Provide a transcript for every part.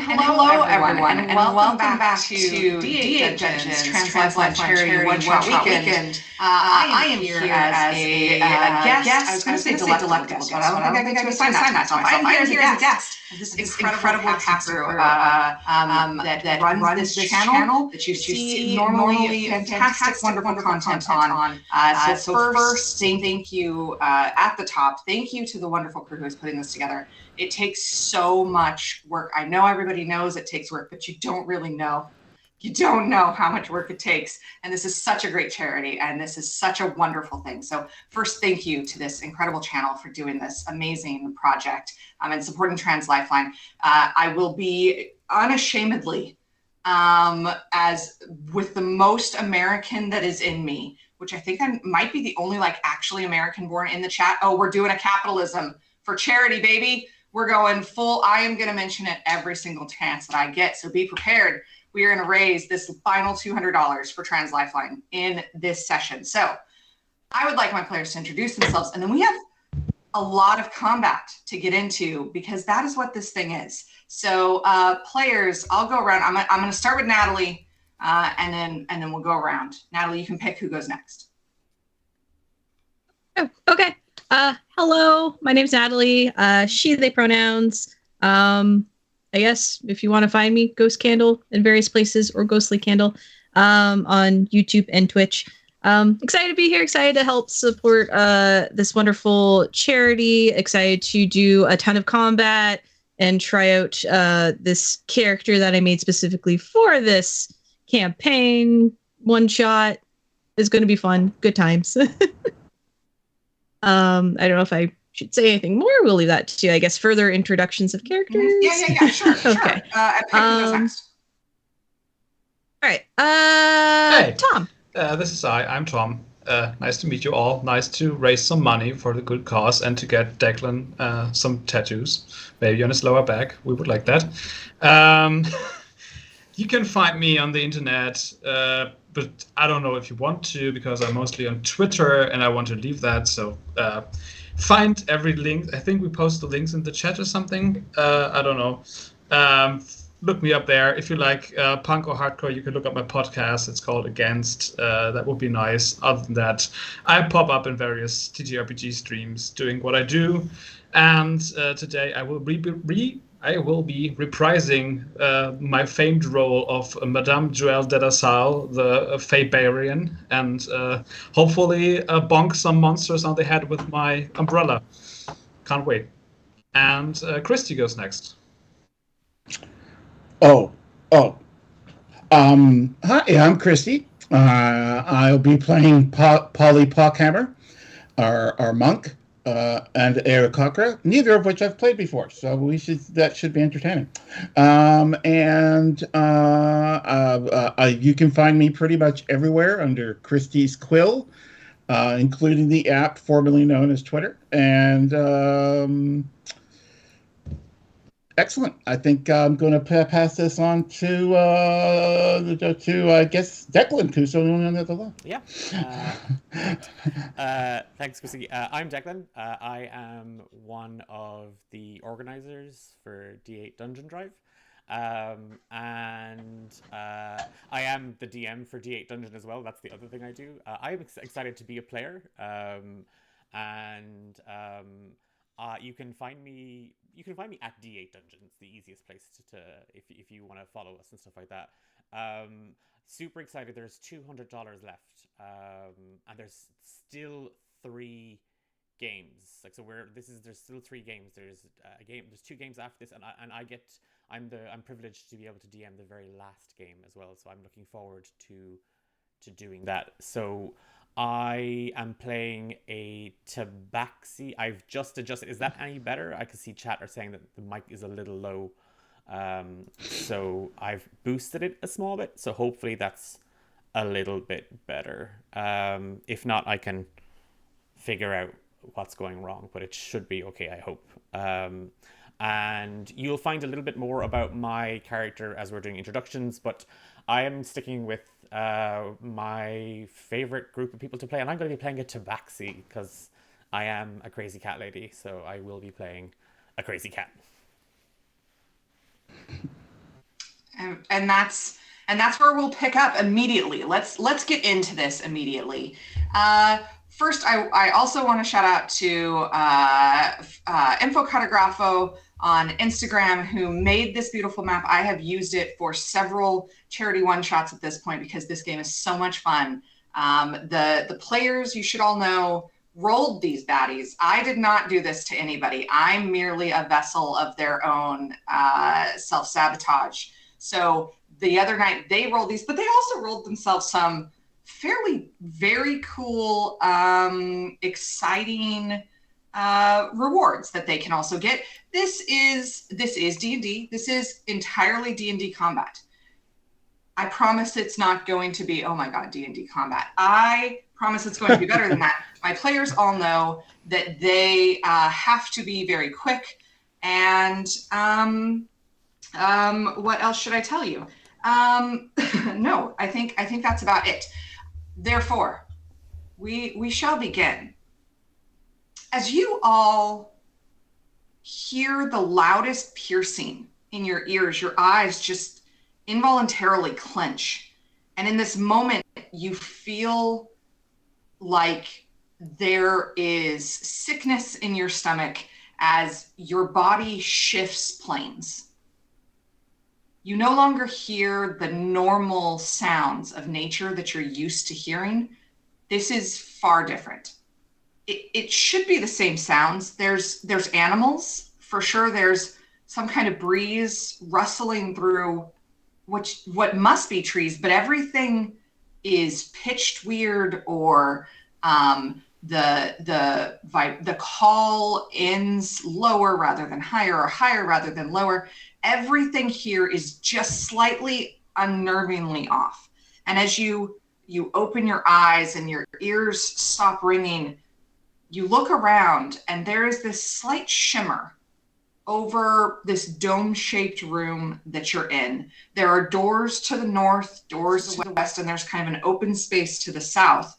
hello everyone, and welcome back to D8 Dungeons, Trans Lifeline Charity One Shot Weekend. I am here as a guest. I was going to say delectable guest, but I don't think I get to assign that to myself. I'm here as a guest. This incredible cast crew that runs this channel that you see normally fantastic, wonderful content on. So first, thank you at the top. Thank you to the wonderful crew who is putting this together. It takes so much work. I know everybody knows it takes work, but you don't really know. You don't know how much work it takes. And this is such a great charity, and this is such a wonderful thing. So first, thank you to this incredible channel for doing this amazing project and supporting Trans Lifeline. I will be unashamedly, as with the most American that is in me, which I think I might be the only actually American born in the chat. Oh, we're doing a capitalism for charity, baby. We're going full. I am going to mention it every single chance that I get. So be prepared. We are going to raise this final $200 for Trans Lifeline in this session. So I would like my players to introduce themselves. And then we have a lot of combat to get into because that is what this thing is. So players, I'll go around. I'm going to start with Natalie and then we'll go around. Natalie, you can pick who goes next. Oh, okay. Hello, my name's Natalie. She, they pronouns. I guess if you want to find me, Ghost Candle in various places or Ghostly Candle on YouTube and Twitch. Excited to be here, excited to help support this wonderful charity, excited to do a ton of combat and try out this character that I made specifically for this campaign. One shot is going to be fun. Good times. I don't know if I should say anything more. We'll leave that to, I guess, further introductions of characters. Yeah, sure. Okay. Next. All right. Hey. Tom. This is I'm Tom. Nice to meet you all. Nice to raise some money for the good cause and to get Declan some tattoos, maybe on his lower back. We would like that. You can find me on the internet, but I don't know if you want to because I'm mostly on Twitter and I want to leave that. So find every link. I think we post the links in the chat or something. I don't know. Look me up there. If you like punk or hardcore, you can look up my podcast. It's called Against. That would be nice. Other than that, I pop up in various TTRPG streams doing what I do. And today I will be reprising my famed role of Madame Joelle de la Salle, the Fey Barian, and hopefully bonk some monsters on the head with my umbrella. Can't wait. And Christy goes next. Hi, I'm Christy. I'll be playing Polly Pockhammer, our monk. And Eric Cochra, neither of which I've played before, so that should be entertaining. You can find me pretty much everywhere under Christie's Quill, including the app formerly known as Twitter. And excellent. I think I'm going to pass this on to I guess Declan, who's the only one on the left. Yeah. Thanks, Chrissy. I'm Declan. I am one of the organizers for D8 Dungeon Drive. And I am the DM for D8 Dungeon as well. That's the other thing I do. I'm excited to be a player. You can find me. You can find me at D8 Dungeons, the easiest place to if you want to follow us and stuff like that. Super excited. There's $200 left, and there's still 3 games. There's still 3 games. There's a game. There's 2 games after this, and I'm privileged to be able to DM the very last game as well. So I'm looking forward to doing that. So I am playing a Tabaxi. I've just adjusted. Is that any better? I can see chat are saying that the mic is a little low. So I've boosted it a small bit. So hopefully that's a little bit better. If not, I can figure out what's going wrong, but it should be okay, I hope. And you'll find a little bit more about my character as we're doing introductions, but I am sticking with my favorite group of people to play, and I'm going to be playing a Tabaxi because I am a crazy cat lady, so I will be playing a crazy cat. And that's where we'll pick up immediately. Let's get into this immediately. First, I also want to shout out to Infocartografo on Instagram, who made this beautiful map. I have used it for several charity one-shots at this point because this game is so much fun. The players, you should all know, rolled these baddies. I did not do this to anybody. I'm merely a vessel of their own self-sabotage. So the other night they rolled these, but they also rolled themselves some very cool, exciting rewards that they can also get. This is D&D. This is entirely D&D combat. I promise it's not going to be, oh my God, D&D combat. I promise it's going to be better than that. My players all know that they have to be very quick. And what else should I tell you? No, I think that's about it. Therefore, we shall begin. As you all hear the loudest piercing in your ears, your eyes just involuntarily clench. And in this moment, you feel like there is sickness in your stomach as your body shifts planes. You no longer hear the normal sounds of nature that you're used to hearing. This is far different. It should be the same sounds. There's animals, for sure. There's some kind of breeze rustling through what must be trees, but everything is pitched weird, or the call ends lower rather than higher, or higher rather than lower. Everything here is just slightly unnervingly off. And as you open your eyes and your ears stop ringing, you look around and there is this slight shimmer over this dome-shaped room that you're in. There are doors to the north, doors to the west, and there's kind of an open space to the south.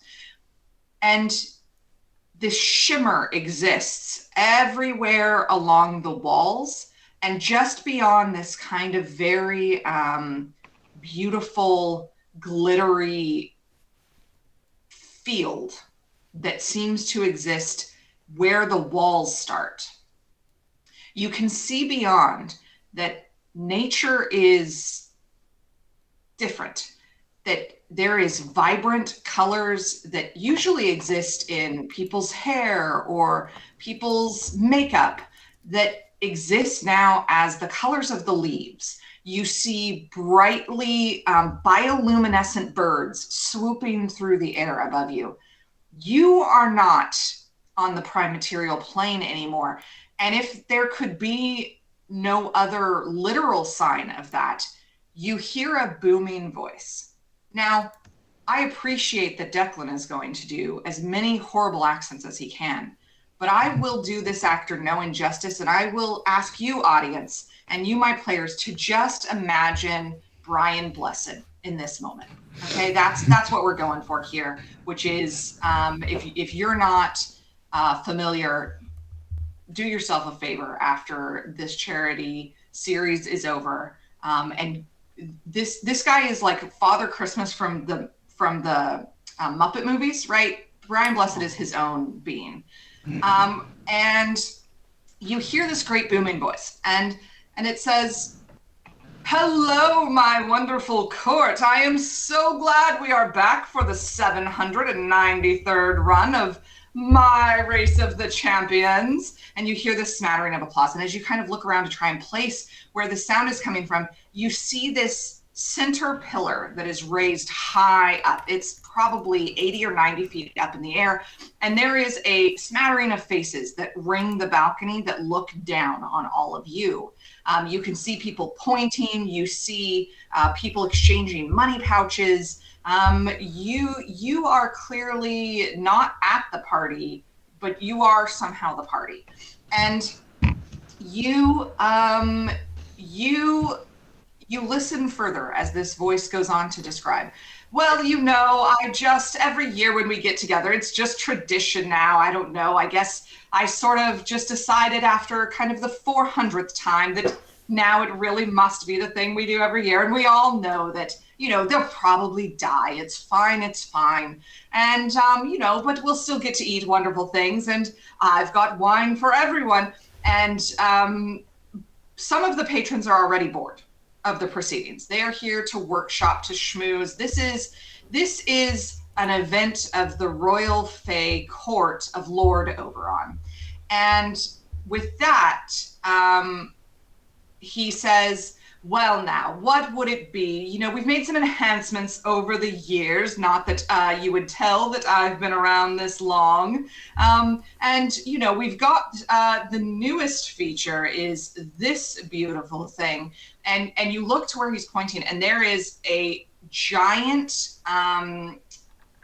And this shimmer exists everywhere along the walls, and just beyond this kind of very beautiful, glittery field that seems to exist where the walls start. You can see beyond that nature is different, that there is vibrant colors that usually exist in people's hair or people's makeup that exist now as the colors of the leaves. You see brightly bioluminescent birds swooping through the air above you. You are not on the prime material plane anymore. And if there could be no other literal sign of that, you hear a booming voice. Now, I appreciate that Declan is going to do as many horrible accents as he can, but I will do this actor no injustice, and I will ask you, audience, and you, my players, to just imagine Brian Blessed in this moment. Okay, that's what we're going for here, which is if you're not familiar, do yourself a favor after this charity series is over. And this guy is like Father Christmas from the Muppet movies, right? Brian Blessed is his own being. And you hear this great booming voice, and it says, "Hello, my wonderful court. I am so glad we are back for the 793rd run of my Race of the Champions." And you hear this smattering of applause. And as you kind of look around to try and place where the sound is coming from, you see this center pillar that is raised high up. It's probably 80 or 90 feet up in the air. And there is a smattering of faces that ring the balcony that look down on all of you. You can see people pointing. You see people exchanging money pouches. You are clearly not at the party, but you are somehow the party. And you listen further as this voice goes on to describe, "Well, you know, every year when we get together, it's just tradition now. I don't know. I guess I sort of just decided after kind of the 400th time that now it really must be the thing we do every year. And we all know that, they'll probably die. It's fine. And, but we'll still get to eat wonderful things. And I've got wine for everyone. And some of the patrons are already bored of the proceedings. They are here to workshop, to schmooze. This is an event of the Royal Fae Court of Lord Oberon. And with that, he says, well, now, what would it be? We've made some enhancements over the years, not that you would tell that I've been around this long. And, we've got the newest feature is this beautiful thing. And you look to where he's pointing, and there is a giant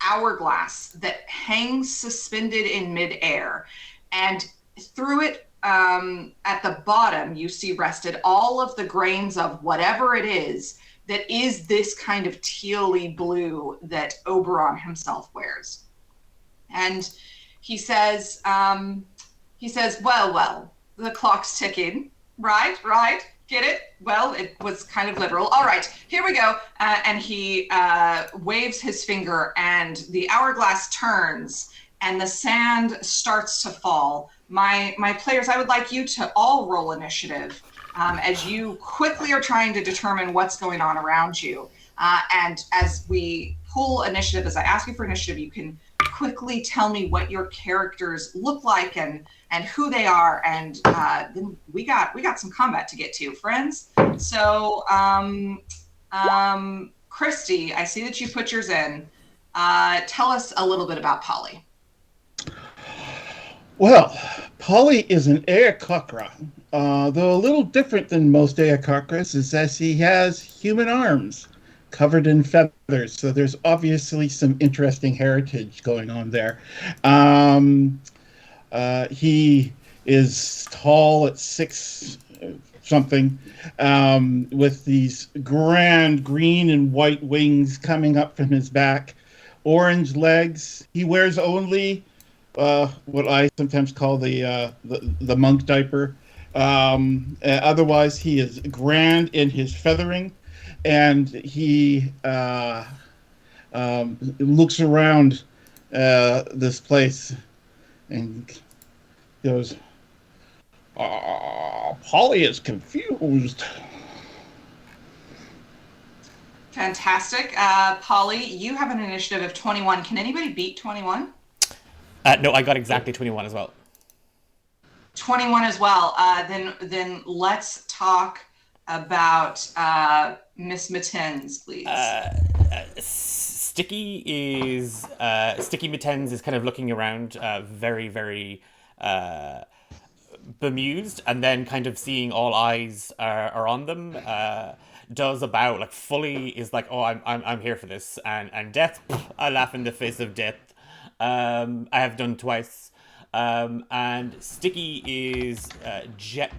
hourglass that hangs suspended in midair. And through it, at the bottom, you see rested all of the grains of whatever it is that is this kind of tealy blue that Oberon himself wears. And he says, well, the clock's ticking, right? Get it? Well, it was kind of literal. All right, here we go. And he waves his finger, and the hourglass turns, and the sand starts to fall. My players, I would like you to all roll initiative as you quickly are trying to determine what's going on around you. And as we pull initiative, as I ask you for initiative, you can quickly tell me what your characters look like and who they are. And then we got some combat to get to, friends. So, Christy, I see that you put yours in. Tell us a little bit about Polly. Well, Polly is an Aarakocra, though a little different than most Aarakocras is that he has human arms covered in feathers. So there's obviously some interesting heritage going on there. He is tall at 6 something, with these grand green and white wings coming up from his back, orange legs. He wears only what I sometimes call the monk diaper. Otherwise, he is grand in his feathering, and he looks around this place and goes, Polly is confused. Fantastic. Polly, you have an initiative of 21. Can anybody beat 21? No, I got exactly 21 as well. 21 as well. Then let's talk about Miss Mittens, please. Sticky Mittens is kind of looking around, very, very bemused, and then kind of seeing all eyes are on them. Does a bow, like fully is like, oh, I'm here for this, and death. I laugh in the face of death. I have done twice. And Sticky is a jet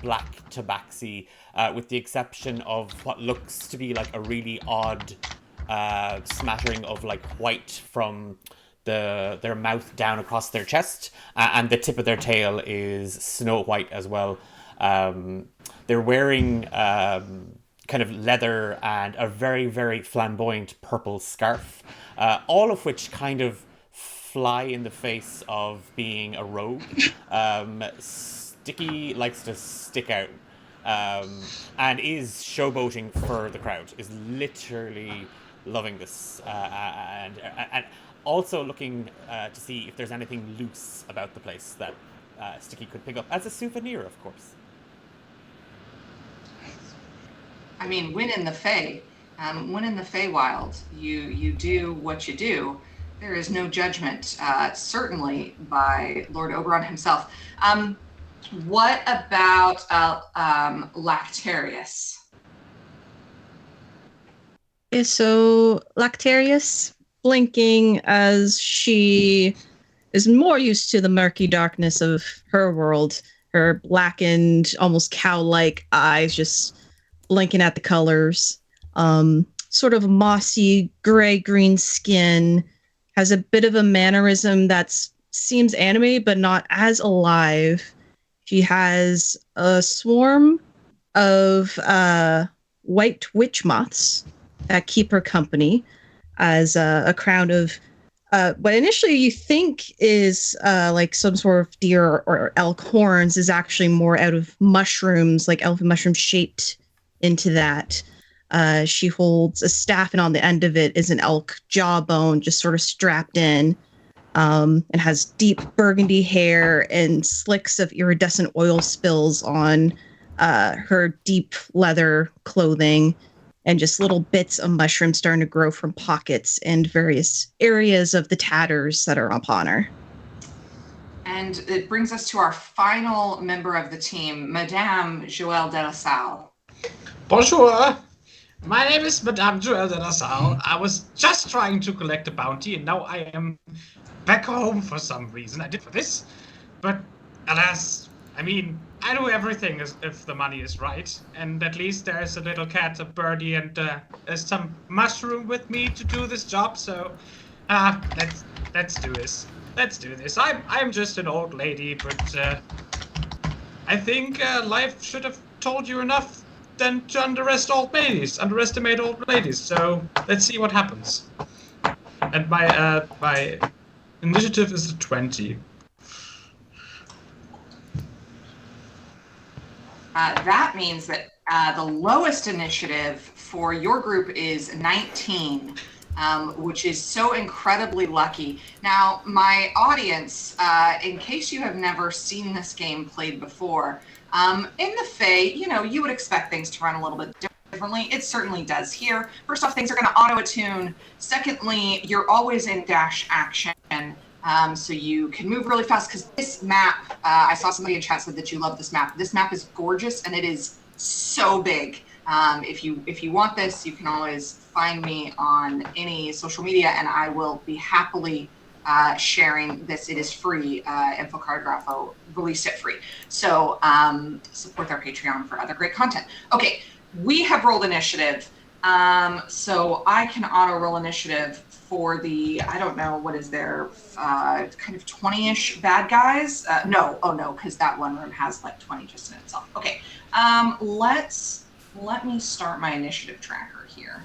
black tabaxi, with the exception of what looks to be like a really odd smattering of like white from their mouth down across their chest, and the tip of their tail is snow white as well. They're wearing kind of leather and a very, very flamboyant purple scarf, all of which kind of fly in the face of being a rogue. Sticky likes to stick out, and is showboating for the crowd, is literally loving this, and also looking to see if there's anything loose about the place that Sticky could pick up as a souvenir, of course. I mean, when in the Feywild, you do what you do. There is no judgment, certainly by Lord Oberon himself. What about Lactarius? So Lactarius, blinking as she is more used to the murky darkness of her world, her blackened, almost cow-like eyes just blinking at the colors. Sort of mossy gray-green skin, has a bit of a mannerism that seems anime, but not as alive. She has a swarm of white witch moths that keep her company, as a crown of what initially you think is like some sort of deer or elk horns is actually more out of mushrooms, like elephant mushroom shaped into that. She holds a staff, and on the end of it is an elk jawbone just sort of strapped in, and has deep burgundy hair and slicks of iridescent oil spills on her deep leather clothing, and just little bits of mushrooms starting to grow from pockets and various areas of the tatters that are upon her. And it brings us to our final member of the team, Madame Joelle de la Salle. Bonjour. My name is Madame Joelle de la Salle. I was just trying to collect a bounty, and now I am back home for some reason. I did for this, but alas, I mean, I do everything if the money is right, and at least there's a little cat, a birdie, and some mushroom with me to do this job. So, let's do this. Let's do this. I'm just an old lady, but I think life should have told you enough than to underestimate old ladies. So let's see what happens. And my initiative is a 20. That means that the lowest initiative for your group is 19, which is so incredibly lucky. Now, my audience, in case you have never seen this game played before, in the Fae, you would expect things to run a little bit differently. It certainly does here. First off, things are going to auto-attune. Secondly, you're always in dash action. So you can move really fast, because this map, I saw somebody in chat said that you love this map. This map is gorgeous, and it is so big. If you want this, you can always find me on any social media, and I will be happily sharing this. It is free. Infocartographo released it free. So support their Patreon for other great content. Okay, we have rolled initiative. So I can auto roll initiative for the, I don't know, what is there, kind of 20-ish bad guys? No, because that one room has like 20 just in itself. Okay, let me start my initiative tracker here.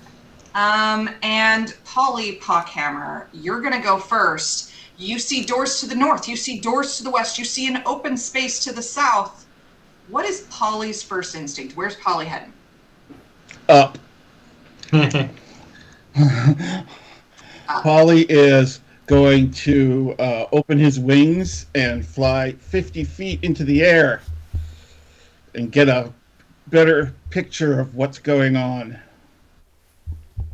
And Polly Pockhammer, you're gonna go first. You see doors to the north, you see doors to the west, you see an open space to the south. What is Polly's first instinct? Where's Polly heading? Up. Polly is going to open his wings and fly 50 feet into the air and get a better picture of what's going on.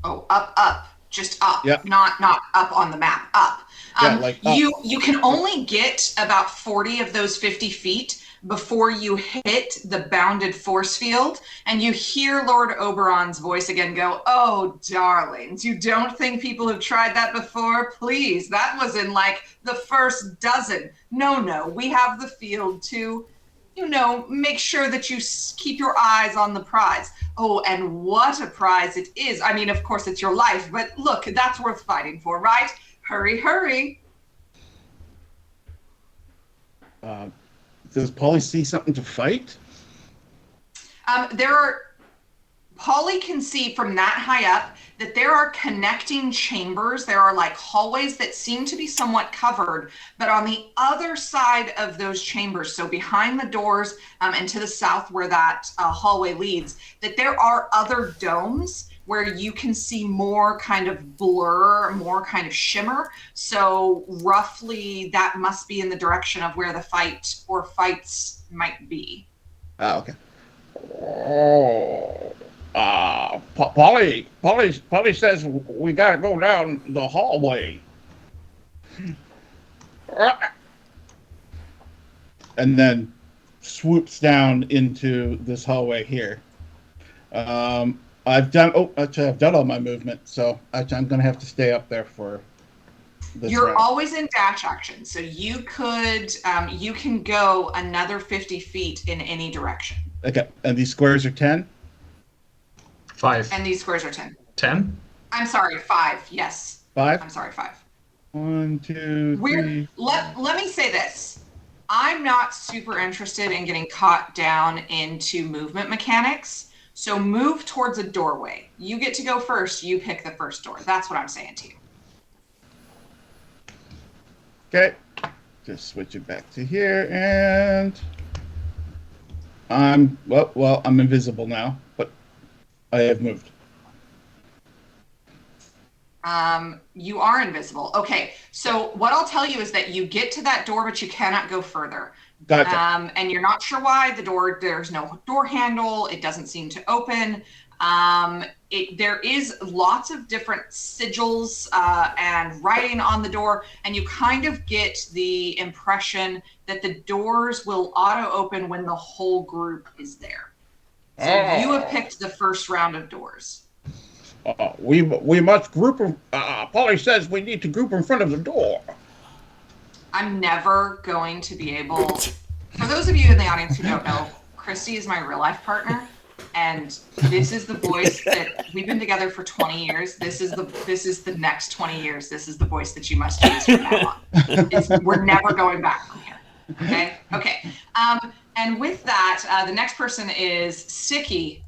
Oh, up, just up. Yep. Not up on the map, up. Yeah, like up. You can only get about 40 of those 50 feet before you hit the bounded force field, and you hear Lord Oberon's voice again go, "Oh, darlings, you don't think people have tried that before? Please, that was in like the first dozen. No, we have the field to, make sure that you keep your eyes on the prize. Oh, and what a prize it is. I mean, of course, it's your life, but look, that's worth fighting for, right? Hurry. Does Polly see something to fight? Polly can see from that high up that there are connecting chambers. There are like hallways that seem to be somewhat covered, but on the other side of those chambers, so behind the doors and to the south where that hallway leads, that there are other domes where you can see more kind of blur, more kind of shimmer. So roughly that must be in the direction of where the fight or fights might be. Oh, okay. Polly says we gotta go down the hallway. And then swoops down into this hallway here. I've done all my movement, so actually I'm gonna have to stay up there for this You're round. always in dash action, so you can go another 50 feet in any direction. Okay, and these squares are 10? 5. And these squares are 10. 10? I'm sorry, 5, yes. 5? I'm sorry, 5. 1, 2, 3. Let me say this. I'm not super interested in getting caught down into movement mechanics. So move towards a doorway. You get to go first. You pick the first door. That's what I'm saying to you. Okay. Just switch it back to here, and I'm I'm invisible now, but I have moved. You are invisible. Okay, so what I'll tell you is that you get to that door, but you cannot go further. Gotcha. And you're not sure why there's no door handle. It doesn't seem to open. There is lots of different sigils and writing on the door, and you kind of get the impression that the doors will auto open when the whole group is there. So you have picked the first round of doors. We must group them. Polly says we need to group in front of the door. I'm never going to be able. For those of you in the audience who don't know, Christy is my real life partner, and this is the voice that we've been together for 20 years. This is the next 20 years. This is the voice that you must use from now on. We're never going back from here. Okay. And with that, the next person is Sticky.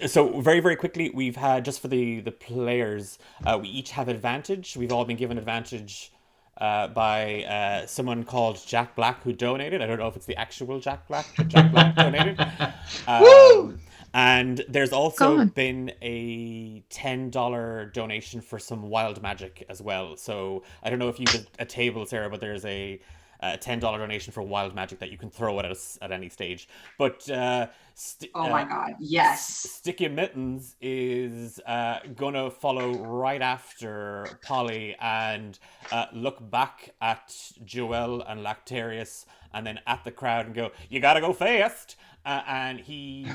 So very, very quickly, we've had, just for the players, we each have advantage. We've all been given advantage by someone called Jack Black, who donated. I don't know if it's the actual Jack Black, but Jack Black donated. And there's also been a $10 donation for some wild magic as well. So I don't know if you have a table, Sarah, but there's a $10 donation for wild magic that you can throw at us at any stage. But oh my god, yes. Sticky Mittens is gonna follow right after Polly and look back at Joelle and Lactarius and then at the crowd and go, "You gotta go fast!" And he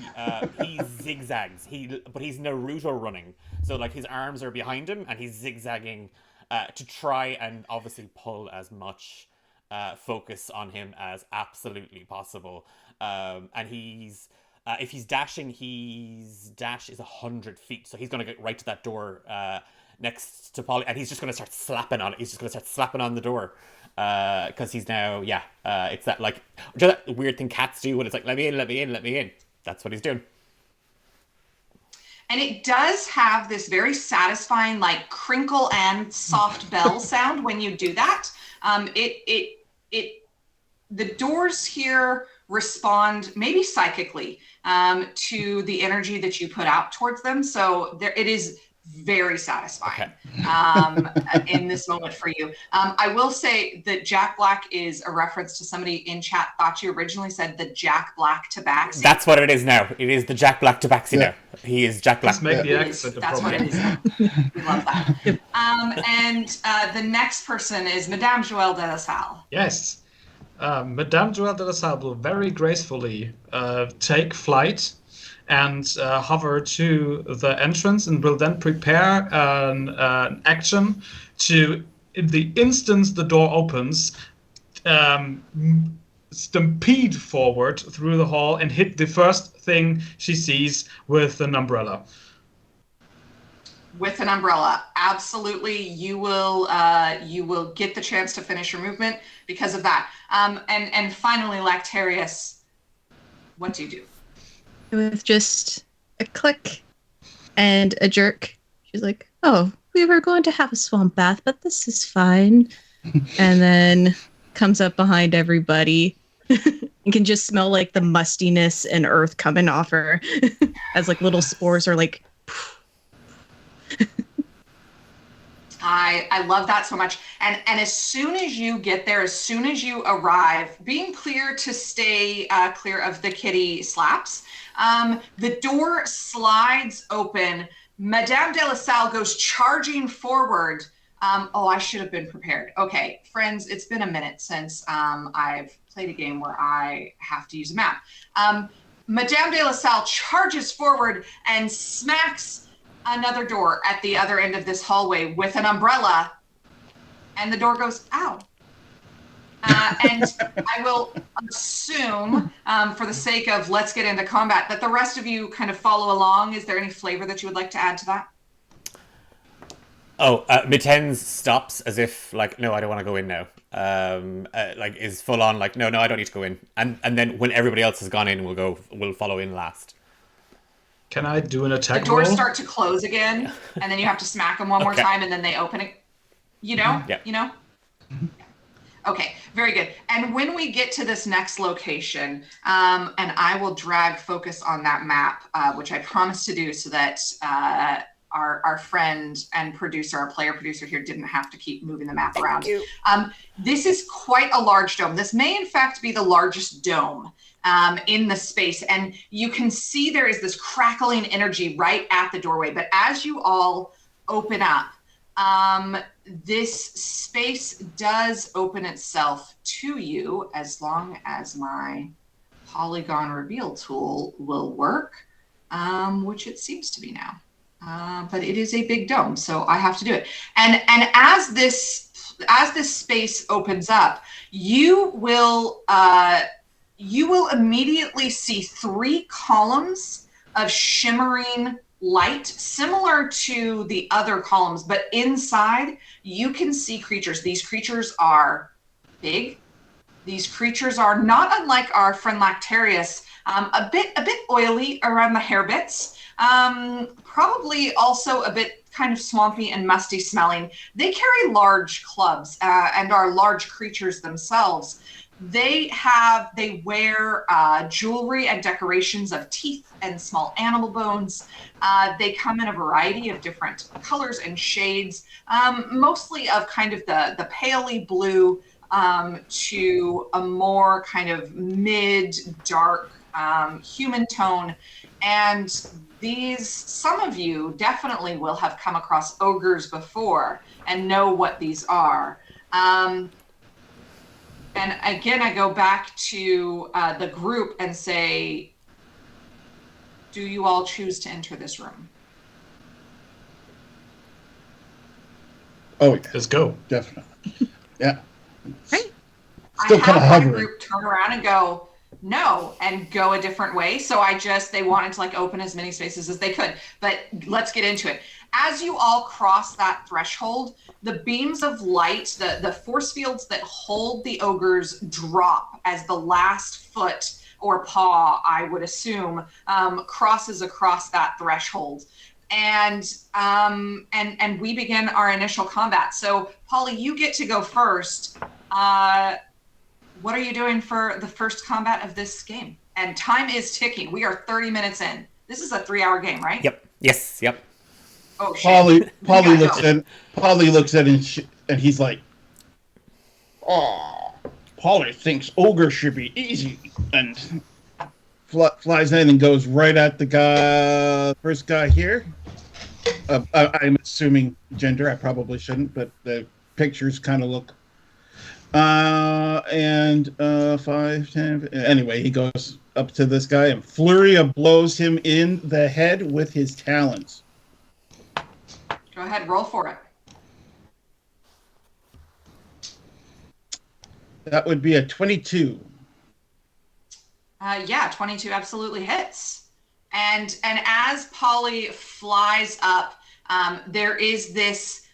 zigzags. But he's Naruto running, so like his arms are behind him and he's zigzagging to try and obviously pull as much focus on him as absolutely possible. And he's if he's dashing, his dash is 100 feet, so he's going to get right to that door next to Polly, and he's just going to start slapping on it. He's just going to start slapping on the door because he's now, it's that like that weird thing cats do when it's like, let me in, let me in, let me in. That's what he's doing. And it does have this very satisfying, like crinkle and soft bell sound when you do that. The doors here respond maybe psychically to the energy that you put out towards them. So it is very satisfying in this moment for you. I will say that Jack Black is a reference to somebody in chat thought you originally said the Jack Black Tabaxi. That's what it is now. It is the Jack Black Tabaxi now. He is Jack Black. Let's make the accent. That's what it is. We love that. And the next person is Madame Joelle de la Salle. Yes. Madame Joelle de la Salle will very gracefully take flight and hover to the entrance and will then prepare an action to, in the instant the door opens, stampede forward through the hall and hit the first thing she sees with an umbrella. With an umbrella, absolutely, you will get the chance to finish your movement because of that. And finally, Lactarius, what do you do? With just a click and a jerk, she's like, "Oh, we were going to have a swamp bath, but this is fine." And then comes up behind everybody and can just smell like the mustiness and earth coming off her as like little spores are like. I love that so much. And as soon as you get there, as soon as you arrive, being clear to stay clear of the kitty slaps, the door slides open. Madame de la Salle goes charging forward. I should have been prepared. Okay, friends, it's been a minute since I've played a game where I have to use a map. Madame de la Salle charges forward and smacks another door at the other end of this hallway with an umbrella, and the door goes, ow. And I will assume, for the sake of let's get into combat, that the rest of you kind of follow along. Is there any flavor that you would like to add to that? Mitens stops as if like, no, I don't want to go in now. like is full on like no, I don't need to go in, and then when everybody else has gone in, we'll follow in last. Can I do an attack The doors roll? start to close again, and then you have to smack them one more time, and then they open it. You know? Yeah. You know? Okay, very good. And when we get to this next location, and I will drag focus on that map, which I promised to do so that our friend and producer, our player producer here, didn't have to keep moving the map around. This is quite a large dome. This may, in fact, be the largest dome in the space. And you can see there is this crackling energy right at the doorway. But as you all open up, this space does open itself to you as long as my polygon reveal tool will work, which it seems to be now. But it is a big dome, so I have to do it. And as this space opens up, you will immediately see 3 columns of shimmering light, similar to the other columns, but inside you can see creatures. These creatures are big. These creatures are not unlike our friend Lactarius, a bit oily around the hair bits, probably also a bit kind of swampy and musty smelling. They carry large clubs and are large creatures themselves. They wear jewelry and decorations of teeth and small animal bones. They come in a variety of different colors and shades, mostly of kind of the paley blue to a more kind of mid-dark human tone. And some of you definitely will have come across ogres before and know what these are. And again, I go back to the group and say, do you all choose to enter this room? Oh, yeah. Let's go. Definitely. Yeah. Right. Still kind of hovering. My group turn around and go, no, and go a different way. So they wanted to like open as many spaces as they could. But let's get into it. As you all cross that threshold, the beams of light, the force fields that hold the ogres drop as the last foot or paw, I would assume, crosses across that threshold. And we begin our initial combat. So, Polly, you get to go first. What are you doing for the first combat of this game? And time is ticking. We are 30 minutes in. This is a 3-hour game, right? Yep. Yes. Yep. Oh shit. Polly looks at it and he's like, "Oh, Polly thinks ogre should be easy," and flies in and goes right at the first guy here. I'm assuming gender. I probably shouldn't, but the pictures kind of look. 5, 10. Anyway, he goes up to this guy and Flurry blows him in the head with his talons. Go ahead, roll for it. That would be a 22. 22 absolutely hits. And as Polly flies up, there is this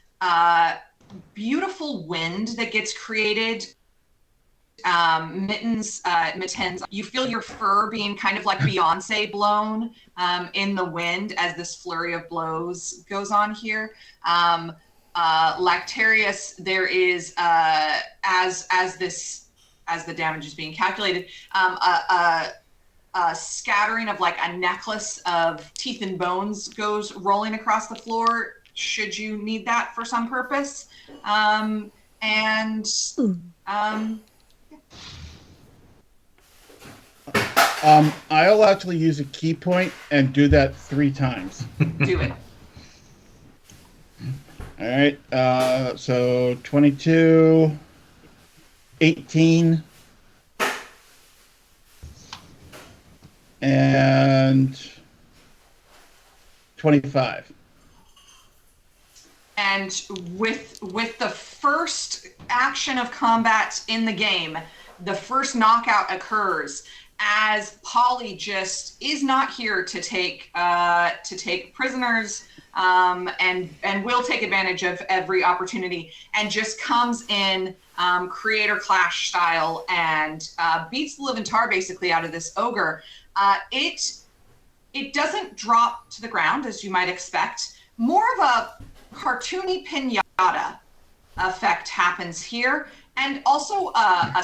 beautiful wind that gets created. Mittens. You feel your fur being kind of like Beyonce blown in the wind as this flurry of blows goes on here. Lactarius, there is as the damage is being calculated, a scattering of like a necklace of teeth and bones goes rolling across the floor. Should you need that for some purpose, I'll actually use a key point and do that 3 times. Do it. All right. So 22, 18, and 25. And with the first action of combat in the game, the first knockout occurs as Polly just is not here to take prisoners, and will take advantage of every opportunity, and just comes in creator clash style and beats the living tar basically out of this ogre. It doesn't drop to the ground as you might expect. More of a cartoony pinata effect happens here, and also a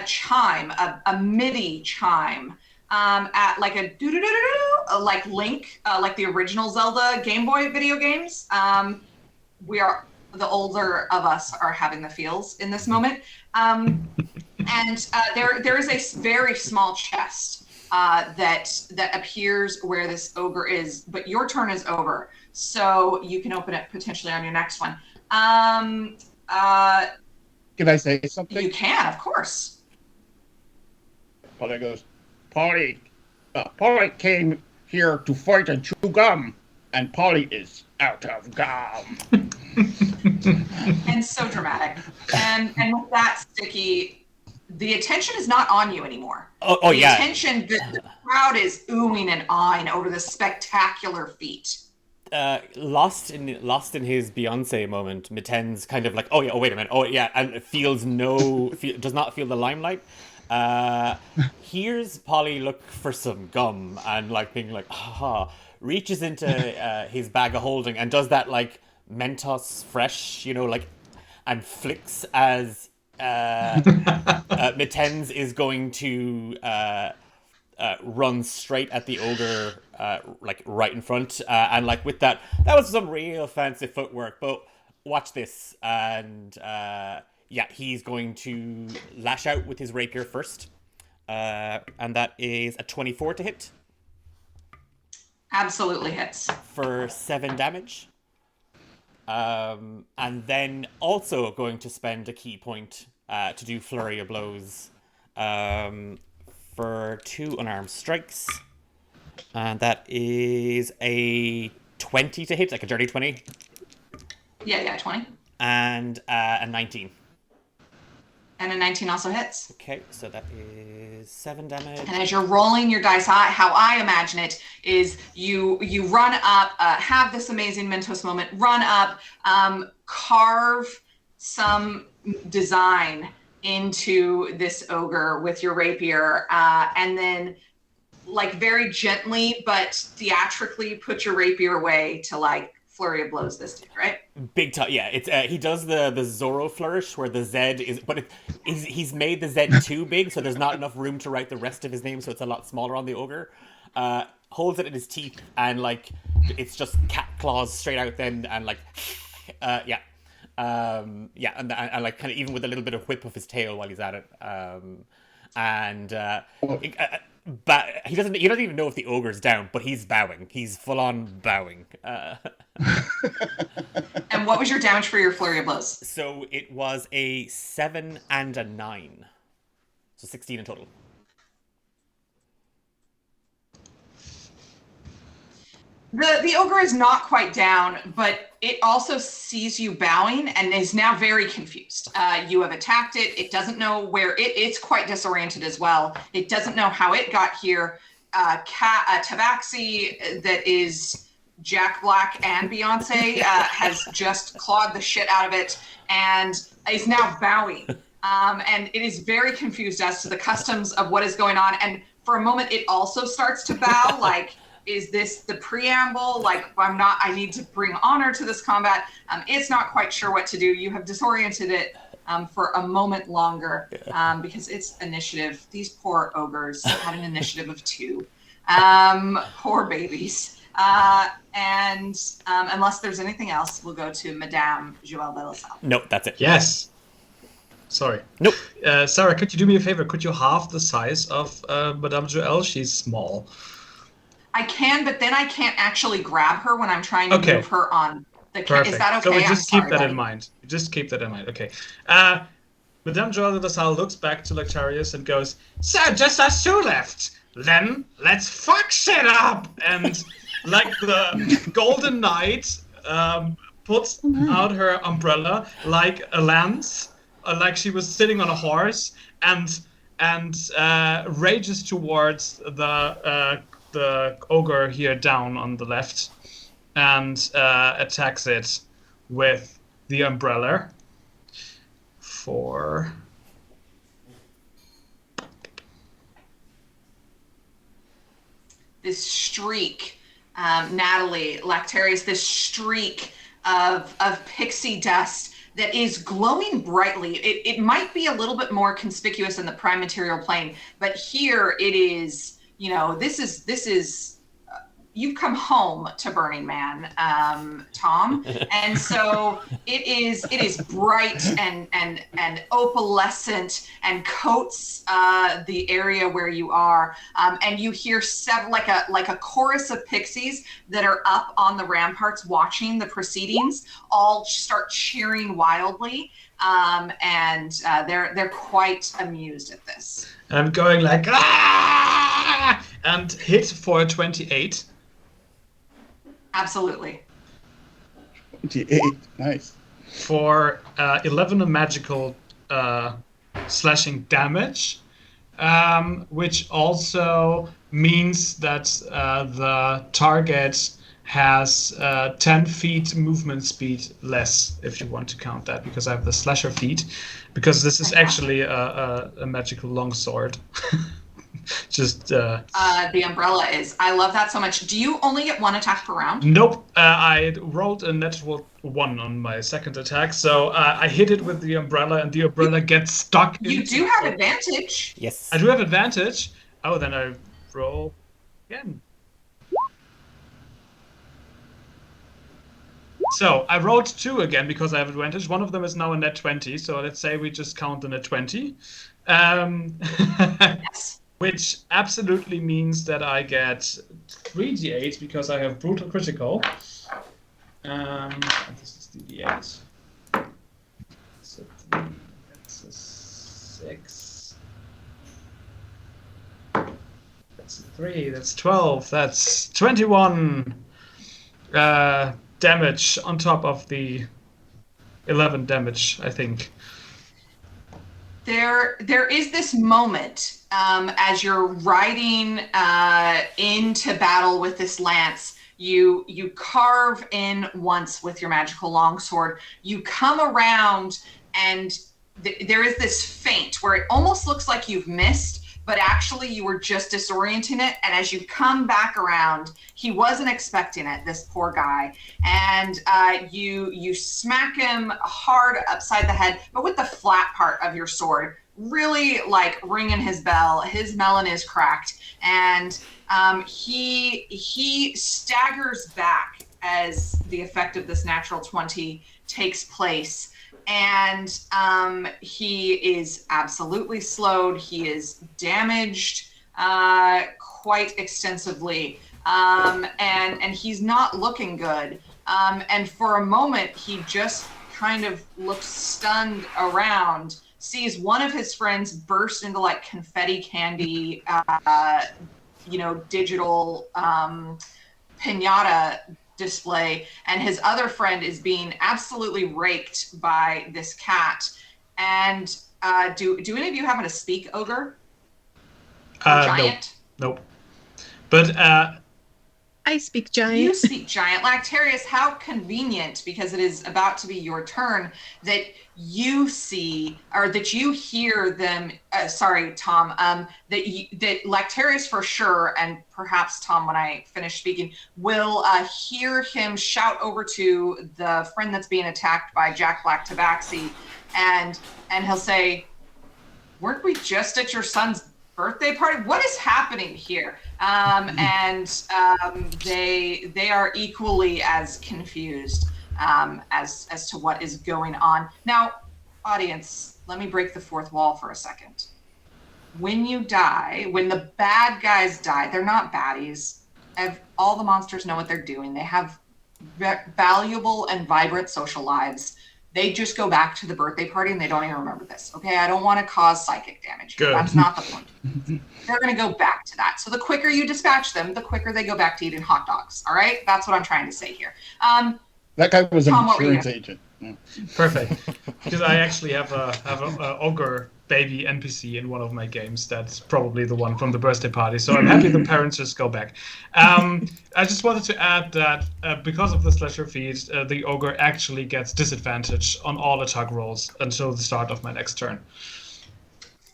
chime, a MIDI chime, at like a doo-doo-doo-doo-doo, like Link, like the original Zelda Game Boy video games. The older of us are having the feels in this moment. And there is a very small chest that appears where this ogre is, but your turn is over, so you can open it potentially on your next one. Can I say something? You can, of course. Polly goes, Polly came here to fight and chew gum, and Polly is out of gum. And so dramatic. And with that, Sticky, the attention is not on you anymore. Oh the yeah. Attention, the crowd is oohing and ahhing over this spectacular feat. Lost in his Beyonce moment, Mitten's kind of like, oh wait a minute, and does not feel the limelight. Hears Polly look for some gum and like being like, haha, reaches into his bag of holding and does that like Mentos fresh, like, and flicks as Mitten's is going to run straight at the ogre, like right in front, and like with that was some real fancy footwork. But watch this, and he's going to lash out with his rapier first, and that is a 24 to hit. Absolutely hits for 7 damage. And then also going to spend a key point to do flurry of blows. For 2 unarmed strikes. And that is a 20 to hit, like a dirty 20. Yeah, 20. And a 19. And a 19 also hits. Okay, so that is 7 damage. And as you're rolling your dice, how I imagine it is you run up, have this amazing Mentos moment, run up, carve some design into this ogre with your rapier, and then like very gently but theatrically put your rapier away to like flurry of blows this dude, right? Big time, yeah. It's he does the Zorro flourish where the Z is, but he's made the Z too big, so there's not enough room to write the rest of his name, so it's a lot smaller on the ogre. Holds it in his teeth and like it's just cat claws straight out then, and like and like kind of even with a little bit of whip of his tail while he's at it, but he doesn't even know if the ogre's down, but he's bowing. He's full on bowing. And what was your damage for your flurry of blows? So it was a 7 and a 9, so 16 in total. The ogre is not quite down, but it also sees you bowing and is now very confused. You have attacked it. It doesn't know where it's quite disoriented as well. It doesn't know how it got here. Tabaxi, that is Jack Black and Beyonce, has just clawed the shit out of it and is now bowing. And it is very confused as to the customs of what is going on. And for a moment, it also starts to bow, like, is this the preamble? Like, I need to bring honor to this combat. It's not quite sure what to do. You have disoriented it for a moment longer because it's initiative. These poor ogres had an initiative of 2. Poor babies. And unless there's anything else, we'll go to Madame Joelle de la Salle. Nope, that's it. Yes. Sorry. Nope. Sarah, could you do me a favor? Could you halve the size of Madame Joelle? She's small. I can, but then I can't actually grab her when I'm trying to move her on the Perfect. Is that okay? So we just keep that buddy. in mind. Just keep that in mind. Okay. Madame Joelle de la Salle looks back to Lectarius and goes, "So just us 2 left. Then let's fuck shit up." And like the Golden Knight puts out her umbrella like a lance, like she was sitting on a horse, and and rages towards the ogre here down on the left, and attacks it with the umbrella for this streak, Natalie, Lactarius, this streak of pixie dust that is glowing brightly. It might be a little bit more conspicuous in the prime material plane, but here it is, this is you've come home to Burning Man, Tom. And so it is bright and opalescent and coats the area where you are. And you hear like a chorus of pixies that are up on the ramparts watching the proceedings all start cheering wildly. And they're quite amused at this. I'm going like, ah! And hit for 28. Absolutely. 28, nice. For 11 magical slashing damage, which also means that the target has 10 feet movement speed less, if you want to count that, because I have the slasher feat, because this is actually a magical longsword. Just the umbrella is. I love that so much. Do you only get one attack per round? Nope. I rolled a natural 1 on my second attack, so I hit it with the umbrella, and the umbrella gets stuck. You do have advantage. Yes. I do have advantage. Oh, then I roll again. So I rolled 2 again because I have advantage. One of them is now a net 20, so let's say we just count the net 20. Yes. Which absolutely means that I get 3d8 because I have brutal critical. This is the d8. So 3, that's a 6. That's a 3, that's 12, that's 21 damage on top of the 11 damage, I think. There is this moment as you're riding into battle with this lance. You carve in once with your magical longsword. You come around, and there is this feint where it almost looks like you've missed, but actually you were just disorienting it. And as you come back around, he wasn't expecting it, this poor guy. And you smack him hard upside the head, but with the flat part of your sword, really like ringing his bell. His melon is cracked. And he staggers back as the effect of this natural 20 takes place. And he is absolutely slowed. He is damaged quite extensively. And he's not looking good. And for a moment, he just kind of looks stunned around, sees one of his friends burst into like confetti candy, digital pinata display, and his other friend is being absolutely raked by this cat. And do any of you happen to speak ogre? Giant? Nope. But I speak giant. You speak giant. Lactarius, how convenient, because it is about to be your turn, that you see, or that you hear them, sorry, Tom, that Lactarius for sure, and perhaps Tom, when I finish speaking, will hear him shout over to the friend that's being attacked by Jack Black Tabaxi, and he'll say, weren't we just at your son's birthday party? What is happening here? And they are equally as confused as to what is going on. Now, audience, let me break the fourth wall for a second. When you die, when the bad guys die, they're not baddies. All the monsters know what they're doing. They have valuable and vibrant social lives. They just go back to the birthday party and they don't even remember this. Okay, I don't want to cause psychic damage. Good. That's not the point. They're going to go back to that. So the quicker you dispatch them, the quicker they go back to eating hot dogs. All right, that's what I'm trying to say here. That guy was an Tom, insurance agent. Yeah. perfect, because I actually have a ogre baby NPC in one of my games. That's probably the one from the birthday party. So I'm happy the parents just go back. I just wanted to add that because of the slasher feed, the ogre actually gets disadvantage on all attack rolls until the start of my next turn.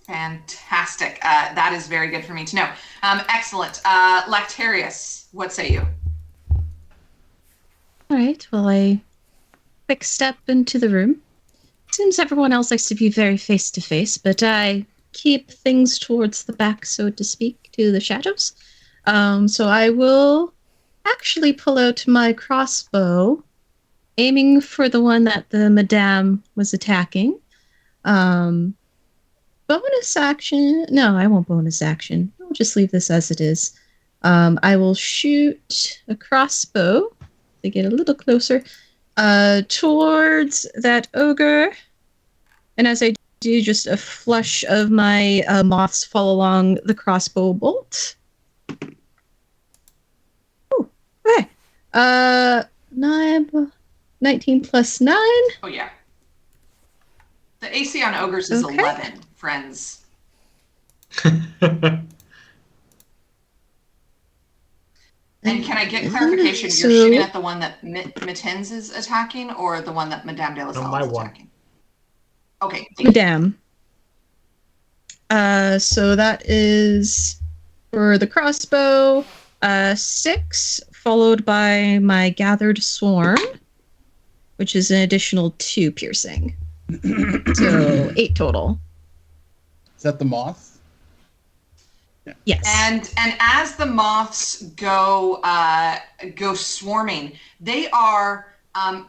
Fantastic. That is very good for me to know. Excellent. Lactarius, what say you? All right. Well, I quick step into the room. Seems everyone else likes to be very face to face, but I keep things towards the back, so to speak, to the shadows. So I will actually pull out my crossbow, aiming for the one that the madame was attacking. Bonus action. No, I won't bonus action. I'll just leave this as it is. I will shoot a crossbow to get a little closer towards that ogre. And as I do, just a flush of my moths fall along the crossbow bolt. Oh, okay. 19 plus 9. Oh, yeah. The AC on ogres is 11, friends. And can I get clarification? You're shooting at the one that Mitens is attacking or the one that Madame de la Salle is attacking? Okay. Madame. So that is for the crossbow, 6, followed by my gathered swarm, which is an additional 2 piercing. So 8 total. Is that the moth? Yeah. Yes. And as the moths go swarming, they are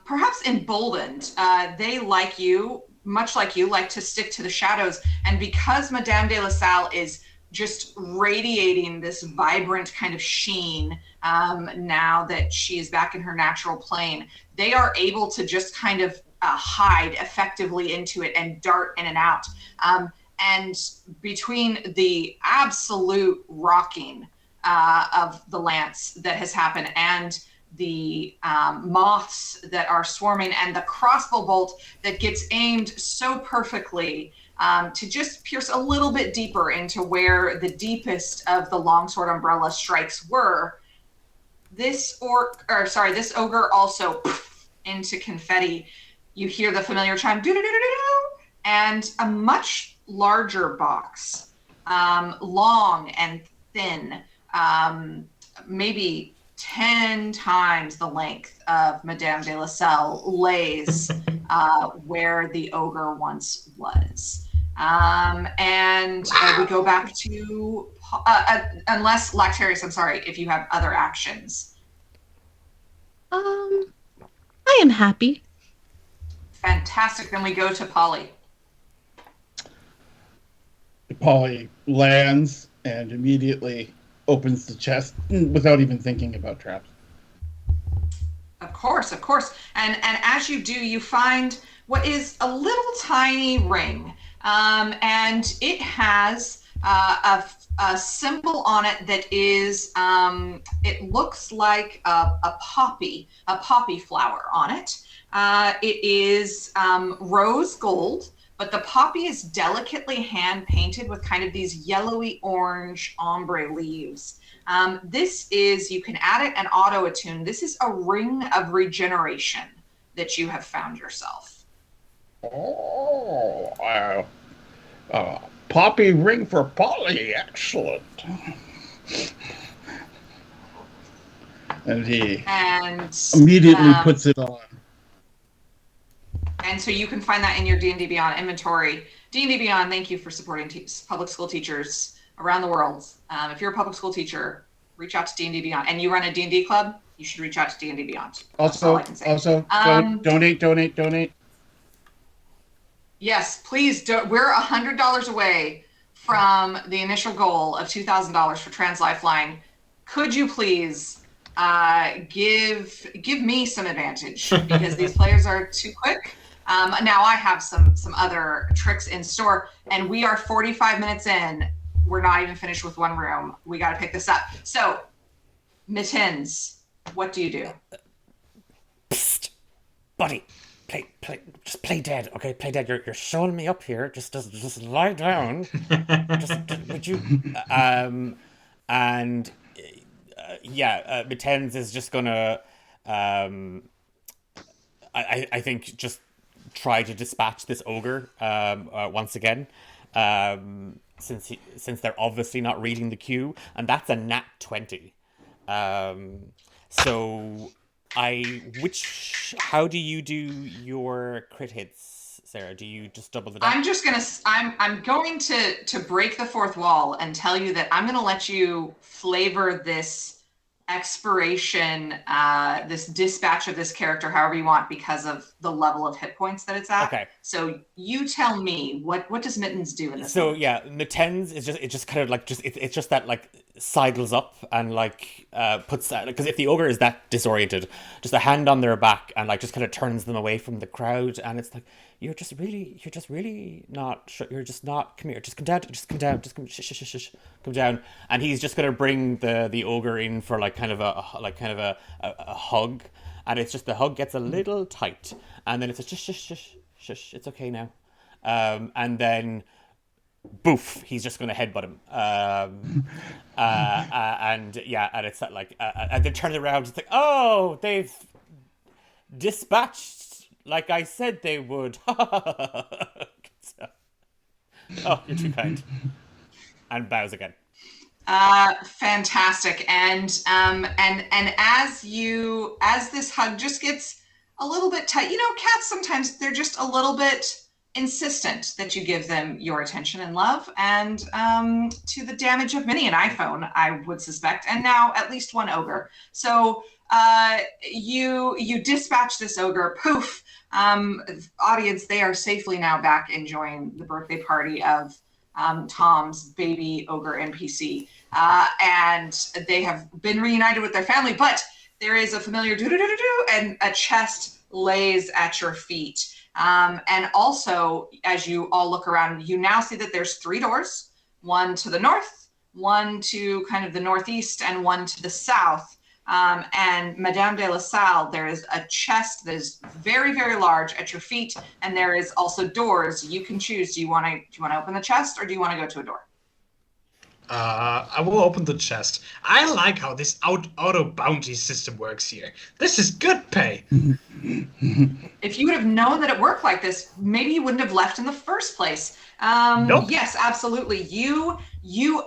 perhaps emboldened. They, like you, much like you, like to stick to the shadows. And because Madame de la Salle is just radiating this vibrant kind of sheen now that she is back in her natural plane, they are able to just kind of hide effectively into it and dart in and out. And between the absolute rocking of the lance that has happened and the moths that are swarming and the crossbow bolt that gets aimed so perfectly to just pierce a little bit deeper into where the deepest of the longsword umbrella strikes were, this ogre also into confetti. You hear the familiar chime, do-do-do-do-do, and a much larger box, long and thin, maybe 10 times the length of Madame de la Salle lays where the ogre once was. And we go back to, unless Lactarius, I'm sorry, if you have other actions. I am happy. Fantastic. Then we go to Polly. Polly lands and immediately opens the chest without even thinking about traps. Of course. And as you do, you find what is a little tiny ring. And it has a symbol on it that is, it looks like a poppy flower on it. It is rose gold, but the poppy is delicately hand painted with kind of these yellowy orange ombre leaves. This is, you can add it and auto attune. This is a ring of regeneration that you have found yourself. Oh, poppy ring for Polly, excellent. And he immediately puts it on. And so you can find that in your D&D Beyond inventory. D&D Beyond, thank you for supporting public school teachers around the world. If you're a public school teacher, reach out to D&D Beyond. And you run a D&D club, you should reach out to D&D Beyond. Also, donate. Yes, please. We're $100 away from the initial goal of $2,000 for Trans Lifeline. Could you please give me some advantage because these players are too quick. Now I have some other tricks in store, and we are 45 minutes in. We're not even finished with one room. We got to pick this up. So, Mittens, what do you do? Psst, buddy. just play dead, okay? Play dead. You're showing me up here. Just lie down. Would you? And Mitens is just gonna, I think, just try to dispatch this ogre once again, since they're obviously not reading the cue, and that's a nat 20. So how do you do your crit hits, Sarah? Do you just double the damage? I'm going to break the fourth wall and tell you that I'm gonna let you flavor this expiration, this dispatch of this character however you want, because of the level of hit points that it's at. Okay. So you tell me, what does Mittens do in this? So yeah, Mittens is just kind of like it's just that like sidles up and like puts that, because if the ogre is that disoriented, just a hand on their back and like just kind of turns them away from the crowd, and it's like you're just really not sure, you're just not, come here, just come down, shush, come down, and he's just gonna bring the ogre in for like kind of a hug, and it's just the hug gets a little tight, and then it's a shush, it's okay now. And then, boof, he's just going to headbutt him. And it's like, and then turn around, it's like, oh, they've dispatched like I said they would. Oh, you're too kind. And bows again. Fantastic. And as this hug just gets a little bit tight, cats sometimes, they're just a little bit insistent that you give them your attention and love, and to the damage of many an iPhone, I would suspect, and now at least one ogre. So you dispatch this ogre. Poof. Audience, they are safely now back enjoying the birthday party of Tom's baby ogre NPC, and they have been reunited with their family, but there is a familiar do-do-do-do-do, and a chest lays at your feet. And also, as you all look around, you now see that there's 3 doors, one to the north, one to kind of the northeast, and one to the south. And Madame de la Salle, there is a chest that is very, very large at your feet, and there is also doors. You can choose. Do you want to open the chest, or do you want to go to a door? I will open the chest. I like how this auto bounty system works here. This is good pay. If you would have known that it worked like this, maybe you wouldn't have left in the first place. Nope. Yes, absolutely. You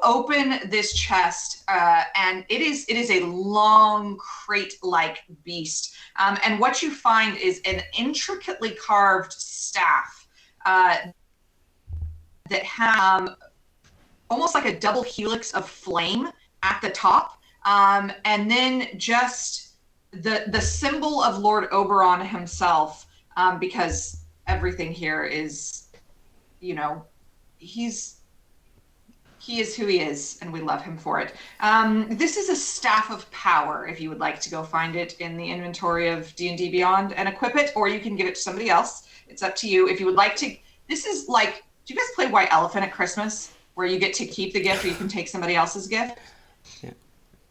open this chest, and it is a long crate-like beast. And what you find is an intricately carved staff that has almost like a double helix of flame at the top, and then just the symbol of Lord Oberon himself, because everything here is, he is who he is, and we love him for it. This is a staff of power, if you would like to go find it in the inventory of D&D Beyond and equip it, or you can give it to somebody else. It's up to you. If you would like to, this is like, do you guys play White Elephant at Christmas, where you get to keep the gift or you can take somebody else's gift? Yeah.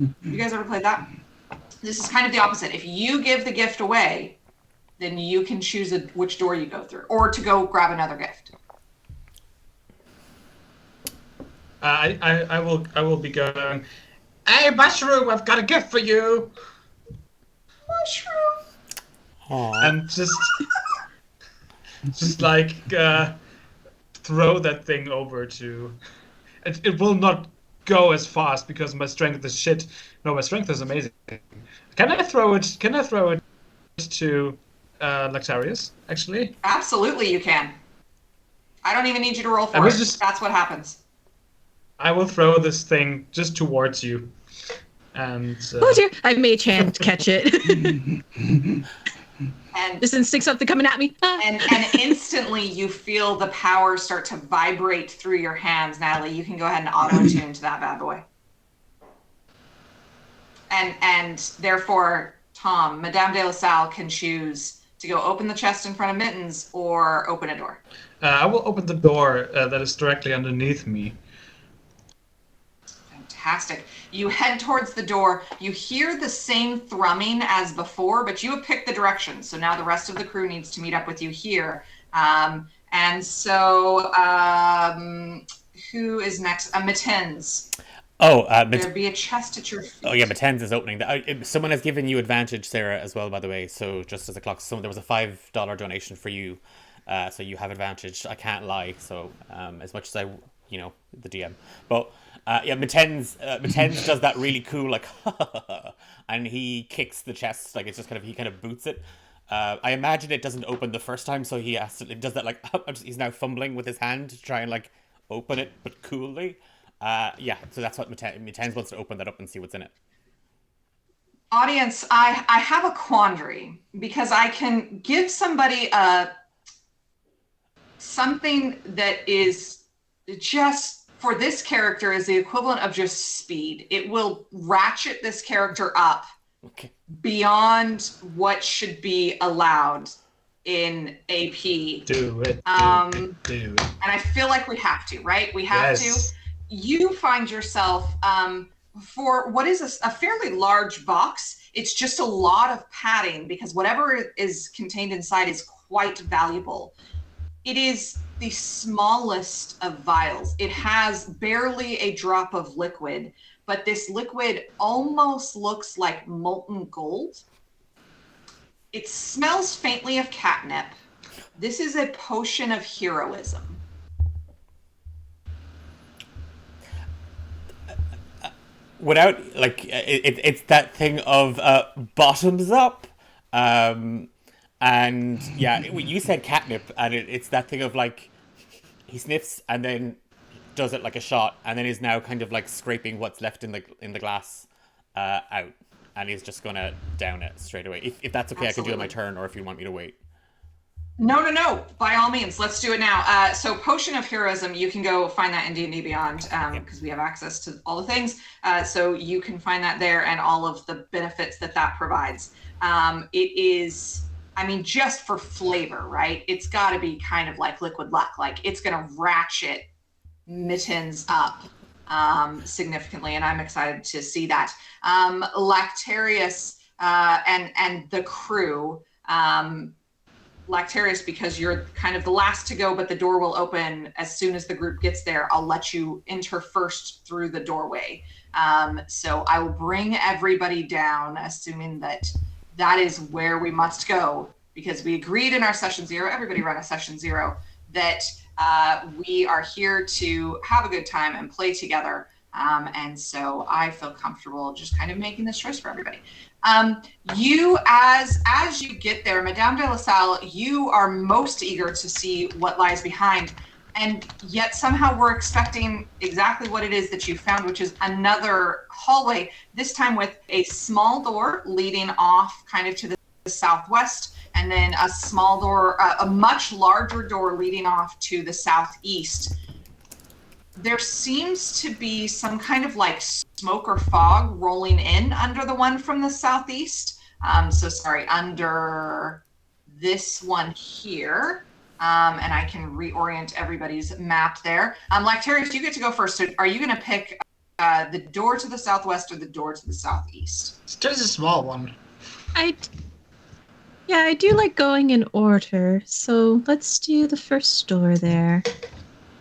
You guys ever played that? This is kind of the opposite. If you give the gift away, then you can choose which door you go through, or to go grab another gift. I will be going, hey, Mushroom, I've got a gift for you. Mushroom. Aww. And just like throw that thing over to... It will not go as fast because my strength is shit. No, my strength is amazing. Can I throw it to Lactarius, actually? Absolutely, you can. I don't even need you to roll for it. That's what happens. I will throw this thing just towards you. And oh dear, I mage hand catch it. And just instinct something coming at me. And instantly you feel the power start to vibrate through your hands. Natalie, you can go ahead and auto-attune to that bad boy. And therefore, Tom, Madame de la Salle can choose to go open the chest in front of Mittens or open a door. I will open the door that is directly underneath me. Fantastic. You head towards the door. You hear the same thrumming as before, but you have picked the direction. So now the rest of the crew needs to meet up with you here. And so, who is next? Matens. There'll be a chest at your feet. Oh yeah, Matens is opening. Someone has given you advantage, Sarah, as well, by the way. So just as a clock, there was a $5 donation for you, so you have advantage. I can't lie. So as much as the DM, but Matens does that really cool like, and he kicks the chest like it's just he kind of boots it. I imagine it doesn't open the first time, so he does that like he's now fumbling with his hand to try and like open it, but coolly. So that's what Matens wants to open that up and see what's in it. Audience, I have a quandary because I can give somebody something that is just for this character is the equivalent of just speed. It will ratchet this character up beyond what should be allowed in AP. Do it. And I feel like we have to, right? We have to. You find yourself for what is a fairly large box. It's just a lot of padding because whatever is contained inside is quite valuable. It is the smallest of vials. It has barely a drop of liquid, but this liquid almost looks like molten gold. It smells faintly of catnip. This is a potion of heroism. Without it's that thing of bottoms up, and yeah, you said catnip, and it's that thing of like he sniffs and then does it like a shot, and then is now kind of like scraping what's left in the glass out, and he's just gonna down it straight away. If that's okay, Absolutely. I can do it on my turn, or if you want me to wait. No. By all means, let's do it now. So Potion of Heroism, you can go find that in D&D Beyond because we have access to all the things. So you can find that there and all of the benefits that provides. It is, just for flavor, right? It's got to be kind of like Liquid Luck. Like it's going to ratchet Mittens up significantly, and I'm excited to see that. Lactarius and the crew, Lactarius, because you're kind of the last to go, but the door will open as soon as the group gets there. I'll let you enter first through the doorway. So I will bring everybody down, assuming that is where we must go, because we agreed in our session 0, everybody run a session 0, that we are here to have a good time and play together. And so I feel comfortable just kind of making this choice for everybody. You, as you get there, Madame de La Salle, you are most eager to see what lies behind, and yet somehow we're expecting exactly what it is that you found, which is another hallway, this time with a small door leading off kind of to the southwest, and then a small door, a much larger door leading off to the southeast. There seems to be some kind of like smoke or fog rolling in under the one from the southeast. Under this one here. And I can reorient everybody's map there. Lactarius, you get to go first. So are you going to pick the door to the southwest or the door to the southeast? It's just a small one. I do like going in order. So let's do the first door there.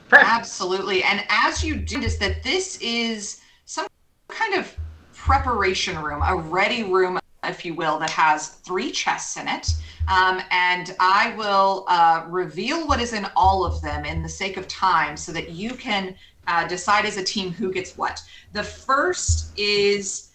Perfect. Absolutely. And as you do is that this is some kind of preparation room, a ready room, if you will, that has 3 chests in it. And I will reveal what is in all of them in the sake of time so that you can decide as a team who gets what. The first is,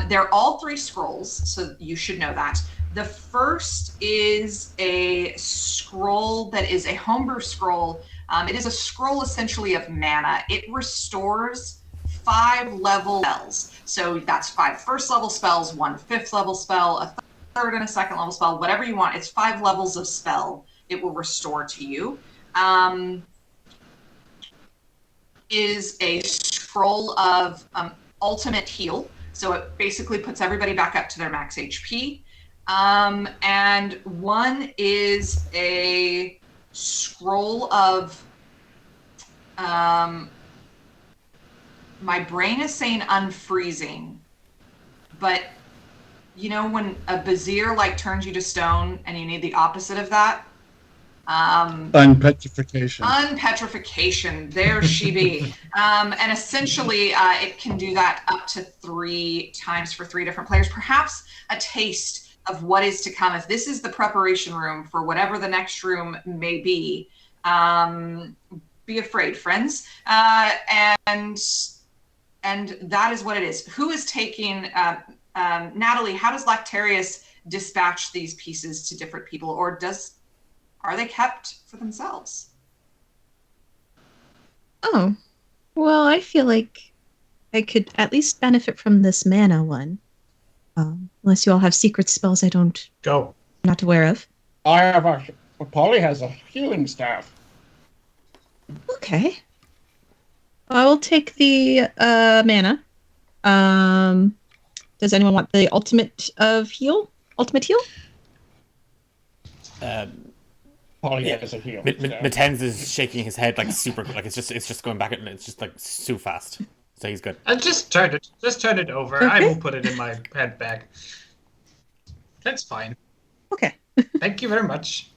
they're all 3 scrolls, so you should know that. The first is a scroll that is a homebrew scroll. It is a scroll essentially of mana. It restores 5 level spells. So that's 5 first level spells, 1 5th level spell, a third and a second level spell, whatever you want. It's 5 levels of spell it will restore to you. Is a scroll of ultimate heal. So it basically puts everybody back up to their max HP. And one is a scroll of my brain is saying unfreezing, but you know when a Bazir like turns you to stone and you need the opposite of that? Unpetrification. Unpetrification. There she be. And essentially, it can do that up to 3 times for 3 different players. Perhaps a taste of what is to come. If this is the preparation room for whatever the next room may be, be afraid, friends. And that is what it is. Who is taking? Natalie, how does Lactarius dispatch these pieces to different people, or are they kept for themselves? Oh, well, I feel like I could at least benefit from this mana one. Unless you all have secret spells I'm not aware of. Polly has a healing staff. Okay. I will take the mana. Does anyone want the ultimate heal? Ultimate heal? Polly has a healing staff. Matens is shaking his head like super, like it's just going back and it's just like so fast. So he's good. I'll just turn it over. Okay. I will put it in my head bag. That's fine. Okay. Thank you very much.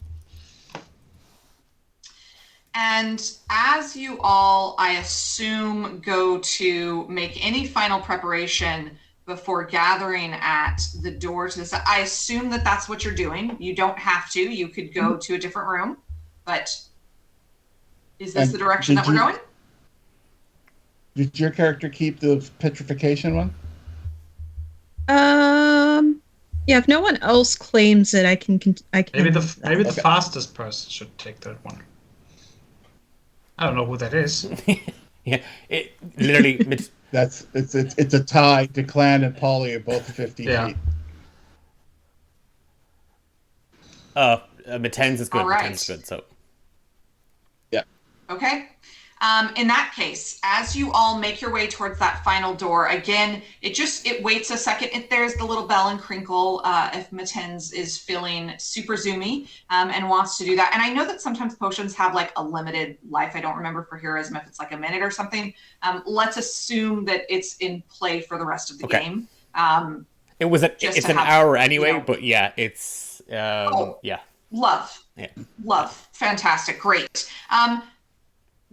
And as you all, I assume, go to make any final preparation before gathering at the door to this, I assume that that's what you're doing. You don't have to. You could go to a different room, but is this the direction that we're going? Did your character keep the petrification one? Yeah. If no one else claims it, I can. Maybe the fastest person should take that one. I don't know who that is. Yeah, it literally. It's a tie. Declan and Polly are both 50 feet. Matens is good. All right. Matens is good. So. Yeah. Okay. In that case, as you all make your way towards that final door, again, it waits a second. There's the little bell and crinkle if Matens is feeling super zoomy and wants to do that. And I know that sometimes potions have like a limited life. I don't remember for heroism if it's like a minute or something. Let's assume that it's in play for the rest of the game. It's an hour anyway, but yeah, it's yeah. Love. Yeah. Love. Fantastic. Great.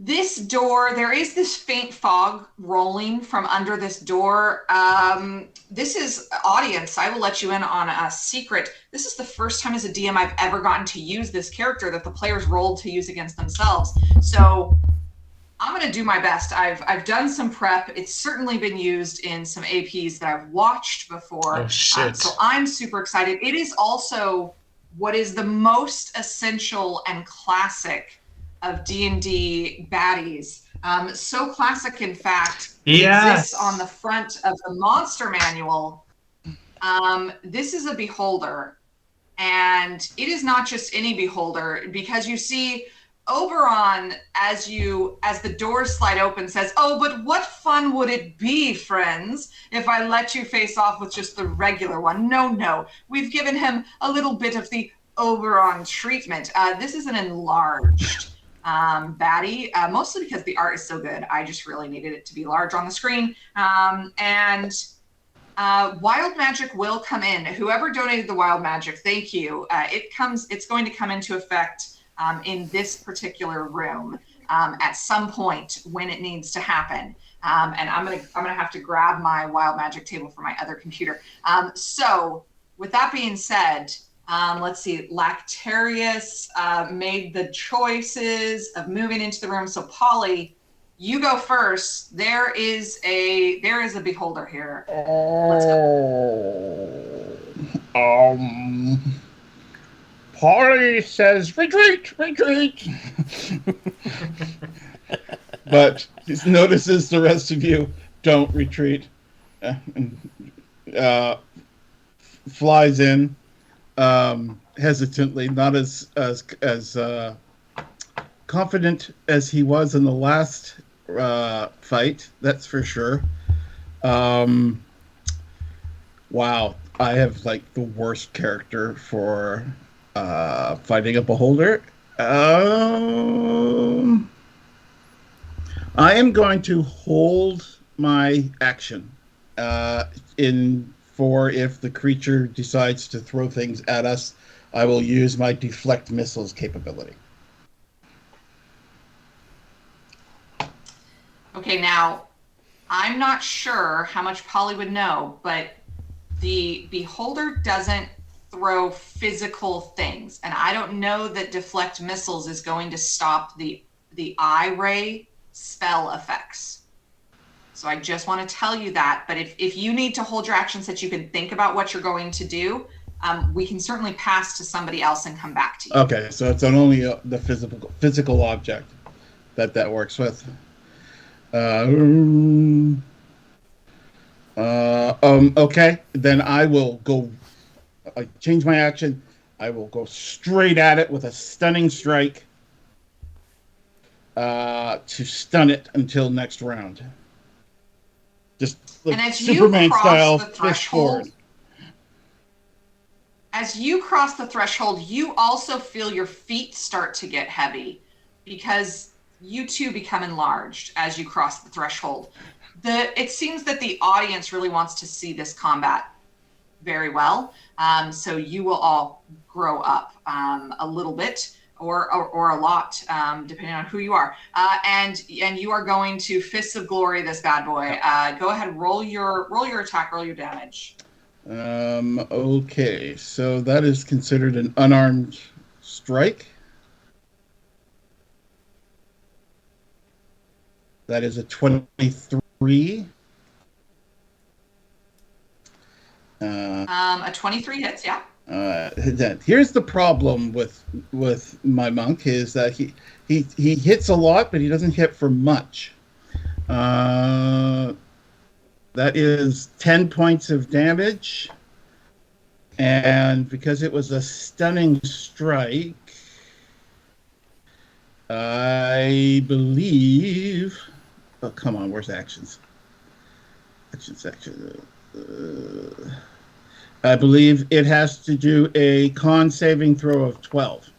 This door, there is this faint fog rolling from under this door. This is, audience, I will let you in on a secret. This is the first time as a DM I've ever gotten to use this character that the players rolled to use against themselves. So I'm going to do my best. I've done some prep. It's certainly been used in some APs that I've watched before. Oh, shit. So I'm super excited. It is also what is the most essential and classic of D&D baddies. So classic, in fact, exists on the front of the monster manual. This is a beholder, and it is not just any beholder, because you see Oberon, as the doors slide open, says, "Oh, but what fun would it be, friends, if I let you face off with just the regular one? No, we've given him a little bit of the Oberon treatment." This is an enlarged baddie, mostly because the art is so good. I just really needed it to be large on the screen. And wild magic will come in. Whoever donated the wild magic, thank you. It's going to come into effect in this particular room at some point when it needs to happen. And I'm gonna have to grab my wild magic table from my other computer. So with that being said, let's see, Lactarius made the choices of moving into the room. So Polly, you go first. There is a beholder here. Let's go. Polly says, retreat! But he notices the rest of you don't retreat. Flies in. Hesitantly, not as confident as he was in the last fight, that's for sure. Wow, I have like the worst character for fighting a beholder. I am going to hold my action if the creature decides to throw things at us. I will use my deflect missiles capability. Okay, now I'm not sure how much Polly would know, but the beholder doesn't throw physical things, and I don't know that deflect missiles is going to stop the eye ray spell effects. So I just want to tell you that. But if you need to hold your action so that you can think about what you're going to do, we can certainly pass to somebody else and come back to you. Okay, so it's only the physical object that works with. Okay, then I will go. I change my action. I will go straight at it with a stunning strike to stun it until next round. Just like and as Superman you cross style, the push threshold, forward. as you cross the threshold, you also feel your feet start to get heavy because you too become enlarged as you cross the threshold. It seems that the audience really wants to see this combat very well. So you will all grow up a little bit or a lot, depending on who you are. And you are going to Fists of Glory this bad boy. Go ahead, roll your attack, roll your damage. Okay, so that is considered an unarmed strike. That is a 23. A 23 hits, yeah. Here's the problem with my monk is that he hits a lot, but he doesn't hit for much. That is 10 points of damage, and because it was a stunning strike, I believe. Oh, come on, where's actions? Action. I believe it has to do a con saving throw of 12.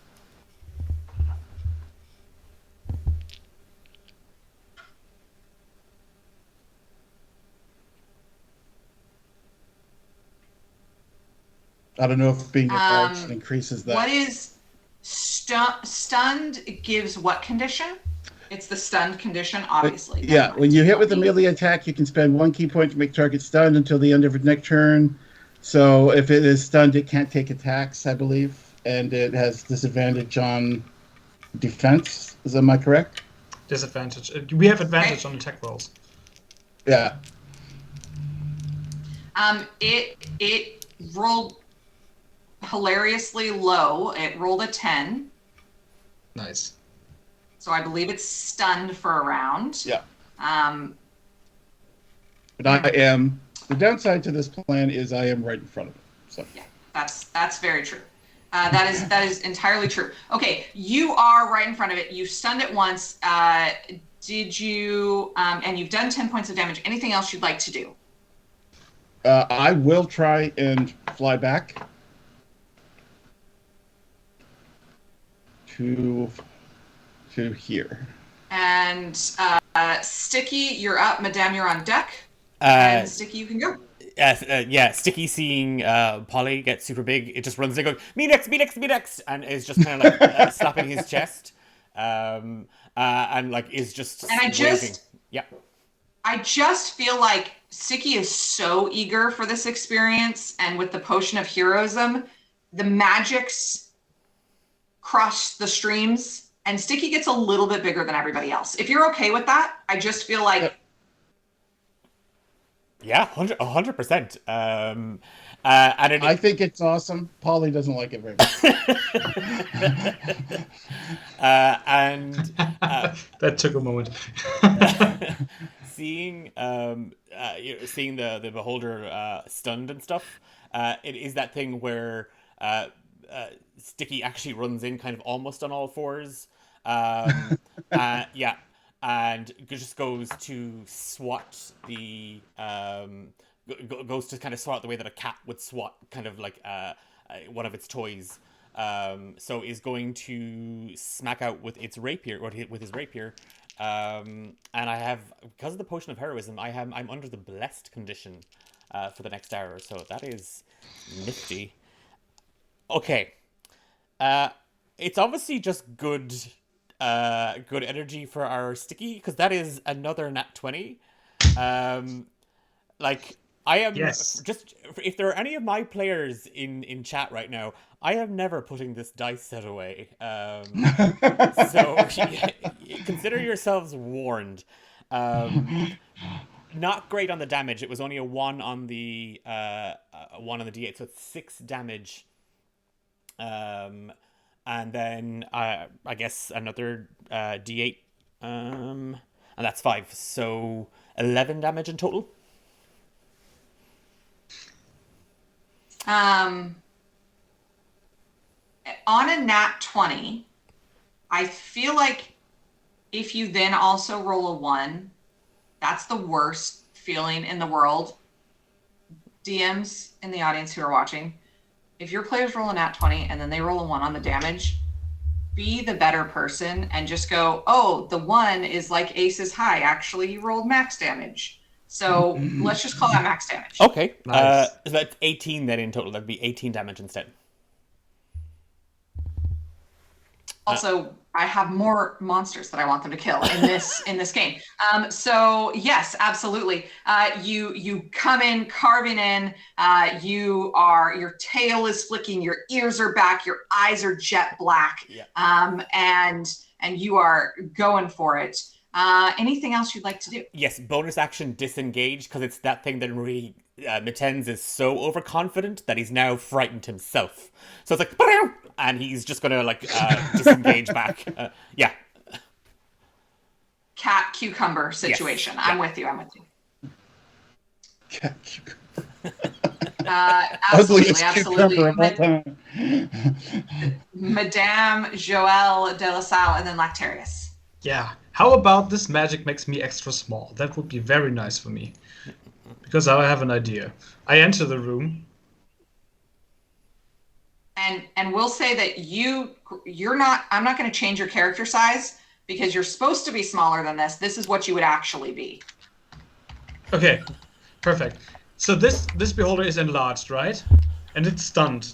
I don't know if being enlarged increases that. What is stunned gives what condition? It's the stunned condition, obviously. Yeah, when you hit with a melee attack, you can spend 1 key point to make target stunned until the end of its next turn. So if it is stunned, it can't take attacks, I believe, and it has disadvantage on defense. Am I correct? Disadvantage. We have advantage on attack rolls. Yeah. It rolled hilariously low. It rolled a 10. Nice. So I believe it's stunned for a round. Yeah. But the downside to this plan is I am right in front of it. So yeah, that's very true. That is entirely true. Okay, you are right in front of it. You stunned it once. Did you? And you've done 10 points of damage. Anything else you'd like to do? I will try and fly back to here. And Sticky, you're up. Madame, you're on deck. And Sticky, you can go. Yeah, Sticky seeing Polly get super big, it just runs in going, me next, and is just kind of like slapping his chest. And like is just waving. Yeah. I just feel like Sticky is so eager for this experience, and with the potion of heroism, the magics cross the streams, and Sticky gets a little bit bigger than everybody else. If you're okay with that, I just feel like... Yeah, 100%. I think it's awesome. Polly doesn't like it very much. That took a moment. Seeing the beholder stunned and stuff, it is that thing where Sticky actually runs in kind of almost on all fours. Yeah. And just goes to swat the goes to kind of swat the way that a cat would swat kind of like one of its toys. So is going to smack out with its rapier, or with his rapier, And I have, because of the potion of heroism, I'm under the blessed condition for the next hour, so that is nifty. Okay. It's obviously just good energy for our sticky, because that is another nat 20. Like, I am just, if there are any of my players in chat right now, I am never putting this dice set away. So consider yourselves warned. Not great on the damage. It was only a 1 on the 1 on the d8, so it's 6 damage. And then I guess another d8, and that's 5, so 11 damage in total. On a nat 20, I feel like if you then also roll a 1, that's the worst feeling in the world. DMs in the audience who are watching, if your players roll a nat 20 and then they roll a 1 on the damage, be the better person and just go, oh, the 1 is like Ace's high. Actually, you rolled max damage. So let's just call that max damage. Okay. Nice. So that's 18 then in total. That'd be 18 damage instead. Also, I have more monsters that I want them to kill in this game. So yes, absolutely. You come in carving in. Your tail is flicking. Your ears are back. Your eyes are jet black. Yeah. And you are going for it. Anything else you'd like to do? Yes, bonus action disengage, because it's that thing that really Mitens is so overconfident that he's now frightened himself. So it's like, "Ba-dow!" and he's just gonna like disengage back. Yeah. Cat cucumber situation. Yes. I'm Yeah. with you. Cat cucumber. Absolutely, Ugliest absolutely. cucumber of all time. Madame Joelle de La Salle and then Lactarius. Yeah. How about this magic makes me extra small? That would be very nice for me. Because I have an idea. I enter the room. And we'll say that you're not, I'm not going to change your character size because you're supposed to be smaller than this. This is what you would actually be. Okay. Perfect. So this beholder is enlarged, right? And it's stunned.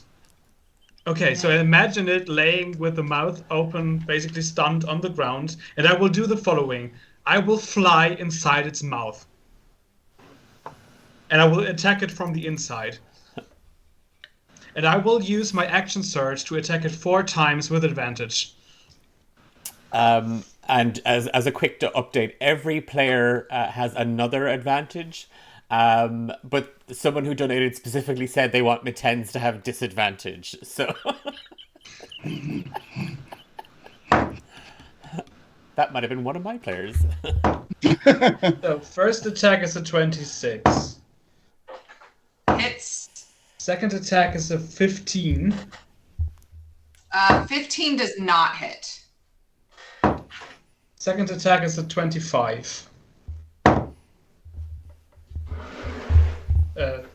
Okay, so imagine it laying with the mouth open, basically stunned on the ground, and I will do the following. I will fly inside its mouth. And I will attack it from the inside. And I will use my action surge to attack it 4 times with advantage. And as a quick update, every player has another advantage. But someone who donated specifically said they want Mitens to have disadvantage. So that might have been one of my players. So first attack is a 26. Hits. Second attack is a 15. 15 does not hit. Second attack is a 25. Third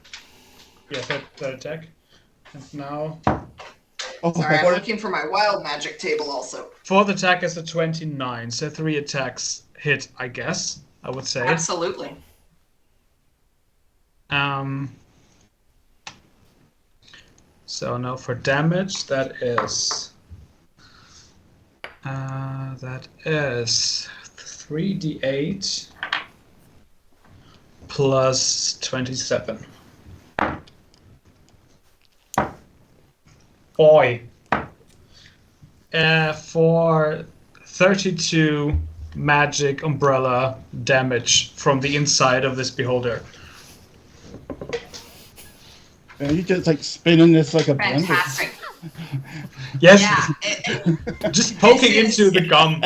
attack. And now... Sorry, I'm looking for my wild magic table also. Fourth attack is a 29. So 3 attacks hit, I guess, I would say. Absolutely. So now for damage, that is 3d8 plus 27. Boy. For 32 magic umbrella damage from the inside of this beholder. And you just like spinning this like a blender. Fantastic. Yes. Yeah. Just poking into the gum.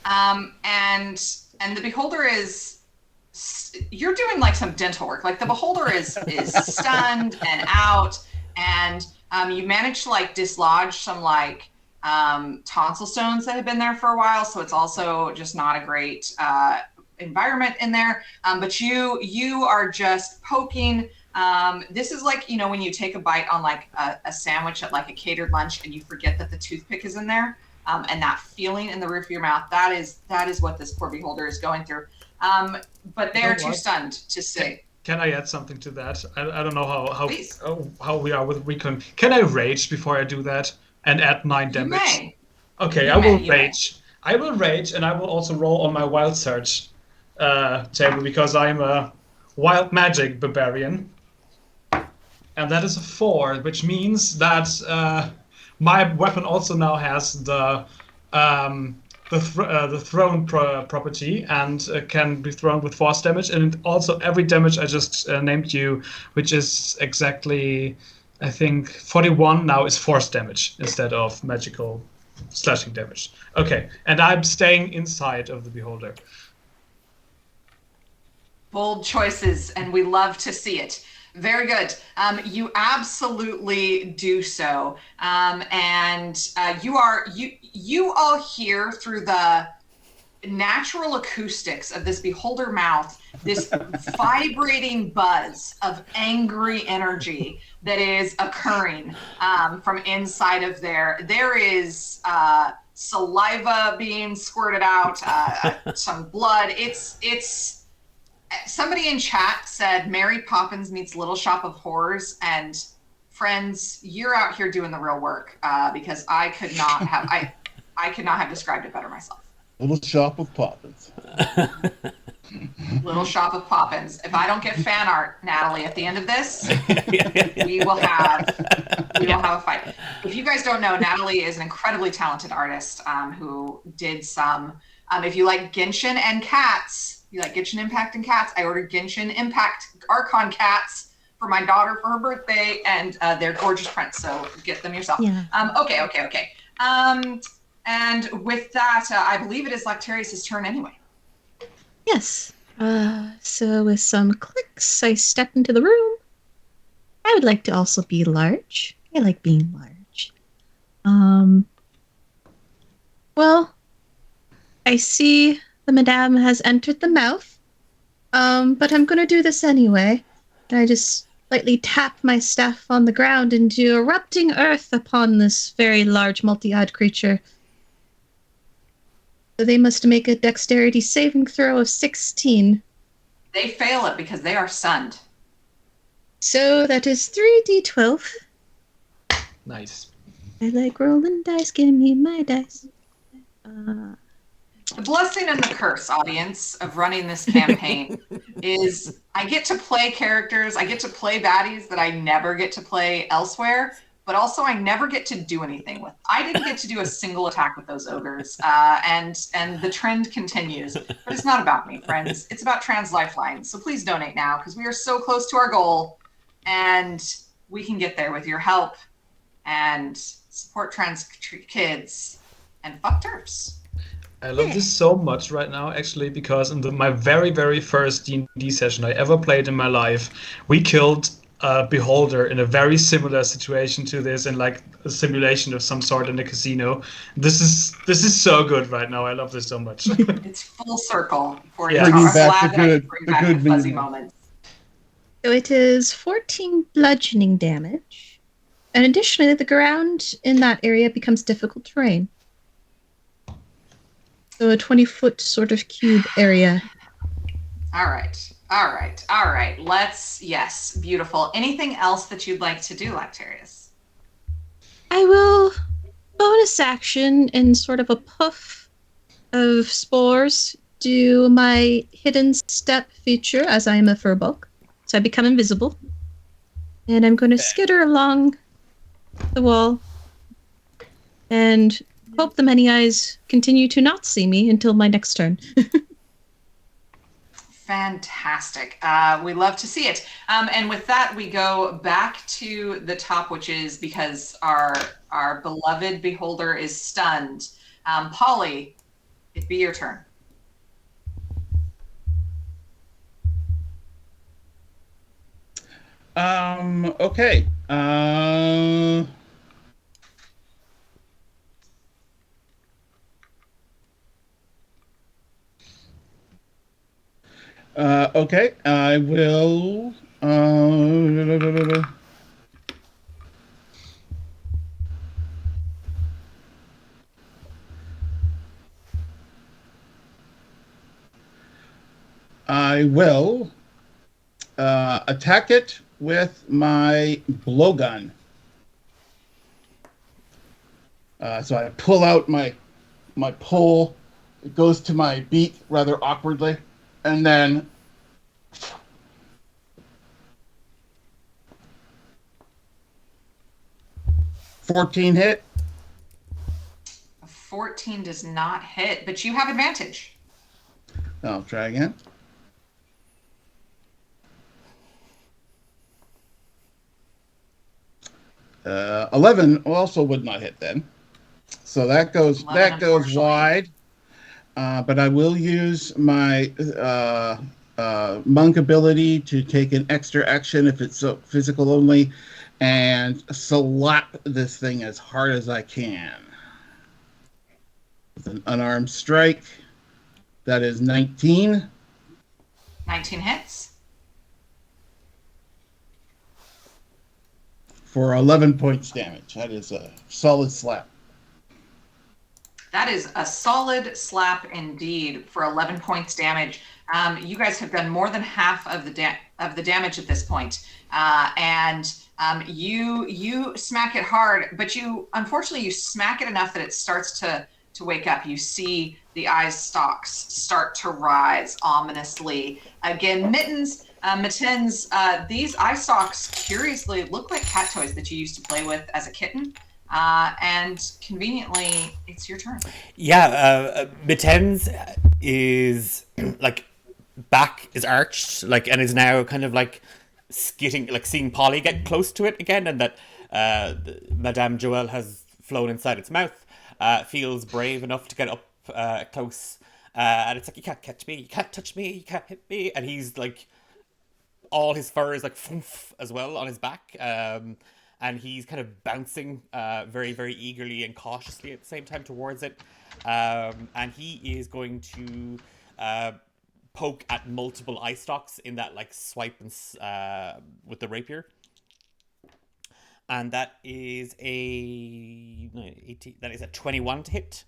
And the beholder is, you're doing like some dental work. Like the beholder is stunned and out, and you managed to like dislodge some like tonsil stones that have been there for a while. So it's also just not a great environment in there. But you are just poking This is like, you know, when you take a bite on like a sandwich at like a catered lunch and you forget that the toothpick is in there, and that feeling in the roof of your mouth, that is what this poor beholder is going through. But they are too stunned to say. Can I add something to that? I don't know how we are with recon. Can I rage before I do that and add 9 damage? You may. Okay, I will rage. I will rage, and I will also roll on my wild search table because I'm a wild magic barbarian, and that is a 4, which means that my weapon also now has the thrown property and can be thrown with force damage, and also every damage I just named you, which is exactly, I think 41 now, is force damage instead of magical slashing damage. Okay, and I'm staying inside of the beholder. Bold choices, and we love to see it. Very good. You absolutely do so, and you all hear through the natural acoustics of this beholder mouth this vibrating buzz of angry energy that is occurring from inside of there. There is saliva being squirted out, some blood. It's somebody in chat said Mary Poppins meets Little Shop of Horrors, and friends, you're out here doing the real work, because I could not have described it better myself. Little Shop of Poppins. Little Shop of Poppins. If I don't get fan art, Natalie, at the end of this, we will have a fight. If you guys don't know, Natalie is an incredibly talented artist who did some. If you like Genshin and cats, you like Genshin Impact and cats, I ordered Genshin Impact Archon cats for my daughter for her birthday, and they're gorgeous prints, so get them yourself. Yeah. Okay. And with that, I believe it is Lactarius' turn anyway. Yes. So with some clicks, I step into the room. I would like to also be large. I like being large. Well, I see the madame has entered the mouth. But I'm gonna do this anyway. And I just lightly tap my staff on the ground and do erupting earth upon this very large multi-eyed creature. So they must make a dexterity saving throw of 16. They fail it because they are stunned. So that is 3d12. Nice. I like rolling dice, give me my dice. The blessing and the curse, audience, of running this campaign is I get to play characters, I get to play baddies that I never get to play elsewhere, but also I never get to do anything with. I didn't get to do a single attack with those ogres, and the trend continues. But it's not about me, friends. It's about Trans Lifeline. So please donate now, because we are so close to our goal, and we can get there with your help, and support trans kids, and fuck TERFs. I love this so much right now, actually, because in my very, very first D&D session I ever played in my life, we killed a beholder in a very similar situation to this, in like a simulation of some sort in a casino. This is so good right now. I love this so much. It's full circle for you. Bringing I'm back glad the that I bring good back the fuzzy memory. moments. So it is 14 bludgeoning damage. And additionally, the ground in that area becomes difficult terrain. So a 20-foot sort of cube area. All right. Yes, beautiful. Anything else that you'd like to do, Lactarius? I will bonus action in sort of a puff of spores do my hidden step feature as I am a furbulk. So I become invisible. And I'm going to skitter along the wall and hope the many eyes continue to not see me until my next turn. Fantastic. We love to see it. And with that, we go back to the top, which is because our beloved beholder is stunned. Polly, it'd be your turn. Okay. Okay, I will I will attack it with my blowgun. So I pull out my pole. It goes to my beak rather awkwardly, and then 14 hit. 14 does not hit, but you have advantage. I'll try again. Uh, 11 also would not hit then. So that goes wide. But I will use my monk ability to take an extra action if it's physical only, and slap this thing as hard as I can. With an unarmed strike, that is 19. 19 hits. For 11 points damage. That is a solid slap. That is a solid slap indeed for 11 points damage. You guys have done more than half of the damage at this point. You smack it hard, but unfortunately you smack it enough that it starts to wake up. You see the eye stalks start to rise ominously. Again, Mittens, these eye stalks curiously look like cat toys that you used to play with as a kitten. And conveniently, it's your turn. Yeah, Mittens is like back is arched, like, and is now kind of like skitting, like seeing Polly get close to it again, and that Madame Joelle has flown inside its mouth. Feels brave enough to get up close, and it's like, you can't catch me, you can't touch me, you can't hit me, and he's like, all his fur is like foof as well on his back. And he's kind of bouncing very, very eagerly and cautiously at the same time towards it. And he is going to poke at multiple eye stalks in that like swipe and with the rapier. And that is a 18, that is a 21 to hit.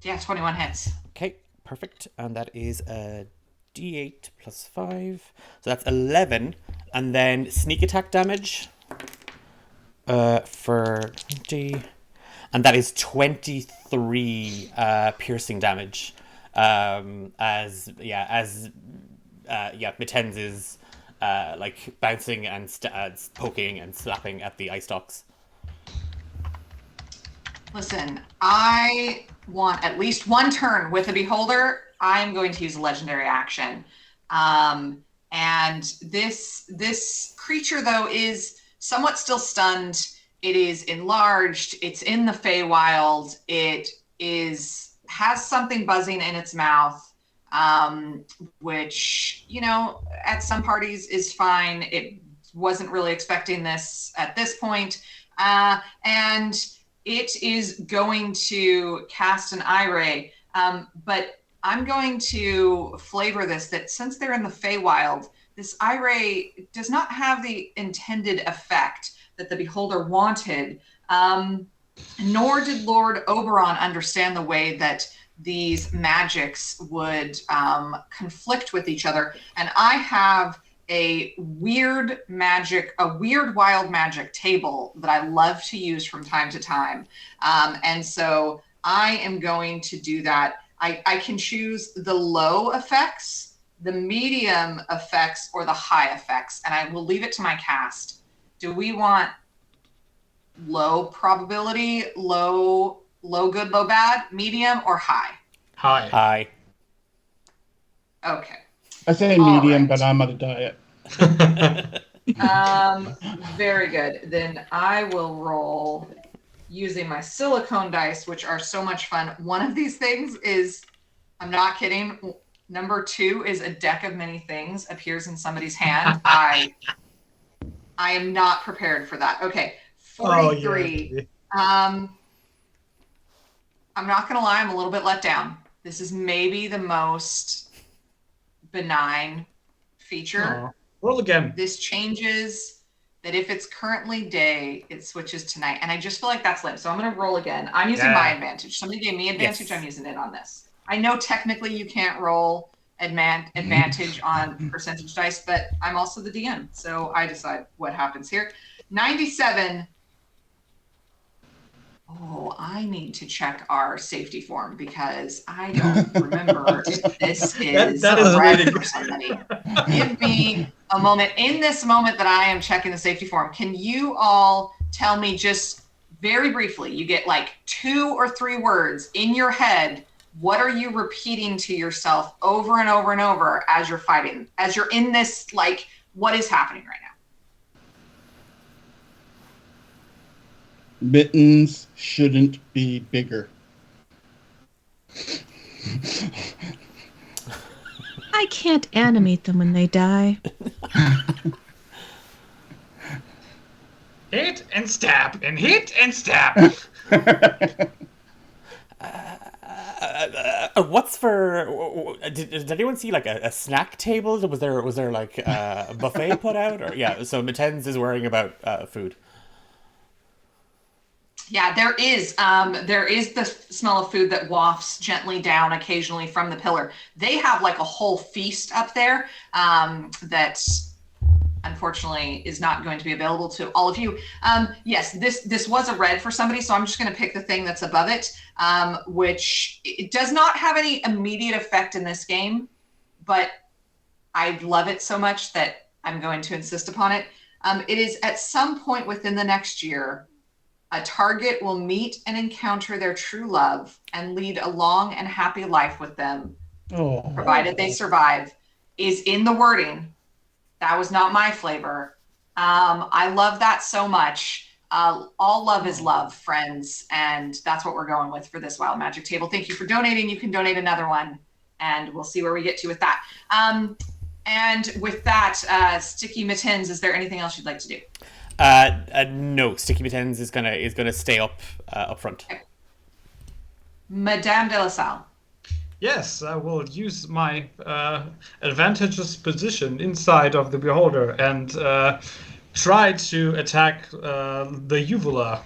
Yeah, 21 hits. Okay, perfect. And that is a D8 plus 5. So that's 11. And then sneak attack damage for 20. And that is 23 piercing damage. Mittens is like bouncing and poking and slapping at the eye stalks. Listen, I want at least one turn with a beholder. I'm going to use a legendary action. And this creature, though, is somewhat still stunned. It is enlarged. It's in the Feywild. It has something buzzing in its mouth, which, at some parties is fine. It wasn't really expecting this at this point. And it is going to cast an eye ray. But I'm going to flavor this that since they're in the Feywild, this eye ray does not have the intended effect that the beholder wanted. Nor did Lord Oberon understand the way that these magics would conflict with each other. And I have a weird wild magic table that I love to use from time to time. And so I am going to do that. I can choose the low effects, the medium effects, or the high effects, and I will leave it to my cast. Do we want low probability, low good, low bad, medium, or high? High. Okay. I say medium, but I'm on a diet. Very good. Then I will roll using my silicone dice, which are so much fun. One of these things is, I'm not kidding, number 2 is a deck of many things appears in somebody's hand. I am not prepared for that. Okay, 43. Oh, yeah. I'm not going to lie, I'm a little bit let down. This is maybe the most benign feature. Roll again. This changes that if it's currently day, it switches to night. And I just feel like that's lame. So I'm going to roll again. I'm using my advantage. Somebody gave me advantage. Yes. I'm using it on this. I know technically you can't roll advantage on percentage dice, but I'm also the DM. So I decide what happens here. 97. Oh, I need to check our safety form because I don't remember if this is that is red really for somebody. Give me a moment. In this moment that I am checking the safety form, can you all tell me just very briefly, you get like 2 or 3 words in your head. What are you repeating to yourself over and over and over as you're fighting, as you're in this, like, what is happening right now? Mittens shouldn't be bigger. I can't animate them when they die. Hit and stab, and hit and stab. What's for? Did anyone see like a snack table? Was there like a buffet put out? Or yeah, so Mittens is worrying about food. Yeah, there is the smell of food that wafts gently down occasionally from the pillar. They have like a whole feast up there that unfortunately is not going to be available to all of you. Yes, this was a red for somebody, so I'm just going to pick the thing that's above it, which it does not have any immediate effect in this game, but I love it so much that I'm going to insist upon it. It is at some point within the next year, a target will meet and encounter their true love and lead a long and happy life with them, provided they survive, is in the wording. That was not my flavor. I love that so much. All love is love, friends. And that's what we're going with for this Wild Magic table. Thank you for donating. You can donate another one, and we'll see where we get to with that. And with that, Sticky Mittens, is there anything else you'd like to do? No, Sticky Mittens is gonna stay up front. Okay. Madame de la Salle. Yes, I will use my advantageous position inside of the beholder and try to attack the uvula.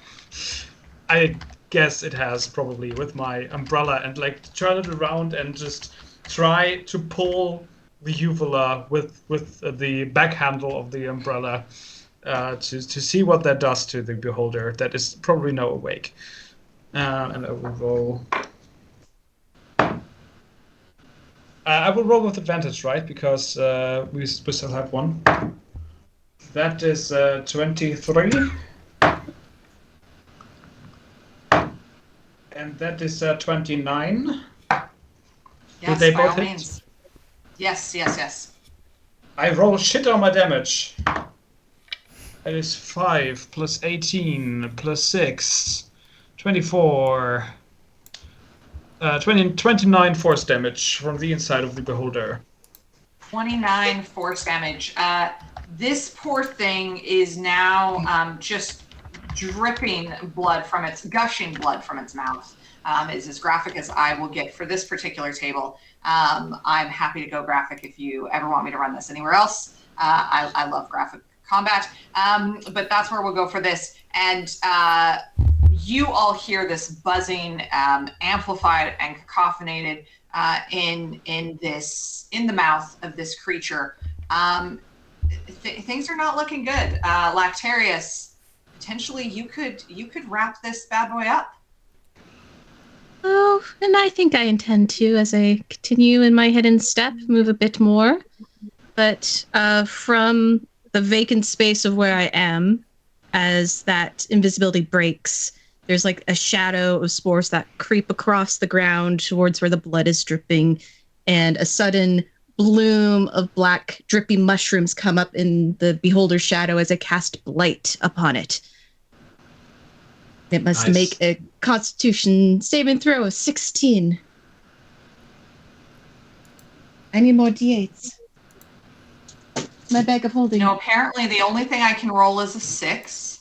I guess it has probably with my umbrella and like turn it around and just try to pull the uvula with the back handle of the umbrella to see what that does to the beholder that is probably now awake. And I will roll. I will roll with advantage, right? Because we still have one. That is 23. And that is 29. Yes, they by both all hit? means. Yes. I roll shit on my damage. That is 5 plus 18 plus 6. 24. 29 force damage from the inside of the beholder. 29 force damage. This poor thing is now just dripping blood from gushing blood from its mouth. Is as graphic as I will get for this particular table. I'm happy to go graphic if you ever want me to run this anywhere else. I love graphic combat, but that's where we'll go for this. And you all hear this buzzing, amplified and cacophoned in the mouth of this creature. Things are not looking good. Lactarius, potentially you could wrap this bad boy up. Oh, and I think I intend to, as I continue in my hidden step, move a bit more. But from the vacant space of where I am, as that invisibility breaks, there's like a shadow of spores that creep across the ground towards where the blood is dripping, and a sudden bloom of black drippy mushrooms come up in the beholder's shadow as I cast blight upon it. It must make a Constitution saving throw of 16. I need more d8s. My bag of holding. Apparently the only thing I can roll is a 6.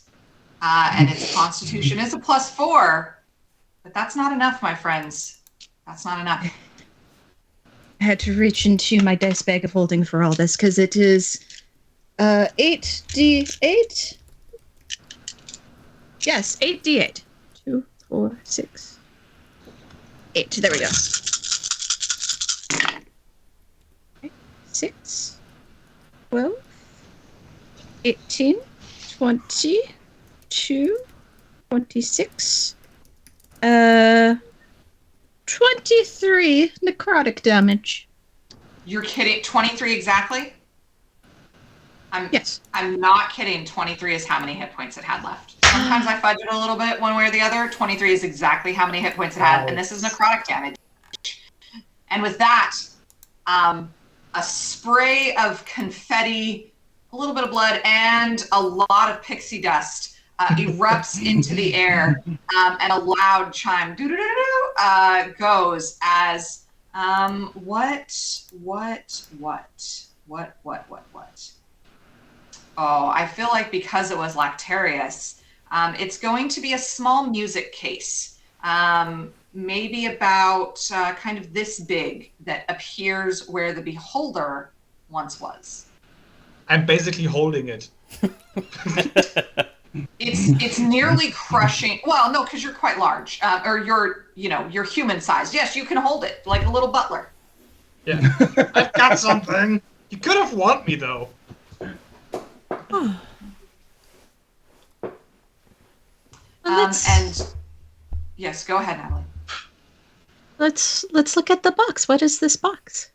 And its Constitution is a +4, but that's not enough, my friends. That's not enough. I had to reach into my dice bag of holding for all this because it is 8d8. Yes, 8d8. 2, 4, 6, 8. There we go. 6, 12, 18, 20, 2, 26, 23 necrotic damage. You're kidding? 23 exactly? Yes. I'm not kidding. 23 is how many hit points it had left. Sometimes I fudge it a little bit one way or the other. 23 is exactly how many hit points it had, and this is necrotic damage. And with that, a spray of confetti, a little bit of blood, and a lot of pixie dust erupts into the air, and a loud chime goes as what? Oh, I feel like because it was Lactarius, it's going to be a small music case, maybe about kind of this big, that appears where the beholder once was. I'm basically holding it. It's nearly crushing. Well, no, because you're quite large, or you're human sized. Yes, you can hold it like a little butler. Yeah, I've got something. You could have won me though. And yes, go ahead, Natalie. Let's look at the box. What is this box?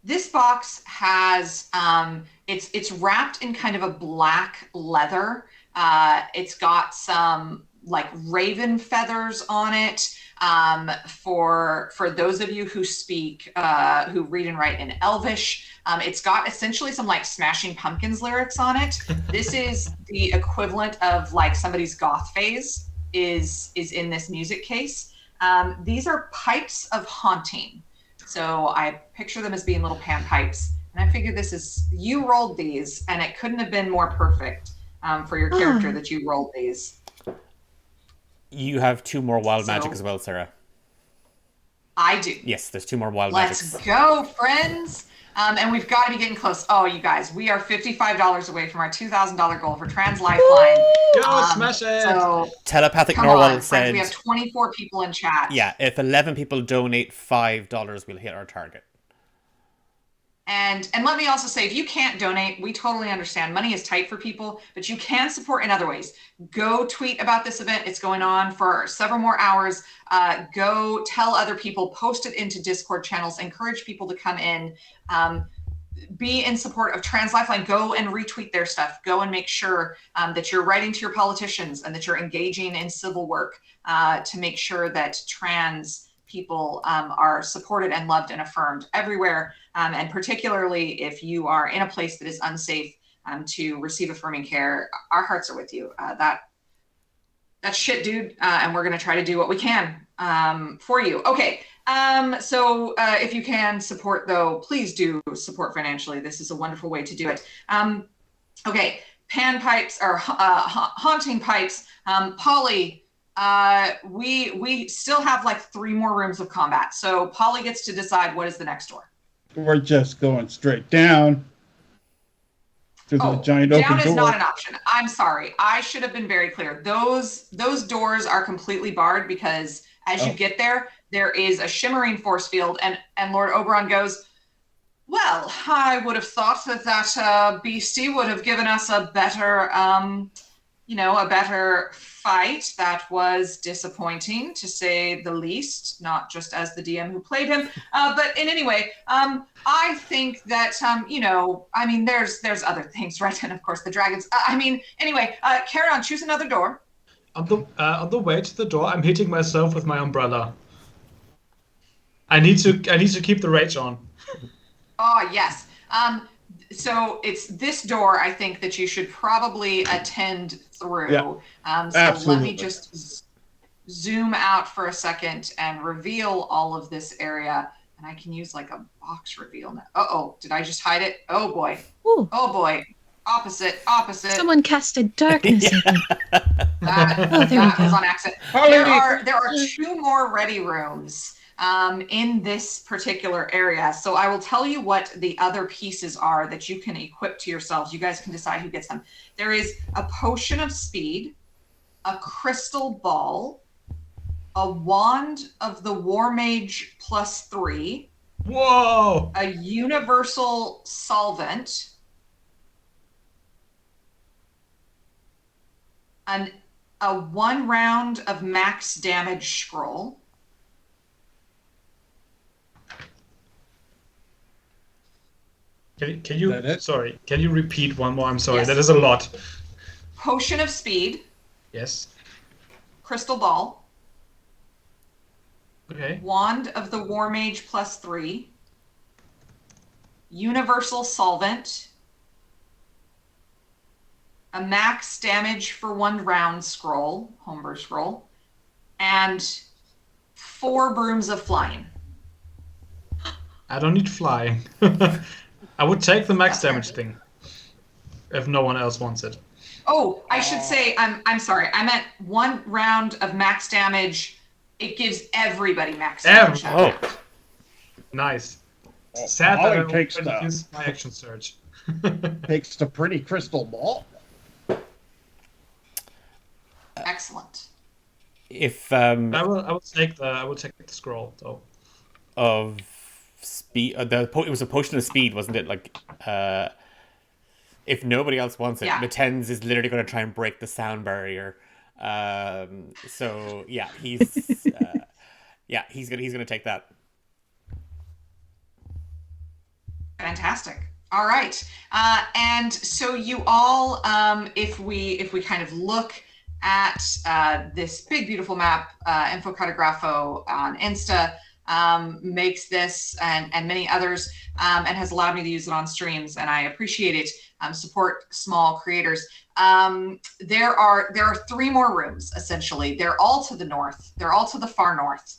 This box has it's wrapped in kind of a black leather. It's got some like raven feathers on it. For those of you who speak, who read and write in Elvish, it's got essentially some like Smashing Pumpkins lyrics on it. This is the equivalent of like somebody's goth phase is in this music case. These are pipes of haunting. So I picture them as being little panpipes. And I figured you rolled these, and it couldn't have been more perfect for your character that you rolled these. You have 2 more wild magic as well, Sarah. I do. Yes, there's 2 more wild magics. magics. Let's go, friends. And we've got to be getting close. Oh, you guys, we are $55 away from our $2,000 goal for Trans Lifeline. Go smash it! So Telepathic come Norwal on, said... friends, we have 24 people in chat. Yeah, if 11 people donate $5, we'll hit our target. And let me also say, if you can't donate, we totally understand. Money is tight for people, but you can support in other ways. Go tweet about this event. It's going on for several more hours. Go tell other people, post it into Discord channels, encourage people to come in, be in support of Trans Lifeline. Go and retweet their stuff. Go and make sure that you're writing to your politicians and that you're engaging in civil work to make sure that trans people are supported and loved and affirmed everywhere. And particularly if you are in a place that is unsafe to receive affirming care, our hearts are with you. That's shit, dude. And we're going to try to do what we can for you. Okay. So if you can support, though, please do support financially. This is a wonderful way to do it. Okay. Pan pipes or haunting pipes. Polly, we still have like 3 more rooms of combat. So Polly gets to decide what is the next door. We're just going straight down through the giant open door. Down is not an option. I'm sorry. I should have been very clear. Those doors are completely barred because as you get there is a shimmering force field, and Lord Oberon goes, well, I would have thought that beastie would have given us a better, a better fight. That was disappointing, to say the least, not just as the DM who played him, but in any way, I think that, there's other things, right? And of course the dragons, anyway, carry on, choose another door. On the way to the door, I'm hitting myself with my umbrella. I need to keep the rage on. Oh, yes. So it's this door, I think, that you should probably attend through. Yeah, so absolutely. let me just zoom out for a second and reveal all of this area. And I can use like a box reveal now. Uh-oh, did I just hide it? Oh, boy. Ooh. Oh, boy. Opposite. Someone casted darkness. That there we go. was on accident. There are 2 more ready rooms. in this particular area. So I will tell you what the other pieces are that you can equip to yourselves. You guys can decide who gets them. There is a potion of speed, a crystal ball, a wand of the War Mage +3. Whoa! A universal solvent. A 1 round of max damage scroll. Can you repeat one more? I'm sorry, Yes. that is a lot. Potion of speed. Yes. Crystal ball. Okay. Wand of the War Mage +3. Universal solvent. A max damage for 1 round scroll, homebrew scroll, and 4 brooms of flying. I don't need flying. I would take the max damage thing if no one else wants it. Oh, I should say, I'm sorry. I meant 1 round of max damage. It gives everybody max damage. Nice. Sad that I takes won't use my action surge. Takes the pretty crystal ball. Excellent. If I will take the scroll though. Of speed, it was a potion of speed, wasn't it? Like, if nobody else wants it, Matens is literally going to try and break the sound barrier. So yeah, he's gonna take that. Fantastic. All right. And so you all, if we kind of look at this big, beautiful map, Infocartografo on Insta makes this and many others and has allowed me to use it on streams, and I appreciate it. Support small creators. There are 3 more rooms, essentially. They're all to the north. They're all to the far north.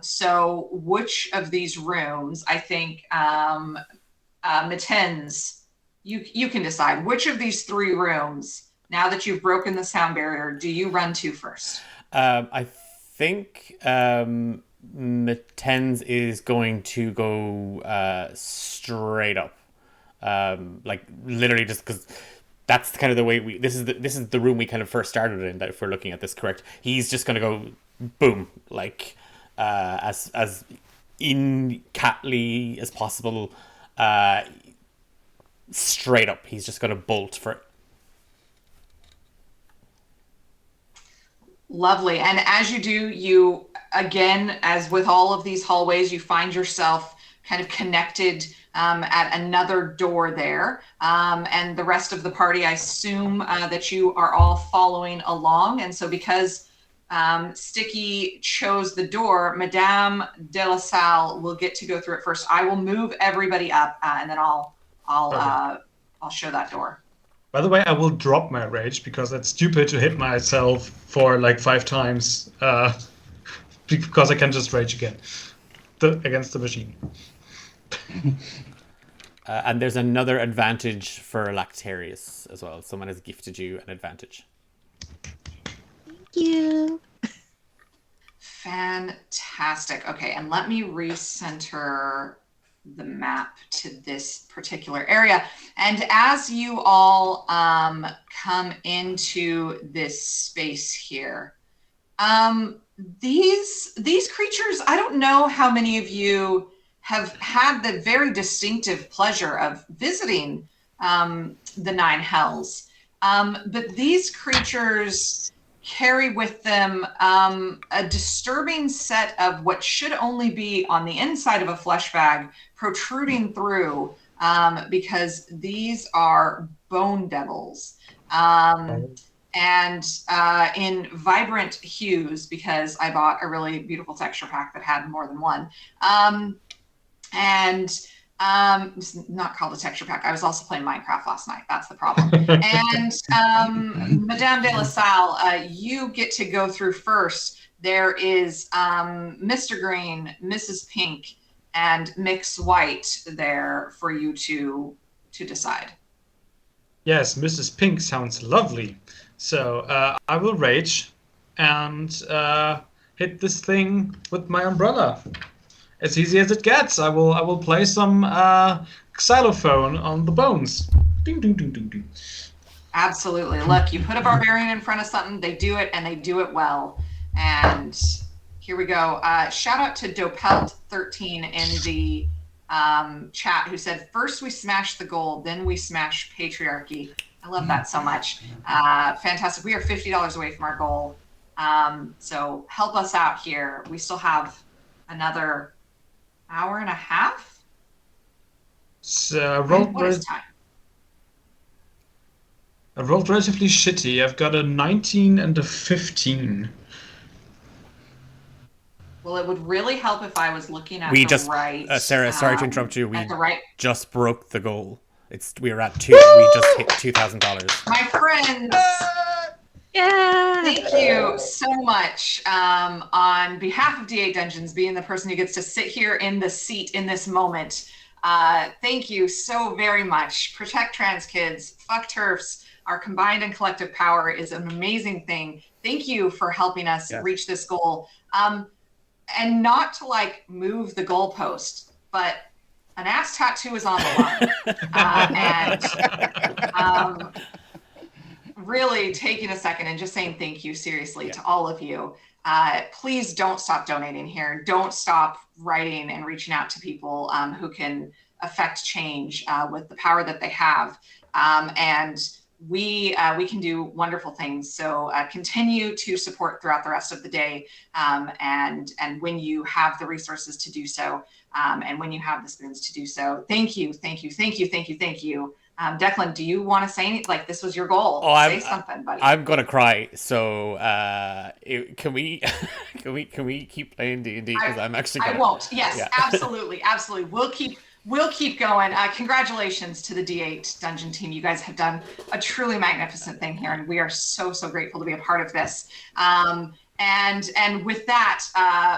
So which of these rooms, I think, Matens, you can decide which of these 3 rooms, now that you've broken the sound barrier, do you run to first? I think Matens is going to go straight up, like literally just because that's kind of the way this is the room we kind of first started in. That if we're looking at this correct, he's just going to go boom, like as in catly as possible, straight up. He's just going to bolt for it. Lovely. And as you do, you, again, as with all of these hallways, you find yourself kind of connected at another door there. And the rest of the party, I assume that you are all following along. And so because Sticky chose the door, Madame de la Salle will get to go through it first. I will move everybody up and then I'll show that door. By the way, I will drop my rage because it's stupid to hit myself for like 5 times because I can just rage again against the machine. And there's another advantage for Lactarius as well. Someone has gifted you an advantage. Thank you. Fantastic. Okay, and let me recenter the map to this particular area. And as you all come into this space here, these creatures, I don't know how many of you have had the very distinctive pleasure of visiting the 9 Hells, but these creatures carry with them a disturbing set of what should only be on the inside of a flesh bag protruding through, because these are bone devils. And in vibrant hues, because I bought a really beautiful texture pack that had more than one. It's not called a texture pack. I was also playing Minecraft last night. That's the problem. And Madame de la Salle, you get to go through first. There is Mr. Green, Mrs. Pink, and Mix White there for you to decide. Yes, Mrs. Pink sounds lovely. So I will rage, and hit this thing with my umbrella. As easy as it gets. I will play some xylophone on the bones. Ding, ding, ding, ding, ding. Absolutely. Look, you put a barbarian in front of something, they do it, and they do it well. And here we go. Shout out to Dopelt13 in the chat who said, first we smash the gold, then we smash patriarchy. I love that so much. Fantastic. We are $50 away from our goal. So help us out here. We still have another hour and a half. So What is time? I rolled relatively shitty. I've got a 19 and a 15. Well, it would really help if I was looking at right. Sarah, sorry to interrupt you. We right. just broke the goal. We were at 2. We just hit $2,000. My friends. Yeah. Thank you so much. On behalf of D8 Dungeons, being the person who gets to sit here in the seat in this moment, thank you so very much. Protect trans kids. Fuck TERFs. Our combined and collective power is an amazing thing. Thank you for helping us reach this goal. And not to like move the goalpost, but an ass tattoo is on the line. Really taking a second and just saying thank you seriously to all of you. Please don't stop donating here. Don't stop writing and reaching out to people who can affect change with the power that they have. And we can do wonderful things. So continue to support throughout the rest of the day. And when you have the resources to do so, and when you have the spoons to do so, thank you. Declan, do you want to say anything? Like, this was your goal. Say something, buddy. I'm gonna cry. So can we keep playing D&D? Because I'm actually I won't. Yes, absolutely. We'll keep going. Congratulations to the D8 Dungeon team. You guys have done a truly magnificent thing here, and we are so grateful to be a part of this. And with that,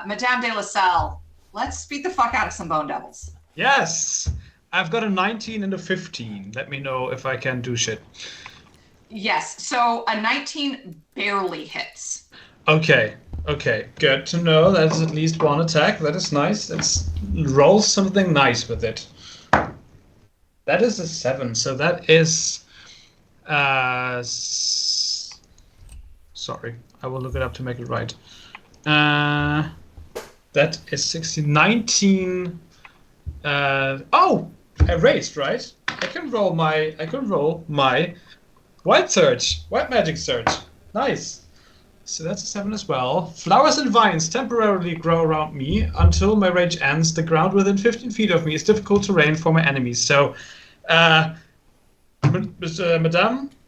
Madame de la Salle, let's beat the fuck out of some Bone Devils. Yes! I've got a 19 and a 15. Let me know if I can do shit. Yes, so a 19 barely hits. Okay, good to know. That's at least one attack. That is nice. Let's roll something nice with it. That is a 7, so that is... Sorry, I will look it up to make it right. That is 16, 19... Oh! I raised, right? I can roll my white magic surge. Nice. So that's a 7 as well. Flowers and vines temporarily grow around me until my rage ends. The ground within 15 feet of me is difficult terrain for my enemies. So, Madame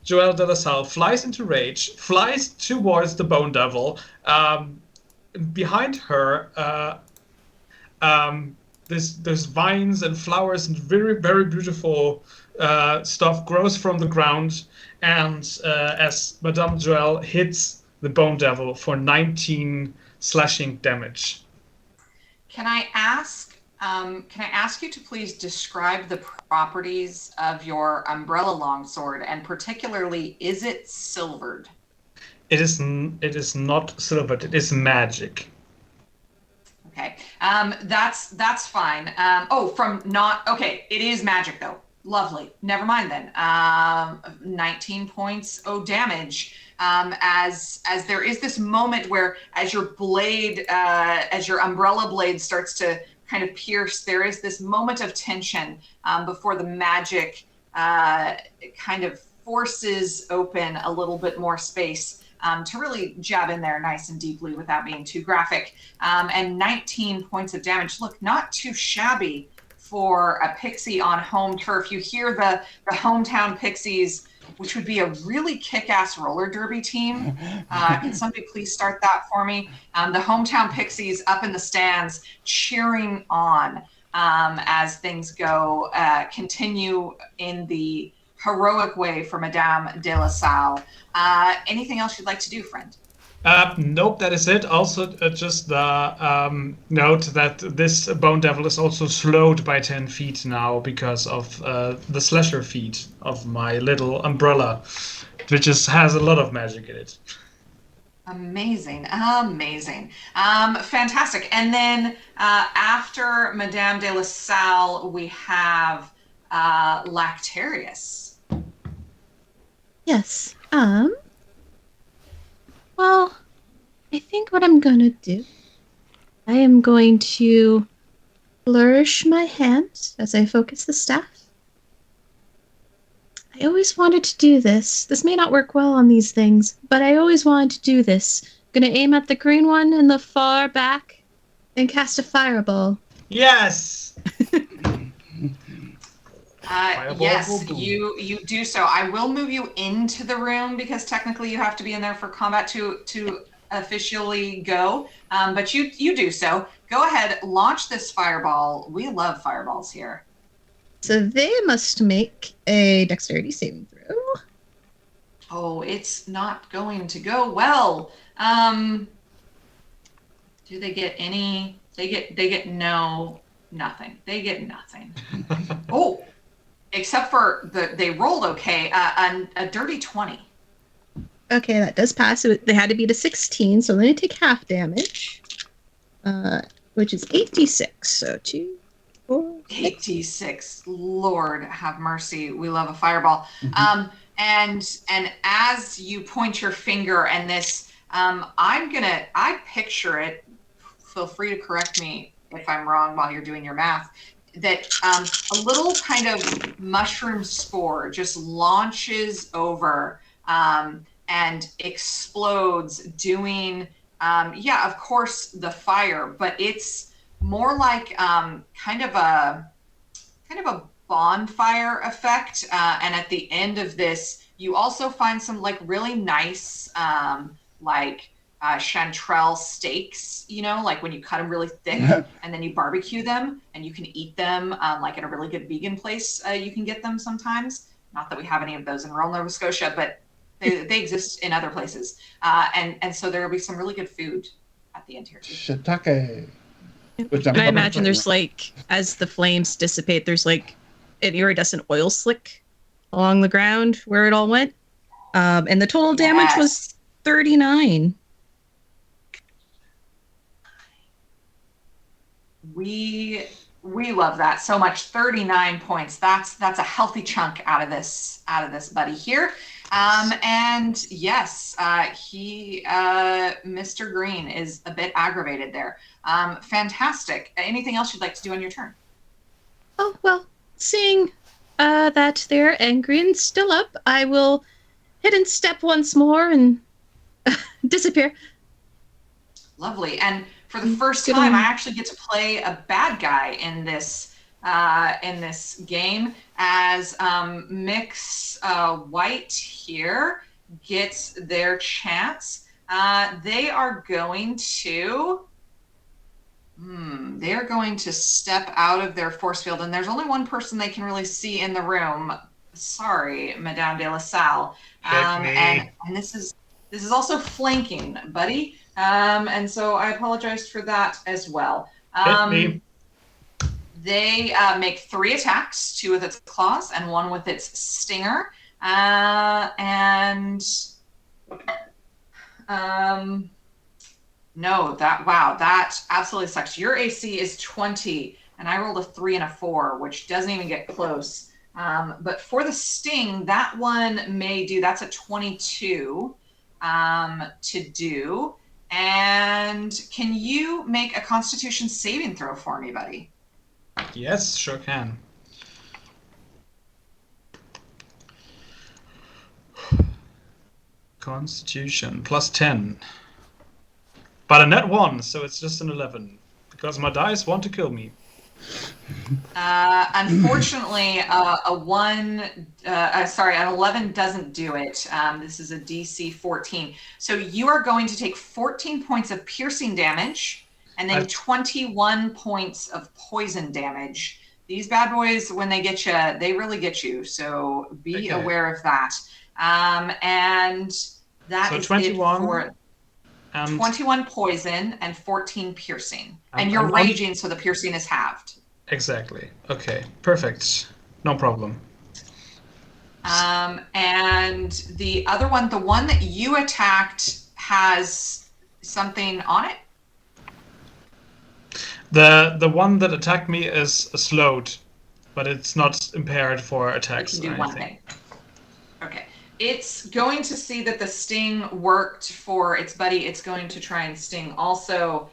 Joelle de la Salle flies into rage, flies towards the Bone Devil. Behind her, there's vines and flowers and very, very beautiful stuff grows from the ground. And as Madame Joelle hits the Bone Devil for 19 slashing damage. Can I ask you to please describe the properties of your umbrella longsword, and particularly, is it silvered? It is not silvered. It is magic. Okay, that's fine. Okay, it is magic though. Lovely. Never mind then. 19 points damage. As there is this moment where, as your blade, as your umbrella blade starts to kind of pierce, there is this moment of tension before the magic kind of forces open a little bit more space to really jab in there nice and deeply without being too graphic. And 19 points of damage. Look, not too shabby for a pixie on home turf. You hear the hometown pixies, which would be a really kick-ass roller derby team. Can somebody please start that for me? The hometown pixies up in the stands cheering on as things go, continue in the heroic way for Madame de la Salle. Anything else you'd like to do, friend? Nope, that is it. Also, just note that this Bone Devil is also slowed by 10 feet now because of the slasher feat of my little umbrella, which has a lot of magic in it. Amazing, amazing, fantastic. And then after Madame de La Salle, we have Lactarius. Yes. Well, I think what I'm gonna do, I am going to flourish my hand as I focus the staff. I always wanted to do this. This may not work well on these things, but I always wanted to do this. I'm gonna aim at the green one in the far back and cast a fireball. Yes. Yes, you do so. I will move you into the room because technically you have to be in there for combat to officially go. But you do so. Go ahead, launch this fireball. We love fireballs here. So they must make a dexterity saving throw. Oh, it's not going to go well. Do they get any? They get nothing. They get nothing. Oh, except for they rolled okay. A dirty 20. Okay, that does pass. So they had to beat a 16, so they take half damage, which is 8d6. So 2, 4, 8d6. Lord have mercy. We love a fireball. Mm-hmm. And as you point your finger and this, I picture it. Feel free to correct me if I'm wrong while you're doing your math. That a little kind of mushroom spore just launches over and explodes, doing of course the fire, but it's more like kind of a bonfire effect. And at the end of this, you also find some like really nice chanterelle steaks, like when you cut them really thick and then you barbecue them and you can eat them like at a really good vegan place. You can get them sometimes. Not that we have any of those in rural Nova Scotia, but they exist in other places. And so there will be some really good food at the end here too. Shiitake. And I imagine there's like, as the flames dissipate, there's like an iridescent oil slick along the ground where it all went. And the total damage was 39. We love that so much. 39 points. That's a healthy chunk out of this buddy here. And yes, Mr. Green is a bit aggravated there. Fantastic. Anything else you'd like to do on your turn? Oh, well, seeing that they're angry and still up, I will hidden step once more and disappear. Lovely. And for the first time, I actually get to play a bad guy in this game as Mix White here gets their chance. They are going to step out of their force field, and there's only one person they can really see in the room. Sorry, Madame de La Salle. And this is also flanking, buddy. And so I apologize for that as well. They make 3 attacks, 2 with its claws and 1 with its stinger. That absolutely sucks. Your AC is 20, and I rolled a 3 and a 4, which doesn't even get close. But for the sting, that one may do. That's a 22 to do. And can you make a Constitution saving throw for me, buddy? Yes, sure can. Constitution plus 10. But a net 1, so it's just an 11. Because my dice want to kill me. Unfortunately, an 11 doesn't do it. This is a DC 14. So you are going to take 14 points of piercing damage and then 21 points of poison damage. These bad boys, when they get you, they really get you. So be aware of that. And that is 21 for 21 poison and 14 piercing. And you're raging, so the piercing is halved. Exactly. Okay. Perfect. No problem. And the other one, the one that you attacked has something on it. The one that attacked me is slowed, but it's not impaired for attacks It can or do one anything. thing. Okay. It's going to see that the sting worked for its buddy. It's going to try and sting also.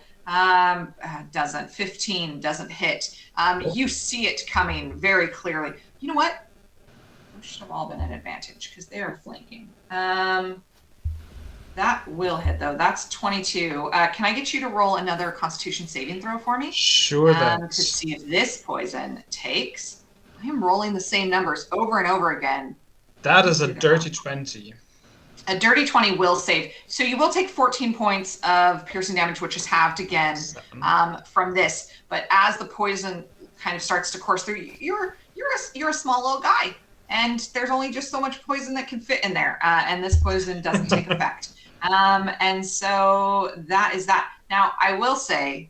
Doesn't. 15 doesn't hit. You see it coming very clearly. You know what? Those should have all been an advantage because they are flanking. That will hit, though. That's 22. Can I get you to roll another Constitution saving throw for me? Sure, to see if this poison takes. I am rolling the same numbers over and over again. That is a dirty 20. A dirty 20 will save. So you will take 14 points of piercing damage, which is halved again from this. But as the poison kind of starts to course through, you're a small little guy, and there's only just so much poison that can fit in there. And this poison doesn't take effect. And so that is that. Now, I will say,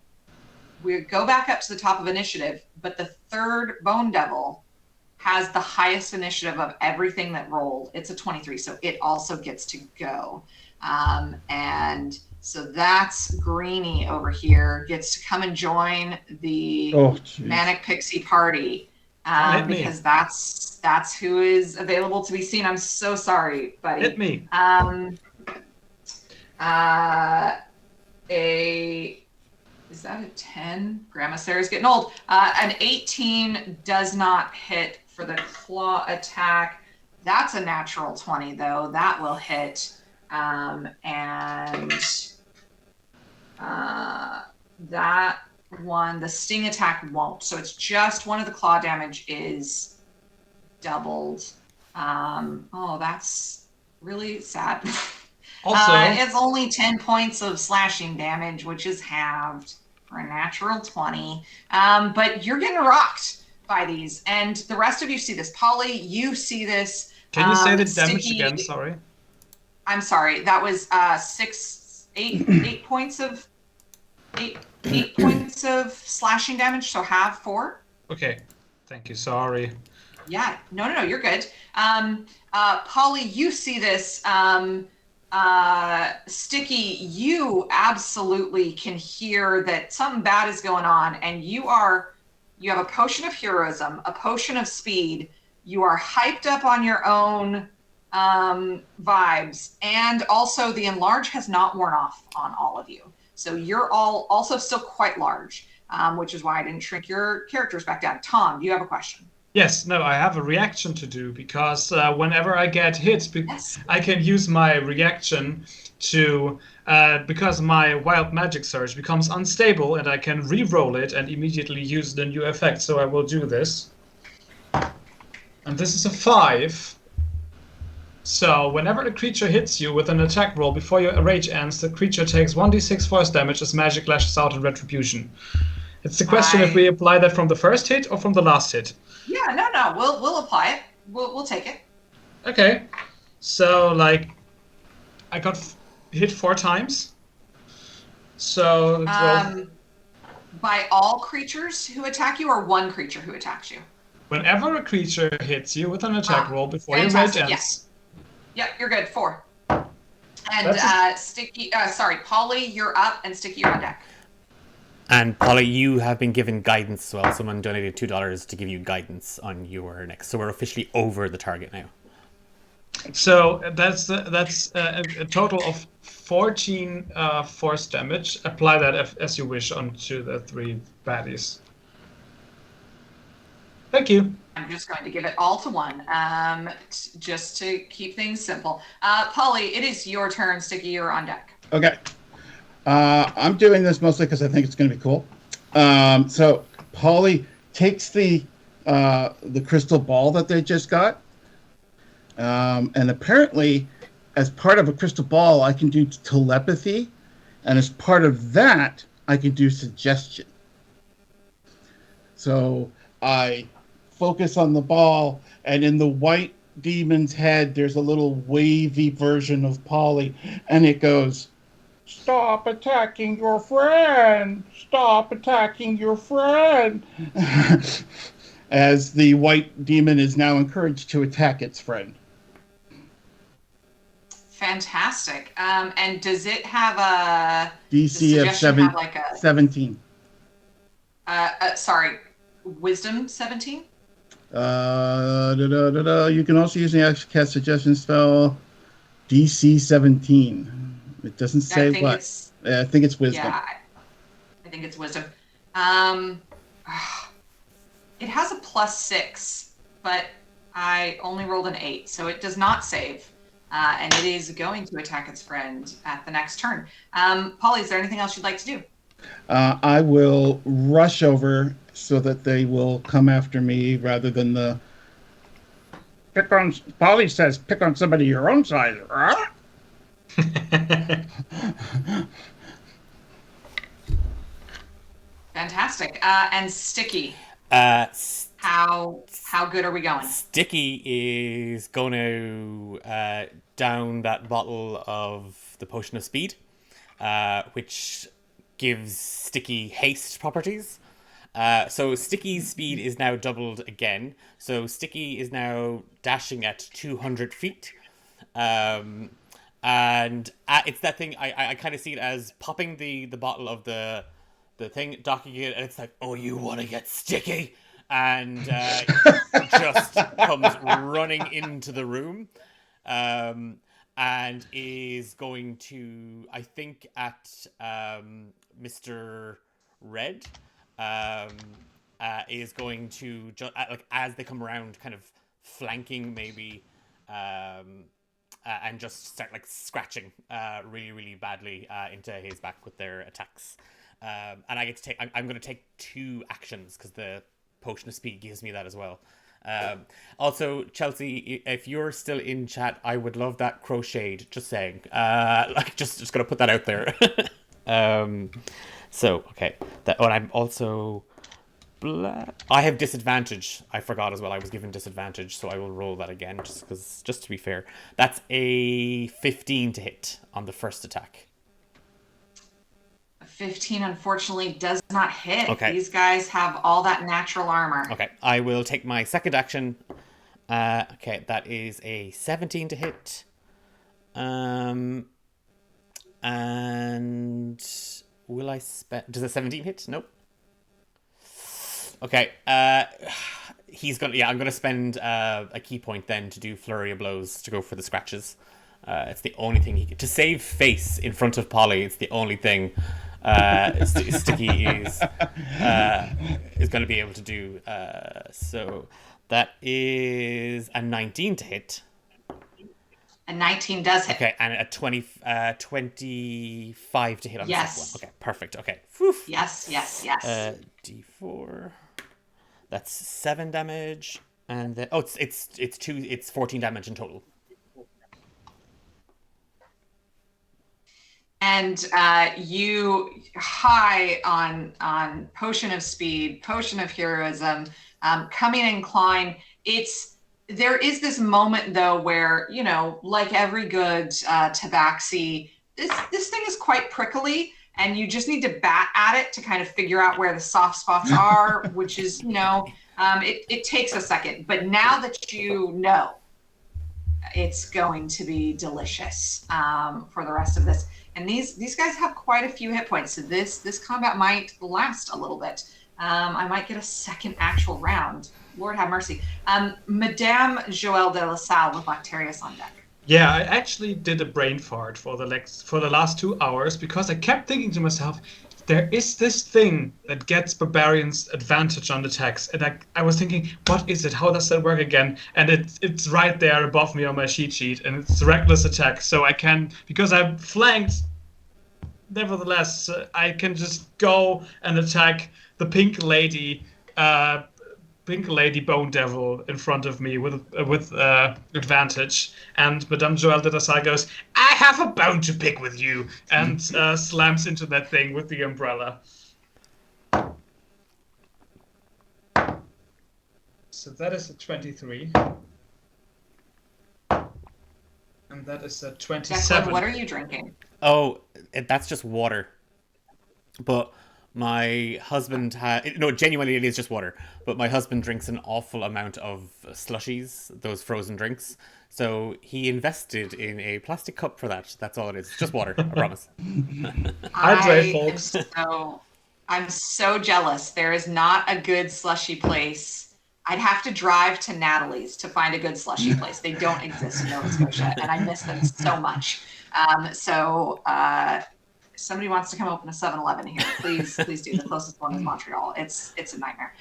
we go back up to the top of initiative, but the third Bone Devil has the highest initiative of everything that rolled. It's a 23, so it also gets to go. And so that's Greenie over here, gets to come and join the Manic Pixie party. Because that's who is available to be seen. I'm so sorry, buddy. Hit me. Is that a 10? Grandma Sarah's getting old. An 18 does not hit for the claw attack. That's a natural 20, though. That will hit. That one, the sting attack won't. So it's just one of the claw damage is doubled. That's really sad. Also, it's only 10 points of slashing damage, which is halved for a natural 20. But you're getting rocked by these. And the rest of you see this. Polly, you see this. Can you say the damage again? Sorry. I'm sorry. That was 8 points of 8 points of slashing damage, so halve 4. Okay. Thank you. Sorry. Yeah. No, you're good. Polly, you see this. Sticky, you absolutely can hear that something bad is going on, and you have a potion of heroism, a potion of speed. You are hyped up on your own vibes, and also the enlarge has not worn off on all of you. So you're all also still quite large, which is why I didn't shrink your characters back down. Tom, do you have a question? Yes, no, I have a reaction to do because whenever I get hit, I can use my reaction to, because my wild magic surge becomes unstable, and I can re-roll it and immediately use the new effect. So I will do this. And this is a 5. So whenever a creature hits you with an attack roll before your rage ends, the creature takes 1d6 force damage as magic lashes out in retribution. It's the question if we apply that from the first hit or from the last hit. Yeah, no, we'll apply it. We'll take it. Okay, so like, I got hit 4 times. So by all creatures who attack you, or one creature who attacks you? Whenever a creature hits you with an attack roll before your rage ends. Yes. Yep, you're good. 4. And Sticky, Polly, you're up, and Sticky, you're on deck. And Polly, you have been given guidance as well. Someone donated $2 to give you guidance on your next. So we're officially over the target now. So that's a total of 14 force damage. Apply that as you wish onto the 3 baddies. Thank you. I'm just going to give it all to one, just to keep things simple. Polly, it is your turn. Sticky, you're on deck. Okay. I'm doing this mostly because I think it's going to be cool. So Polly takes the crystal ball that they just got, and apparently, as part of a crystal ball, I can do telepathy, and as part of that, I can do suggestion. So I focus on the ball, and in the white demon's head, there's a little wavy version of Polly, and it goes, "Stop attacking your friend! Stop attacking your friend!" As the white demon is now encouraged to attack its friend. Fantastic. And does it have a DC of have like a 17. Sorry, Wisdom 17? You can also use the action cast suggestion spell DC 17. It doesn't say what. I think it's Wisdom. Yeah, I think it's Wisdom. It has a +6, but I only rolled an 8, so it does not save. And it is going to attack its friend at the next turn. Polly, is there anything else you'd like to do? I will rush over so that they will come after me rather than the... Pick on... Polly says, pick on somebody your own size. Fantastic. And Sticky. How good are we going? Sticky is going to down that bottle of the potion of speed, which gives Sticky haste properties. So Sticky's speed is now doubled again. So Sticky is now dashing at 200 feet. And it's that thing, I kind of see it as popping the bottle of the thing, docking it, and it's like, oh, you want to get sticky? And just comes running into the room. And is going to, I think, at Mr. Red, is going to, like, as they come around, kind of flanking maybe, and just start, like, scratching really, really badly into his back with their attacks. And I get to take, I'm going to take 2 actions, because the potion of speed gives me that as well. Also, Chelsea, if you're still in chat, I would love that crocheted. Just saying. Like, just gonna put that out there. So okay. And I'm also. I have disadvantage. I forgot as well. I was given disadvantage, so I will roll that again, just to be fair. That's a 15 to hit on the first attack. 15 unfortunately does not hit. Okay. These guys have all that natural armor. Okay, I will take my second action. Okay, that is a 17 to hit. And will I spend... Does a 17 hit? Nope. Okay, he's gonna... Yeah, I'm gonna spend a key point then to do Flurry of Blows to go for the scratches. It's the only thing he can... To save face in front of Polly, it's the only thing... Sticky is going to be able to do. So that is a 19 to hit. A 19 does hit. Okay, and a 25 to hit on the second one. Okay, perfect. Okay. Whew. Yes. D4. That's 7 damage, and then it's 14 damage in total. And you high on potion of speed, potion of heroism, coming in climb. There is this moment though where, you know, like every good tabaxi, this thing is quite prickly, and you just need to bat at it to kind of figure out where the soft spots are, which is, you know, it takes a second. But now that you know, it's going to be delicious for the rest of this. And these guys have quite a few hit points, so this combat might last a little bit. I might get a second actual round. Lord have mercy. Madame Joelle de la Salle with Lactarius on deck. Yeah, I actually did a brain fart for the last 2 hours, because I kept thinking to myself, there is this thing that gets barbarians advantage on attacks, and I was thinking, what is it? How does that work again? And it's right there above me on my cheat sheet, and it's reckless attack. So I can, because I'm flanked, nevertheless, I can just go and attack the pink lady Bone Devil in front of me with advantage, and Madame Joelle de la Salle goes, "I have a bone to pick with you," and slams into that thing with the umbrella. So that is a 23, and that is a 27. Declan, what are you drinking? Oh, that's just water. But My husband no, genuinely, it is just water. But my husband drinks an awful amount of slushies, those frozen drinks. So he invested in a plastic cup for that. That's all it is. It's just water, I promise. Hydrate, folks. I'm so jealous. There is not a good slushy place. I'd have to drive to Natalie's to find a good slushy place. They don't exist in Nova Scotia, and I miss them so much. Somebody wants to come open a 7-Eleven here, please do. The closest one is Montreal. It's a nightmare.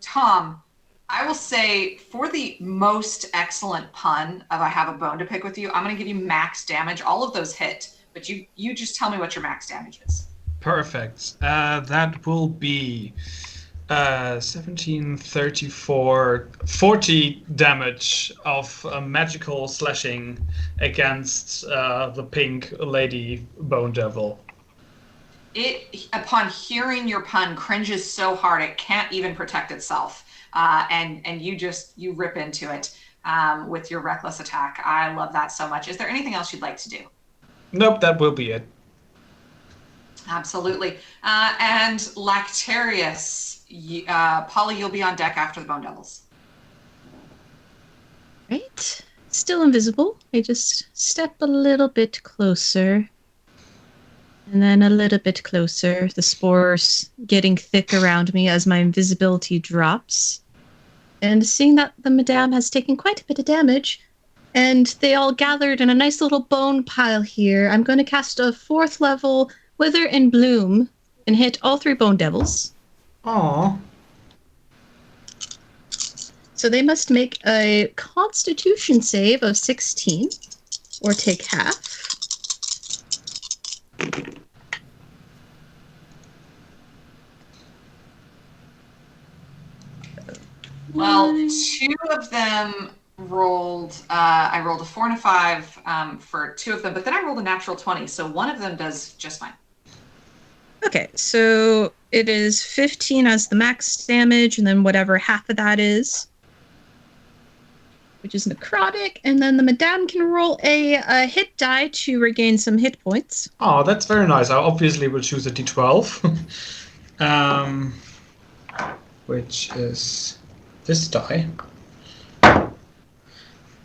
Tom, I will say, for the most excellent pun of I have a bone to pick with you, I'm going to give you max damage. All of those hit, but you just tell me what your max damage is. Perfect. That will be 17, 34, 40 damage of magical slashing against the pink lady bone devil. It, upon hearing your pun, cringes so hard it can't even protect itself. And you rip into it with your reckless attack. I love that so much. Is there anything else you'd like to do? Nope, that will be it. Absolutely. And Lactarius, Polly, you'll be on deck after the Bone Devils. Right. Still invisible. I just step a little bit closer. And then a little bit closer. The spores getting thick around me as my invisibility drops. And seeing that the Madame has taken quite a bit of damage, and they all gathered in a nice little bone pile here, I'm going to cast a 4th level Wither and Bloom and hit all 3 Bone Devils. Aww. So they must make a Constitution save of 16, or take half. Well, 2 of them rolled, I rolled a 4 and a 5 for 2 of them, but then I rolled a natural 20, so one of them does just fine. Okay, so it is 15 as the max damage, and then whatever half of that is, which is necrotic, and then the Madame can roll a hit die to regain some hit points. Oh, that's very nice. I obviously will choose a d12, which is this die,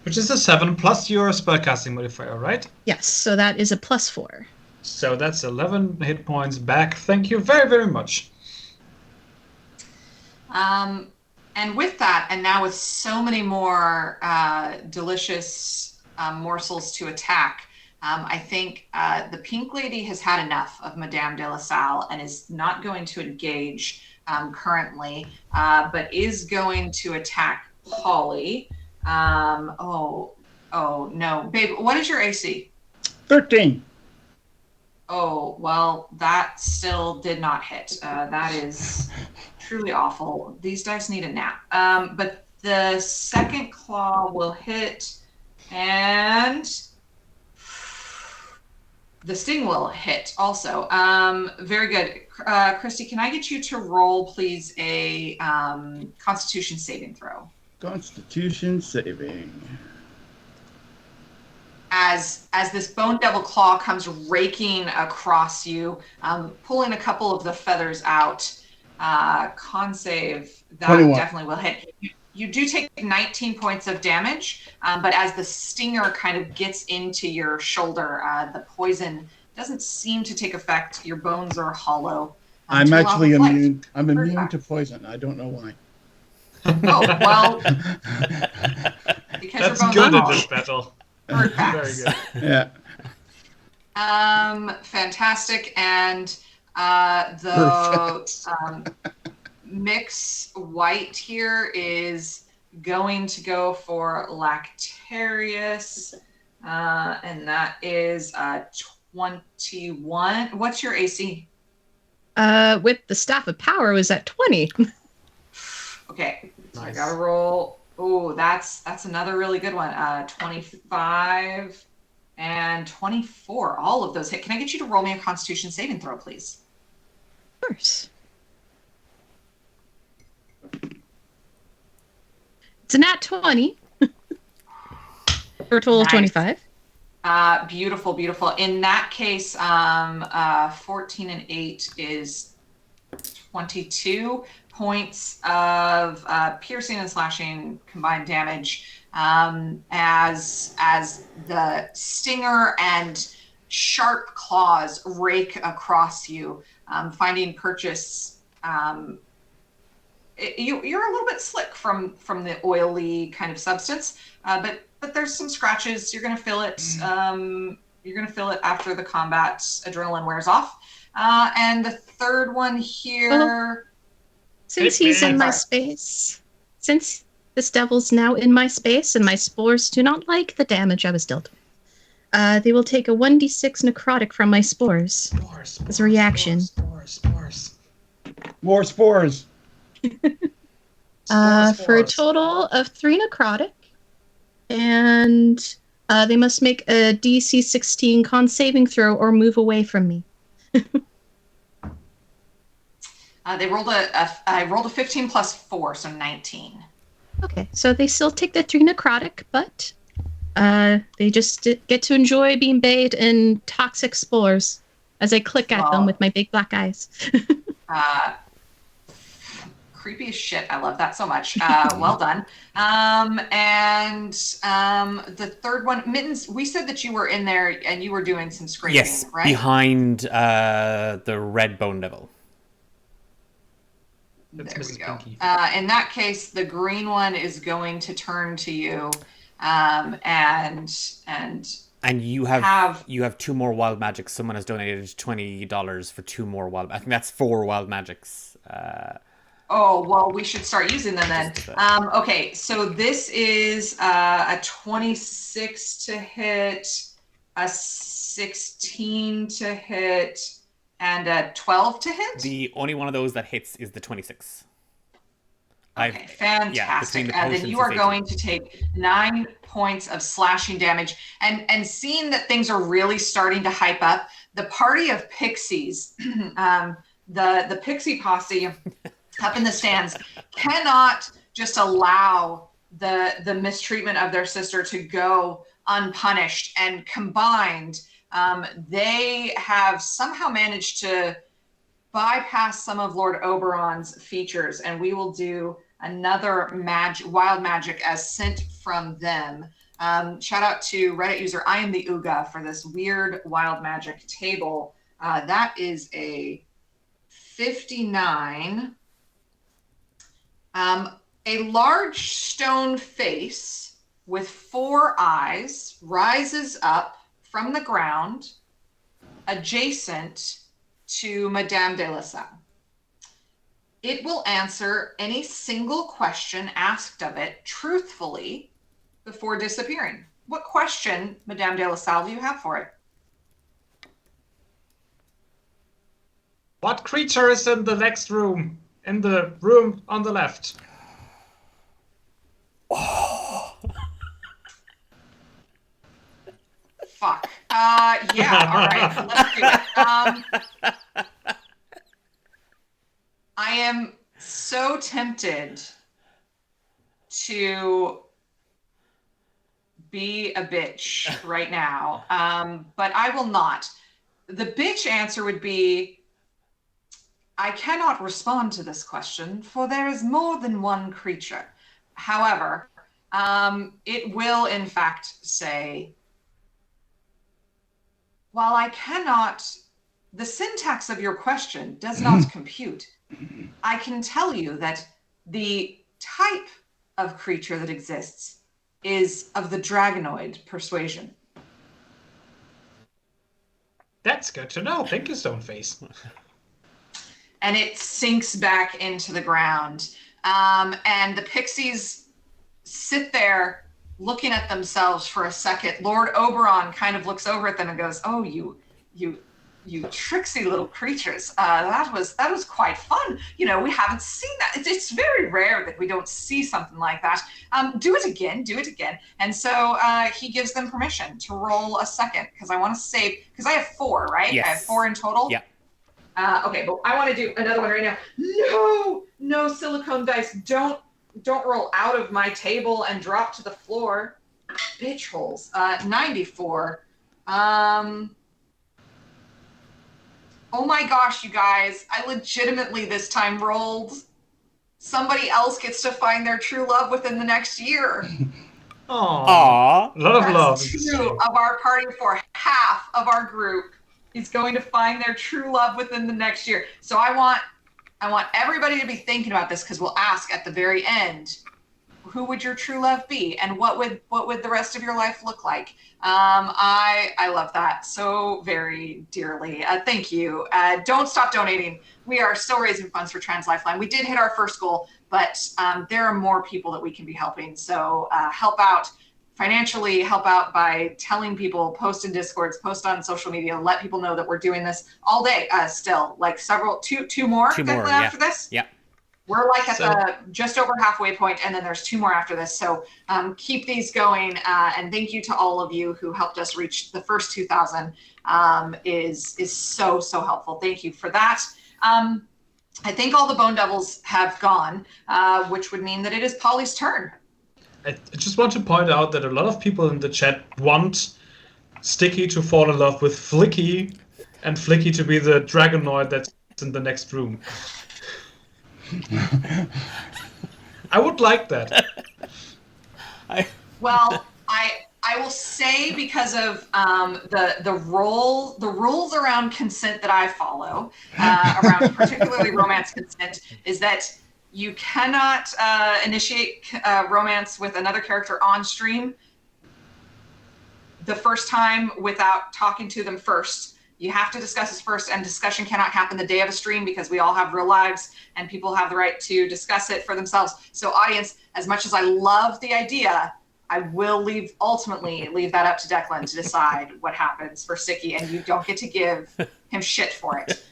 which is a 7 plus your spellcasting modifier, right? Yes, so that is a +4. So that's 11 hit points back. Thank you very, very much. And with that, and now with so many more delicious morsels to attack, I think the Pink Lady has had enough of Madame de la Salle and is not going to engage currently, but is going to attack Polly. Oh no, babe, what is your AC? 13. Oh, well, that still did not hit. That is truly awful. These dice need a nap. But the second claw will hit, and the sting will hit also. Very good. Christy, can I get you to roll, please, a Constitution saving throw? Constitution saving. As this bone devil claw comes raking across you, pulling a couple of the feathers out. Con save, that 21. definitely will hit. You do take 19 points of damage, but as the stinger kind of gets into your shoulder, the poison doesn't seem to take effect. Your bones are hollow. I'm actually immune. I'm immune to poison. I don't know why. Oh, well. Because That's your bones good are in hollow. this battle. Very Very good. Yeah. Fantastic. And the mix white here is going to go for Lactarius, and that is 21. What's your AC? With the Staff of Power was at 20. Okay, so I Nice. gotta roll. Oh, that's another really good one. 25 and 24. All of those hit. Can I get you to roll me a Constitution saving throw, please? Of course. It's a nat 20 for a total of Nice. 25. Beautiful, beautiful. In that case, 14 and 8 is 22 points of piercing and slashing combined damage, as the stinger and sharp claws rake across you, finding purchase. You're a little bit slick from the oily kind of substance, but there's some scratches. You're gonna feel it. You're gonna feel it after the combat adrenaline wears off. And the third one here. Since he's in my space, since this devil's now in my space and my spores do not like the damage I was dealt with, they will take a 1d6 necrotic from my spores as a reaction. Spores. More spores. For a total of 3 necrotic, and they must make a DC 16 con saving throw or move away from me. They rolled I rolled a 15 plus 4, so 19. Okay, so they still take the 3 necrotic, but they just get to enjoy being bathed in toxic spores as I click at them with my big black eyes. Creepy as shit. I love that so much. Well done. And the third one, Mittens, we said that you were in there and you were doing some scraping, yes, right? Behind the red bone devil. There we go. In that case, the green one is going to turn to you, and you have 2 more wild magics. Someone has donated $20 for 2 more wild. I think that's 4 wild magics. Oh, well, we should start using them then. Okay, so this is a 26 to hit, a 16 to hit, and a 12 to hit? The only one of those that hits is the 26. Okay, fantastic. And then you are going to take 9 points of slashing damage. And seeing that things are really starting to hype up, the party of pixies, the pixie posse up in the stands, cannot just allow the mistreatment of their sister to go unpunished. And combined, they have somehow managed to bypass some of Lord Oberon's features, and we will do another wild magic as sent from them. Shout out to Reddit user I am the Uga for this weird wild magic table. That is a 59. A large stone face with 4 eyes rises up from the ground adjacent to Madame de la Salle. It will answer any single question asked of it truthfully before disappearing. What question, Madame de la Salle, do you have for it? What creature is in the next room? In the room on the left. Oh. Fuck. Yeah, all right, let's do it. I am so tempted to be a bitch right now, but I will not. The bitch answer would be, I cannot respond to this question, for there is more than one creature. However, it will in fact say, while I cannot, the syntax of your question does not compute. I can tell you that the type of creature that exists is of the dragonoid persuasion. That's good to know. Thank you, Stoneface. And it sinks back into the ground. And the pixies sit there looking at themselves for a second. Lord Oberon kind of looks over at them and goes, "Oh, you tricksy little creatures. That was quite fun. You know, we haven't seen that. It's very rare that we don't see something like that. Do it again. And so he gives them permission to roll a second, because I want to save, because I have 4, right? Yes. I have 4 in total. Yeah. Okay, but I want to do another one right now. No silicone dice. Don't roll out of my table and drop to the floor. Bitch holes. 94 Oh my gosh, you guys! I legitimately this time rolled. Somebody else gets to find their true love within the next year. Aww. A lot of love. That's 2 of our party for half of our group is going to find their true love within the next year. So I want everybody to be thinking about this, because we'll ask at the very end, who would your true love be, and what would the rest of your life look like? I love that so very dearly. Thank you. Don't stop donating. We are still raising funds for Trans Lifeline. We did hit our first goal, but there are more people that we can be helping. So help out financially, help out by telling people, post in Discords, post on social media, let people know that we're doing this all day still. Like two more after this. Yeah. We're like at the just over halfway point, and then there's 2 more after this. So keep these going, and thank you to all of you who helped us reach the first 2,000. Is so helpful. Thank you for that. I think all the Bone Devils have gone, which would mean that it is Polly's turn. I just want to point out that a lot of people in the chat want Sticky to fall in love with Flicky, and Flicky to be the Dragonoid that's in the next room. I would like that. I will say, because of the rules around consent that I follow, around particularly romance consent, is that you cannot initiate romance with another character on stream the first time without talking to them first. You have to discuss this first, and discussion cannot happen the day of a stream, because we all have real lives and people have the right to discuss it for themselves. So audience, as much as I love the idea, I will ultimately leave that up to Declan to decide what happens for Sticky, and you don't get to give him shit for it.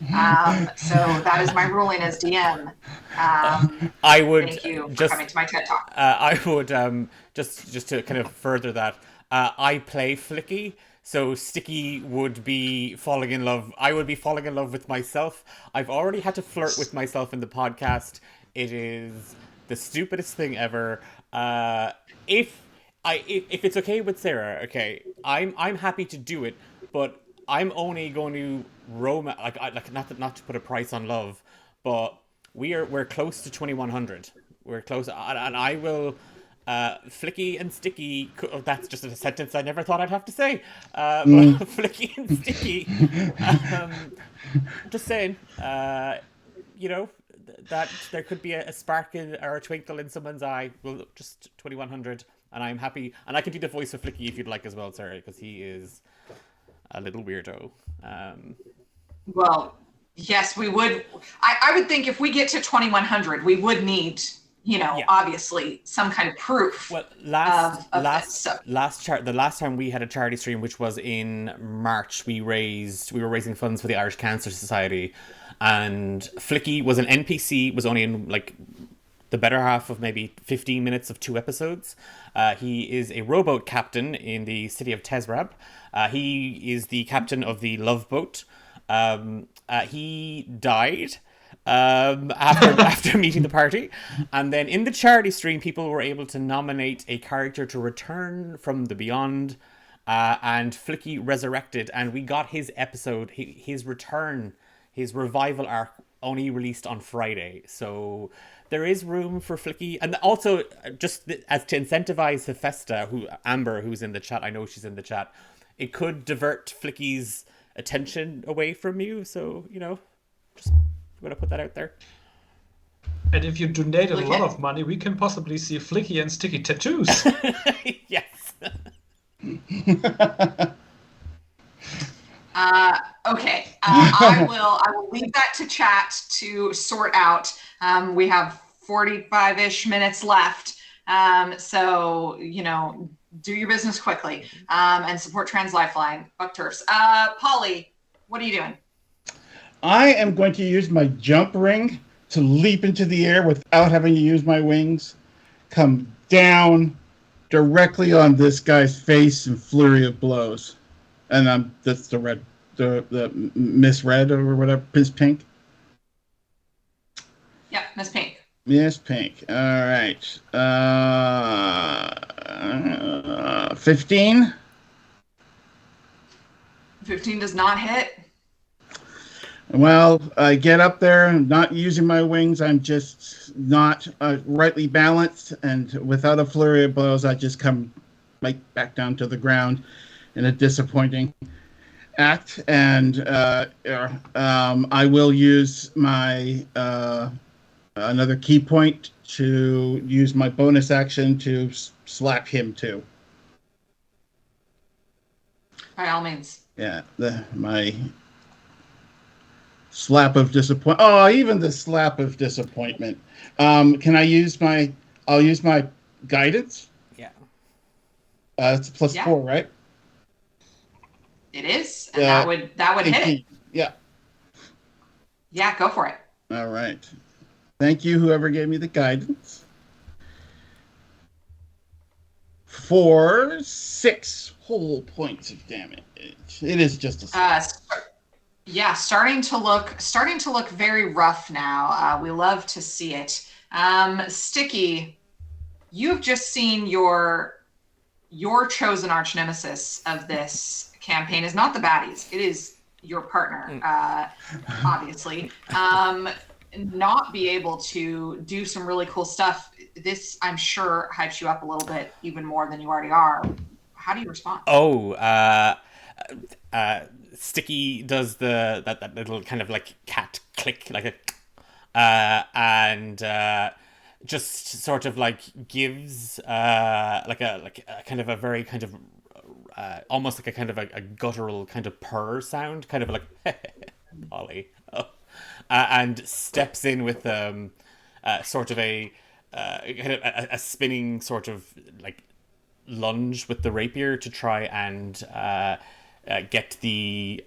So that is my ruling as DM. I would thank you for coming to my TED Talk. I would just to kind of further that, I play Flicky. So Sticky would be falling in love. I would be falling in love with myself. I've already had to flirt with myself in the podcast. It is the stupidest thing ever. If it's okay with Sarah, okay, I'm happy to do it, but I'm only going to not to put a price on love, but we're close to 2,100. We're close, and I will. Flicky and Sticky, that's just a sentence I never thought I'd have to say. But Flicky and Sticky, just saying, that there could be a spark or a twinkle in someone's eye. Well, just 2,100, and I'm happy. And I can do the voice of Flicky if you'd like as well, Sarah, because he is a little weirdo. Well, yes, we would. I would think if we get to 2,100, we would need... obviously some kind of proof. Well, the last time we had a charity stream, which was in March, we were raising funds for the Irish Cancer Society, and Flicky was an NPC, was only in like the better half of maybe 15 minutes of 2 episodes. He is a rowboat captain in the city of Tezrab. He is the captain of the Love Boat. He died after meeting the party, and then in the charity stream people were able to nominate a character to return from the beyond, and Flicky resurrected, and we got his episode, his return, his revival arc only released on Friday. So there is room for Flicky, and also just as to incentivize Hephaestus, Amber, who's in the chat, I know she's in the chat, it could divert Flicky's attention away from you, so just I'm going to put that out there. And if you donate a lot of money, we can possibly see Flicky and Sticky tattoos. Yes. Okay. I will leave that to chat to sort out. We have 45-ish minutes left. So, do your business quickly, and support Trans Lifeline. Fuck turfs. Polly, what are you doing? I am going to use my jump ring to leap into the air without having to use my wings, come down directly on this guy's face in flurry of blows. And that's the red, the Miss Red or whatever, Miss Pink. Yeah, Miss Pink. Miss Pink. All right. 15. 15 does not hit. Well, I get up there, I'm not using my wings. I'm just not rightly balanced, and without a flurry of blows, I just come right back down to the ground in a disappointing act. And I will use my another key point to use my bonus action to slap him too. By all means. Yeah, my slap of disappointment. Oh, even the slap of disappointment. Can I use my? I'll use my guidance. Yeah. It's plus 4, right? It is, and that would hit it. Yeah. Yeah, go for it. All right. Thank you, whoever gave me the guidance. For 6 whole points of damage. It is just a slap. Yeah, starting to look very rough now. We love to see it. Sticky, you've just seen your chosen arch nemesis of this campaign is not the baddies. It is your partner, obviously. Not be able to do some really cool stuff. This, I'm sure, hypes you up a little bit, even more than you already are. How do you respond? Sticky does that little kind of like cat click, like and just sort of like gives like a kind of a very kind of almost like a kind of a guttural kind of purr sound, kind of like Ollie, and steps in with sort of a kind of a spinning sort of like lunge with the rapier to try and get the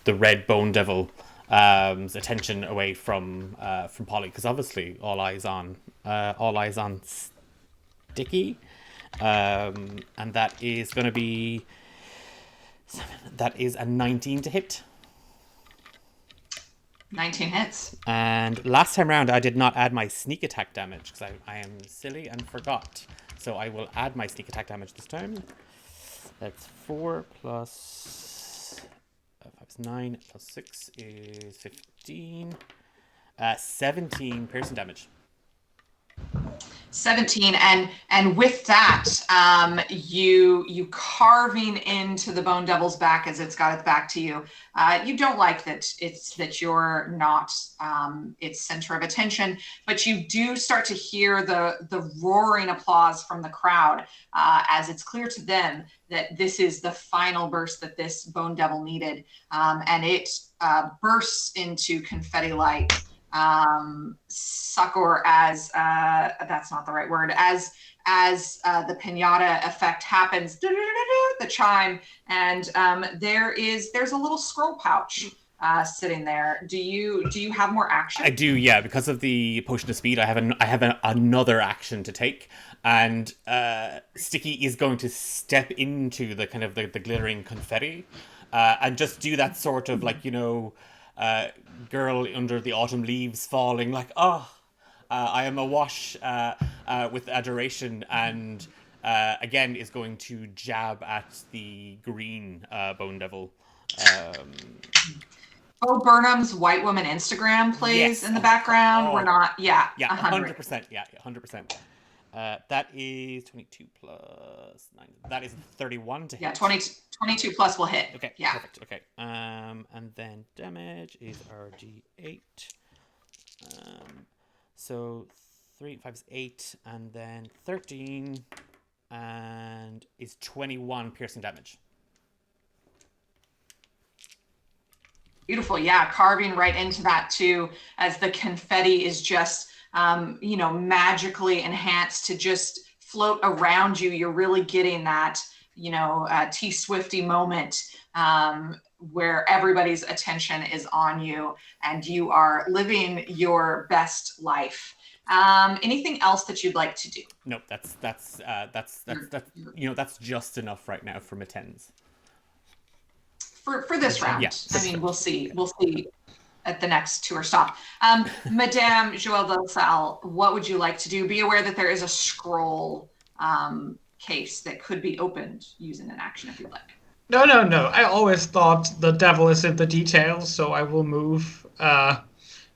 red bone devil attention away from Polly, because obviously all eyes on Sticky, and that is going to be a 19 to hit. 19 hits. And last time round, I did not add my sneak attack damage because I am silly and forgot. So I will add my sneak attack damage this time. That's 4 plus 5 is 9 plus 6 is 15. 17 piercing damage. 17, and with that, you carving into the bone devil's back as it's got its back to you. You don't like that you're not its center of attention, but you do start to hear the roaring applause from the crowd as it's clear to them that this is the final burst that this bone devil needed, and it bursts into confetti light. Succor as that's not the right word, as the pinata effect happens, the chime, and there's a little scroll pouch sitting there. Do you have more action? I do, yeah. Because of the potion of speed, I have another action to take, and Sticky is going to step into the kind of the glittering confetti, and just do that sort of like, you know, girl under the autumn leaves falling, like, I am awash with adoration, and again is going to jab at the green bone devil. Burnham's White Woman Instagram plays in the background. We're not, yeah, 100%, yeah, 100%. That is 22 plus 9. That is 31 to hit. Yeah, 22 plus will hit. Okay, yeah. Perfect. Okay. And then damage is RG8. So 3, 5 is 8, and then 13, and is 21 piercing damage. Beautiful, yeah, carving right into that too, as the confetti is just, magically enhanced to just float around you. You're really getting that, T-Swifty moment where everybody's attention is on you and you are living your best life. Anything else that you'd like to do? Nope, that's just enough right now for Matens. For this round. Yeah, I mean, we'll see at the next tour stop. Madame Joëlle de la Salle, what would you like to do? Be aware that there is a scroll case that could be opened using an action if you'd like. No. I always thought the devil is in the details, so I will move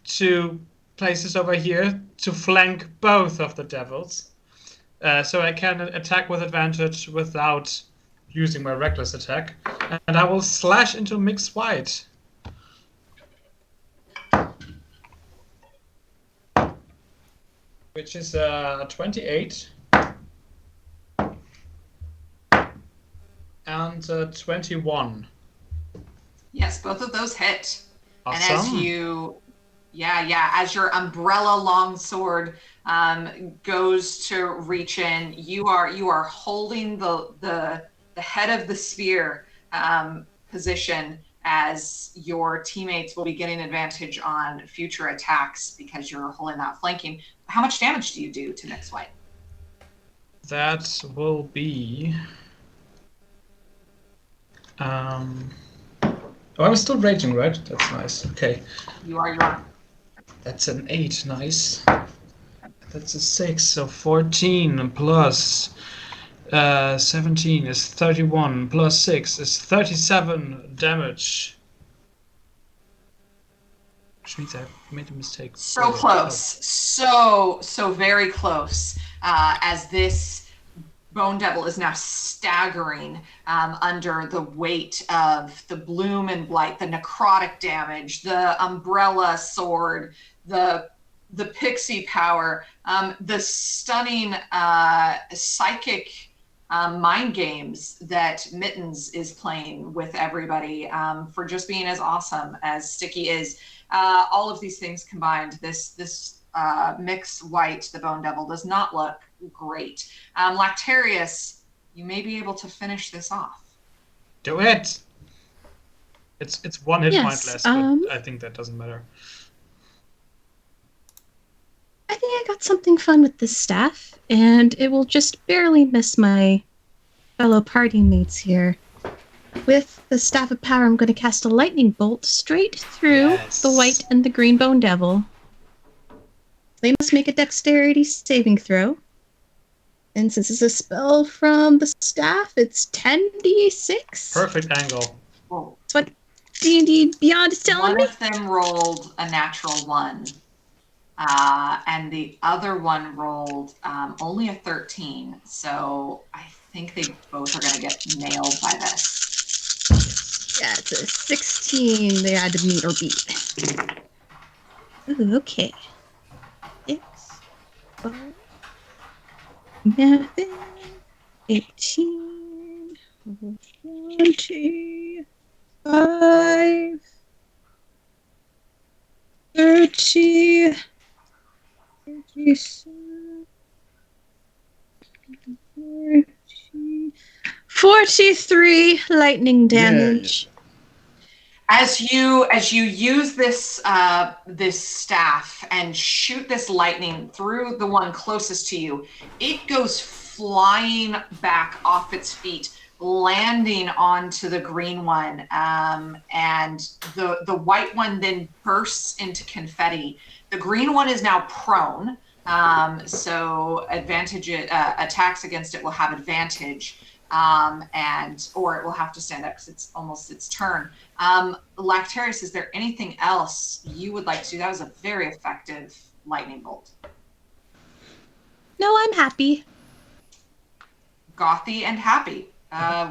to places over here to flank both of the devils. So I can attack with advantage without using my reckless attack. And I will slash into Mixed White. Which is 28. And 21. Yes, both of those hit. Awesome. And as you, as your umbrella longsword goes to reach in, you are holding the head of the spear position as your teammates will be getting advantage on future attacks because you're holding that flanking. How much damage do you do to Mixed White? That will be... I'm still raging, right? That's nice. Okay. You are. That's an 8, nice. That's a 6, so 14 plus 17 is 31, plus 6 is 37 damage. Which means I made a mistake. So close. So very close. As this Bone Devil is now staggering under the weight of the bloom and blight, the necrotic damage, the umbrella sword, the pixie power, the stunning psychic mind games that Mittens is playing with everybody for just being as awesome as Sticky is. All of these things combined, this Mixed White, the Bone Devil, does not look great. Lactarius, you may be able to finish this off. Do it! It's one hit point less, but I think that doesn't matter. I think I got something fun with this staff, and it will just barely miss my fellow party mates here. With the Staff of Power, I'm going to cast a lightning bolt straight through the white and the green Bone Devil. They must make a dexterity saving throw. And since it's a spell from the staff, it's 10d6. Perfect angle. Whoa. That's what D&D Beyond is telling me. One of them rolled a natural 1. And the other one rolled only a 13. So I think they both are going to get nailed by this. Yeah, it's a 16 they had to meet or beat. Ooh, okay. 6, 12, 11, 18, 20, 5, 30, 37, 40, 43 lightning damage. As you use this this staff and shoot this lightning through the one closest to you, it goes flying back off its feet, landing onto the green one, and the white one then bursts into confetti. The green one is now prone, so attacks against it will have advantage. Or it will have to stand up because it's almost its turn. Lactarius, is there anything else you would like to do? That was a very effective lightning bolt. No, I'm happy. Gothy and happy.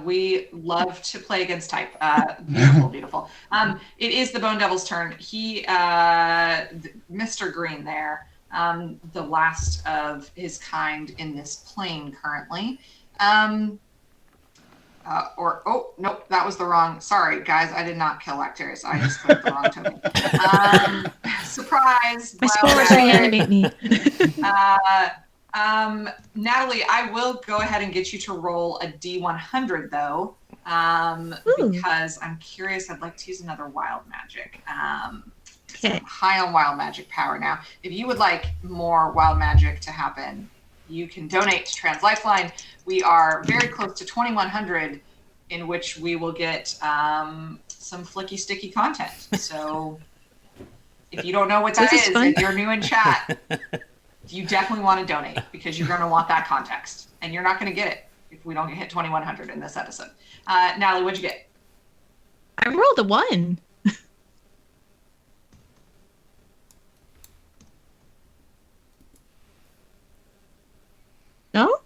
We love to play against type. Beautiful. It is the Bone Devil's turn. He, Mr. Green there, the last of his kind in this plane currently. Nope, that was the wrong. Sorry, guys, I did not kill Lactarius. I just clicked the wrong token. Surprise! My spores reanimate me. Natalie, I will go ahead and get you to roll a D100 though, because I'm curious. I'd like to use another wild magic. Okay. I'm high on wild magic power now. If you would like more wild magic to happen, you can donate to Trans Lifeline. We are very close to 2,100, in which we will get some flicky sticky content. So if you don't know what that is and you're new in chat, you definitely want to donate because you're going to want that context, and you're not going to get it if we don't hit 2100 in this episode. Natalie, what'd you get? I rolled a 1. No?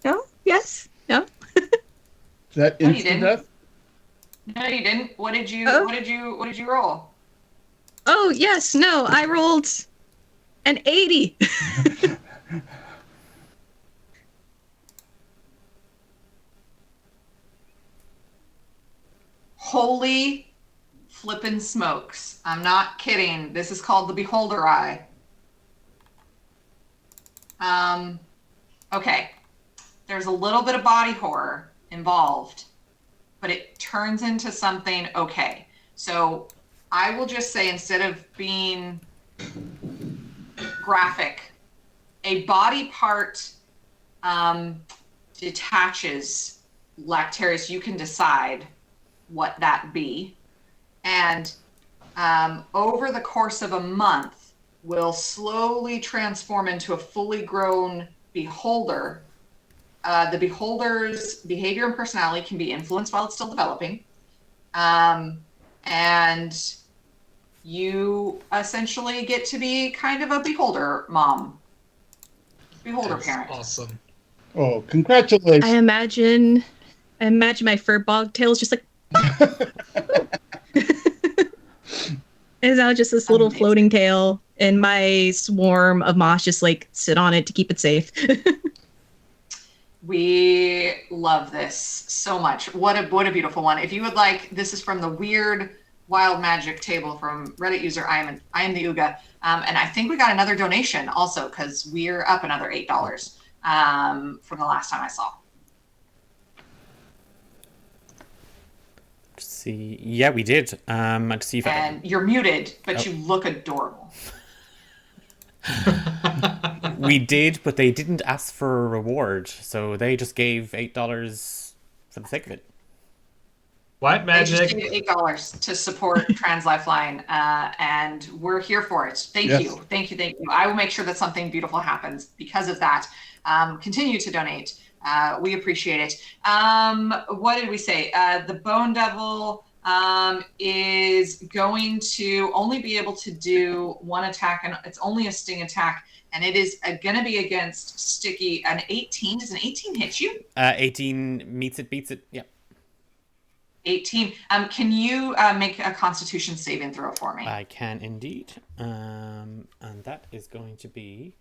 No? Yes? No? Is that No, you instant didn't. death? No, you didn't. What did you roll? Oh, yes. No, I rolled an 80. Holy flippin' smokes. I'm not kidding. This is called the Beholder Eye. Okay. There's a little bit of body horror involved, but it turns into something okay. So I will just say, instead of being graphic, a body part detaches. Lactarius, you can decide what that be. And over the course of a month, will slowly transform into a fully grown beholder. The beholder's behavior and personality can be influenced while it's still developing. And you essentially get to be kind of a beholder mom. Beholder That's parent. awesome. Oh, congratulations. I imagine my fur bobtail is just like is now just this little floating tail, and my swarm of moths just like sit on it to keep it safe. We love this so much. What a beautiful one. If you would like, this is from the Weird Wild Magic table from Reddit user I am the Uga. And I think we got another donation also, because we're up another $8 from the last time I saw. See, yeah, we did. Let's see if And you're muted, but you look adorable. we did, but they didn't ask for a reward, so they just gave $8 for the sake of it. White They just magic. gave you $8 to support Trans Lifeline, and we're here for it. Thank you. I will make sure that something beautiful happens because of that. Continue to donate. We appreciate it. What did we say? The Bone Devil is going to only be able to do one attack, and it's only a sting attack, and it is going to be against Sticky. An 18. Does an 18 hit you? 18 meets it, beats it. Yeah. 18. Can you make a Constitution saving throw for me? I can indeed. And that is going to be...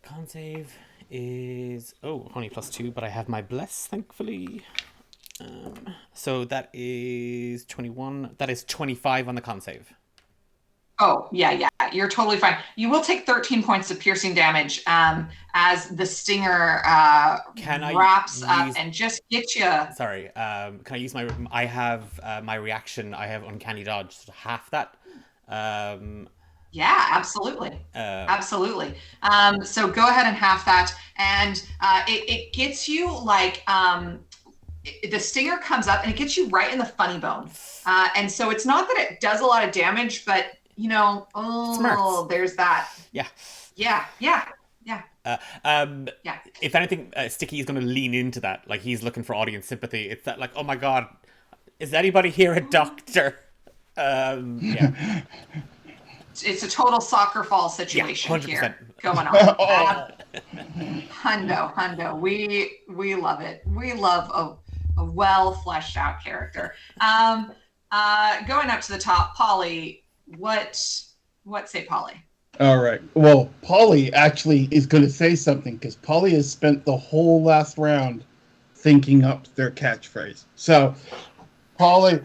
Con save is... Oh, only +2, but I have my bless, thankfully. So that is 21. That is 25 on the con save. Oh, yeah. You're totally fine. You will take 13 points of piercing damage as the stinger wraps up and just gets you. Sorry. Can I use my... I have my reaction. I have Uncanny Dodge, so half that. Yeah, absolutely. Absolutely. So go ahead and half that. And it gets you like... the stinger comes up and it gets you right in the funny bone. And so it's not that it does a lot of damage, but there's that. Yeah. If anything, Sticky is going to lean into that. Like, he's looking for audience sympathy. It's that, like, oh my god, is anybody here a doctor? Yeah. It's a total soccer fall situation here going on. Hundo. We love it. We love a well fleshed out character. Going up to the top, Polly. What say Polly? All right. Well, Polly actually is going to say something, because Polly has spent the whole last round thinking up their catchphrase. So, Polly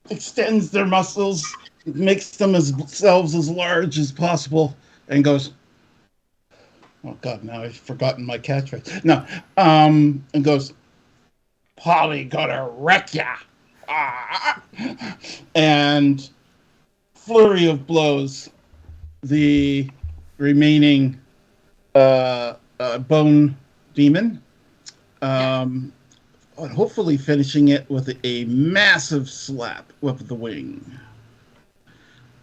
extends their muscles, makes themselves as large as possible, and goes, oh god, now I've forgotten my catchphrase. No, and goes, Polly gonna wreck ya. And flurry of blows the remaining bone demon, hopefully finishing it with a massive slap with the wing.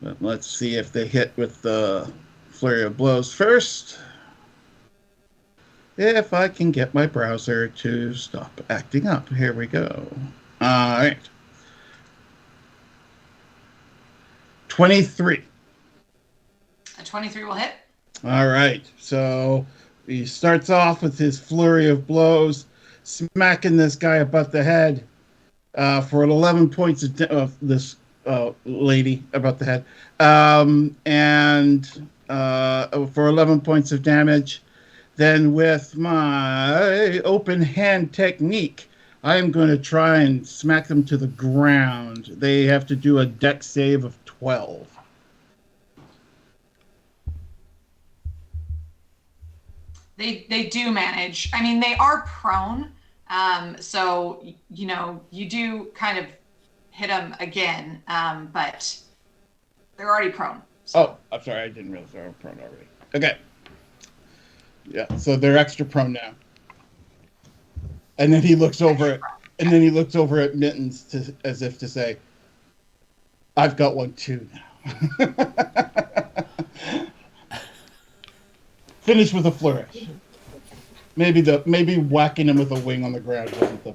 But let's see if they hit with the flurry of blows first. If I can get my browser to stop acting up. Here we go. All right. 23. A 23 will hit. All right. So he starts off with his flurry of blows, smacking this guy about the head for 11 points of this lady about the head. And for 11 points of damage. Then with my open hand technique, I'm going to try and smack them to the ground. They have to do a dex save of 12. They do manage. I mean, they are prone. So, you do kind of hit them again, but they're already prone. So. Oh, I'm sorry. I didn't realize they were prone already. Okay. Yeah, so they're extra prone now. And then he looks over at Mittens as if to say, I've got one too now. Finish with a flourish. Maybe whacking him with a wing on the ground wasn't the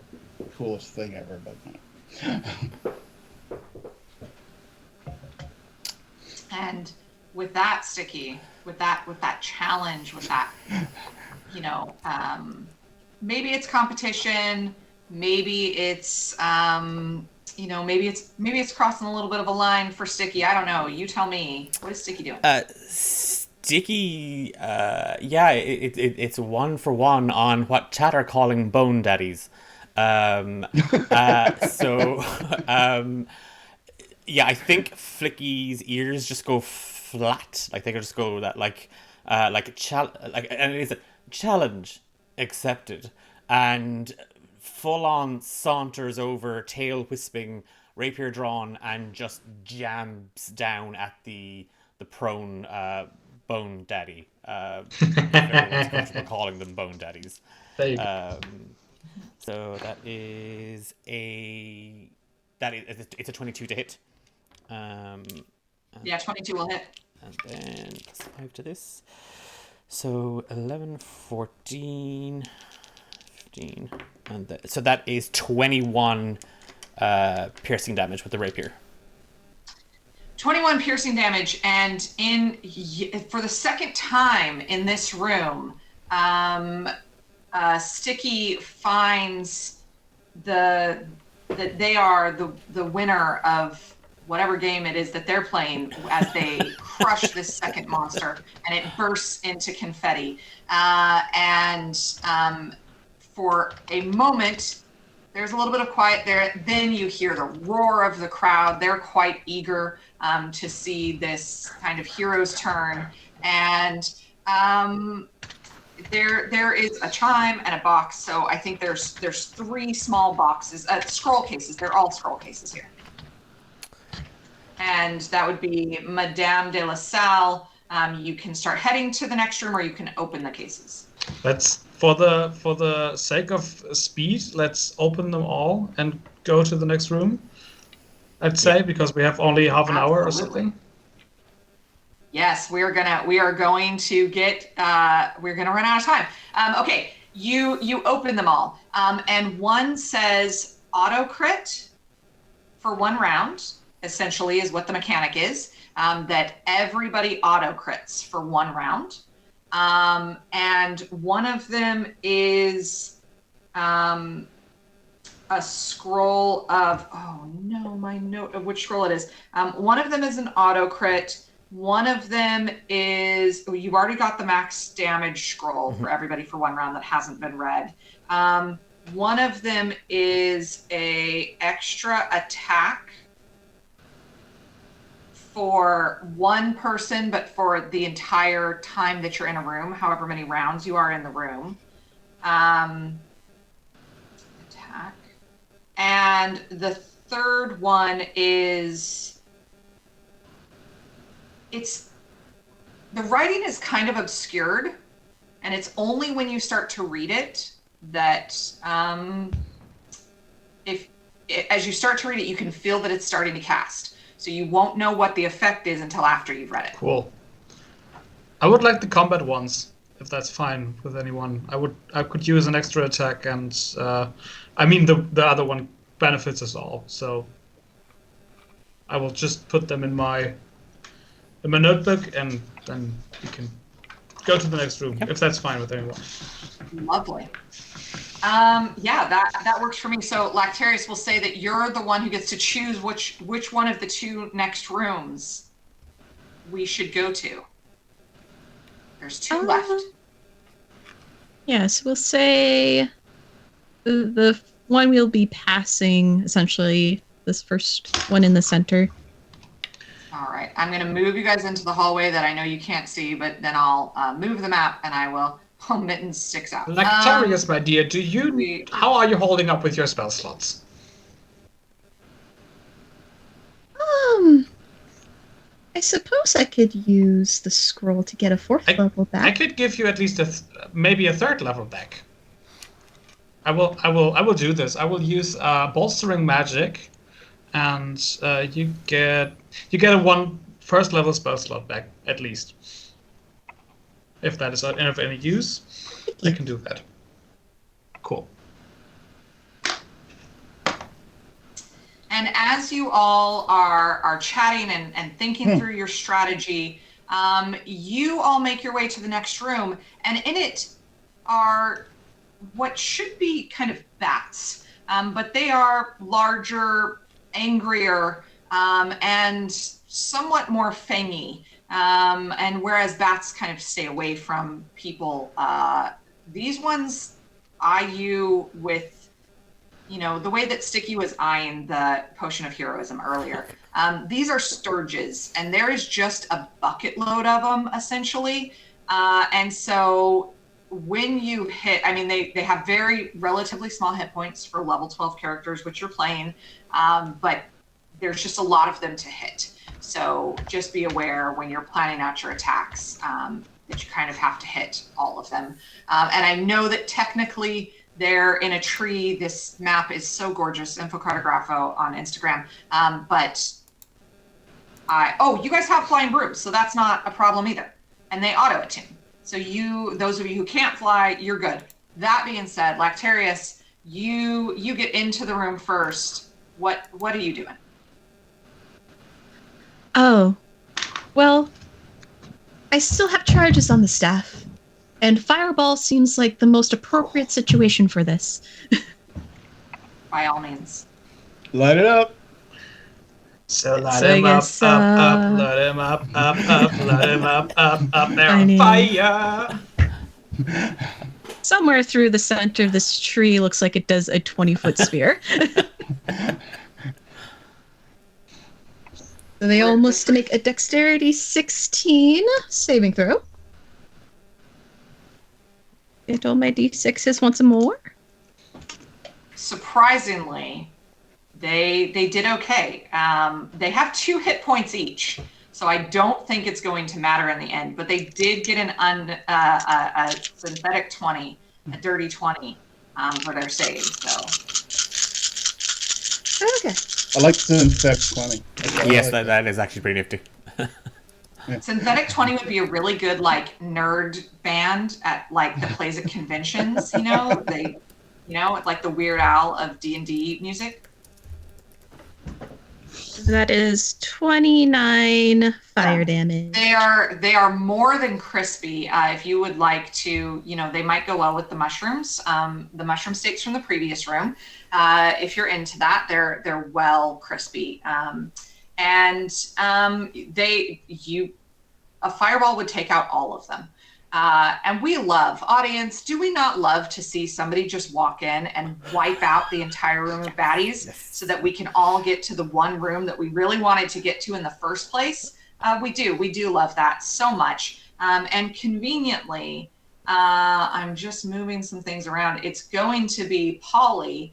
coolest thing ever, but And with that, Sticky, with that challenge, with that, maybe it's competition, maybe it's, maybe it's crossing a little bit of a line for Sticky. I don't know. You tell me. What is Sticky doing? Sticky, it's 1 for 1 on what chat are calling bone daddies. I think Flicky's ears just go flat, like they could just go that and it is a challenge accepted, and full on saunters over, tail wisping, rapier drawn, and just jams down at the prone bone daddy. Everyone's comfortable calling them bone daddies. There you go. So it's a 22 to hit. 22 will hit. And then plus 5 to this. So 11, 14, 15. And so that is 21 piercing damage with the rapier. 21 piercing damage, and for the second time in this room, Sticky finds that they are the winner of whatever game it is that they're playing as they crush this second monster, and it bursts into confetti. For a moment, there's a little bit of quiet there. Then you hear the roar of the crowd. They're quite eager to see this kind of hero's turn. And there is a chime and a box. So I think there's 3 small boxes, scroll cases. They're all scroll cases here. And that would be Madame de la Salle. You can start heading to the next room, or you can open the cases. Let's, for the sake of speed, let's open them all and go to the next room. I'd say, because we have only half an hour or something. Yes, we're gonna run out of time. Okay, you open them all, and one says auto crit for 1 round. Essentially, is what the mechanic is. That everybody auto crits for 1 round, and one of them is a scroll of, oh no, my note of which scroll it is. One of them is an auto crit. One of them is, you've already got the max damage scroll for everybody for 1 round that hasn't been read. One of them is a extra attack for 1 person, but for the entire time that you're in a room, however many rounds you are in the room. Attack. And the third one is, the writing is kind of obscured, and it's only when you start to read it that as you start to read it, you can feel that it's starting to cast. So you won't know what the effect is until after you've read it. Cool. I would like the combat ones. if that's fine with anyone. I could use an extra attack, and I mean the other one benefits us all. So I will just put them in my notebook, and then we can go to the next room if that's fine with anyone. Lovely. Yeah, that works for me. So Lactarius will say that you're the one who gets to choose which one of the two next rooms we should go to. There's two left. Yes, we'll say the one we'll be passing, essentially, this first one in the center. All right, I'm going to move you guys into the hallway that I know you can't see, but then I'll move the map and I will. Oh, Mittens sticks out. Lactarius, my dear, how are you holding up with your spell slots? I suppose I could use the scroll to get a 4th level back. I could give you at least maybe a 3rd level back. I will do this. I will use bolstering magic, and you get a 1 1st level spell slot back at least. If that is of any use, I can do that. Cool. And as you all are chatting and thinking through your strategy, you all make your way to the next room, and in it are what should be kind of bats, but they are larger, angrier, and somewhat more fangy. And whereas bats kind of stay away from people, these ones eye you with, the way that Sticky was eyeing the potion of heroism earlier. These are sturges, and there is just a bucket load of them, essentially. And so when you hit, they have very relatively small hit points for level 12 characters, which you're playing, but there's just a lot of them to hit. So just be aware when you're planning out your attacks that you kind of have to hit all of them. And I know that technically they're in a tree. This map is so gorgeous, Infocartographo on Instagram. But you guys have flying brooms, so that's not a problem either. And they auto attune. So those of you who can't fly, you're good. That being said, Lactarius, you get into the room first. What are you doing? Oh, well, I still have charges on the staff, and Fireball seems like the most appropriate situation for this. By all means. Light it up. So light him up, light him up, light him up, they're on fire! Somewhere through the center of this tree looks like it does a 20-foot sphere. So they all must make a dexterity 16 saving throw. Get all my d6s once more. Surprisingly, they did okay. They have 2 hit points each, so I don't think it's going to matter in the end. But they did get a synthetic 20, a dirty 20 for their save. So Okay. I like synthetic 20. Yes, that is actually pretty nifty. Synthetic 20 would be a really good nerd band at that plays at conventions. They, like the Weird Al of D&D music. That is 29 fire damage. They are more than crispy. If you would like to, they might go well with the mushrooms, the mushroom steaks from the previous room. If you're into that, they're well crispy. A fireball would take out all of them. And we love, audience, do we not love to see somebody just walk in and wipe out the entire room of baddies so that we can all get to the one room that we really wanted to get to in the first place? We do love that so much. And conveniently, I'm just moving some things around. It's going to be Polly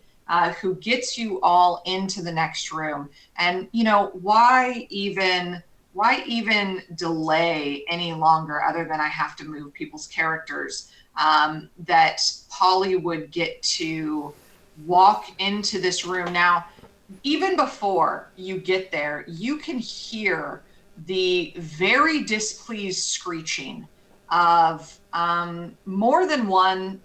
who gets you all into the next room. And, why even delay any longer other than I have to move people's characters, that Polly would get to walk into this room. Now, even before you get there, you can hear the very displeased screeching of more than one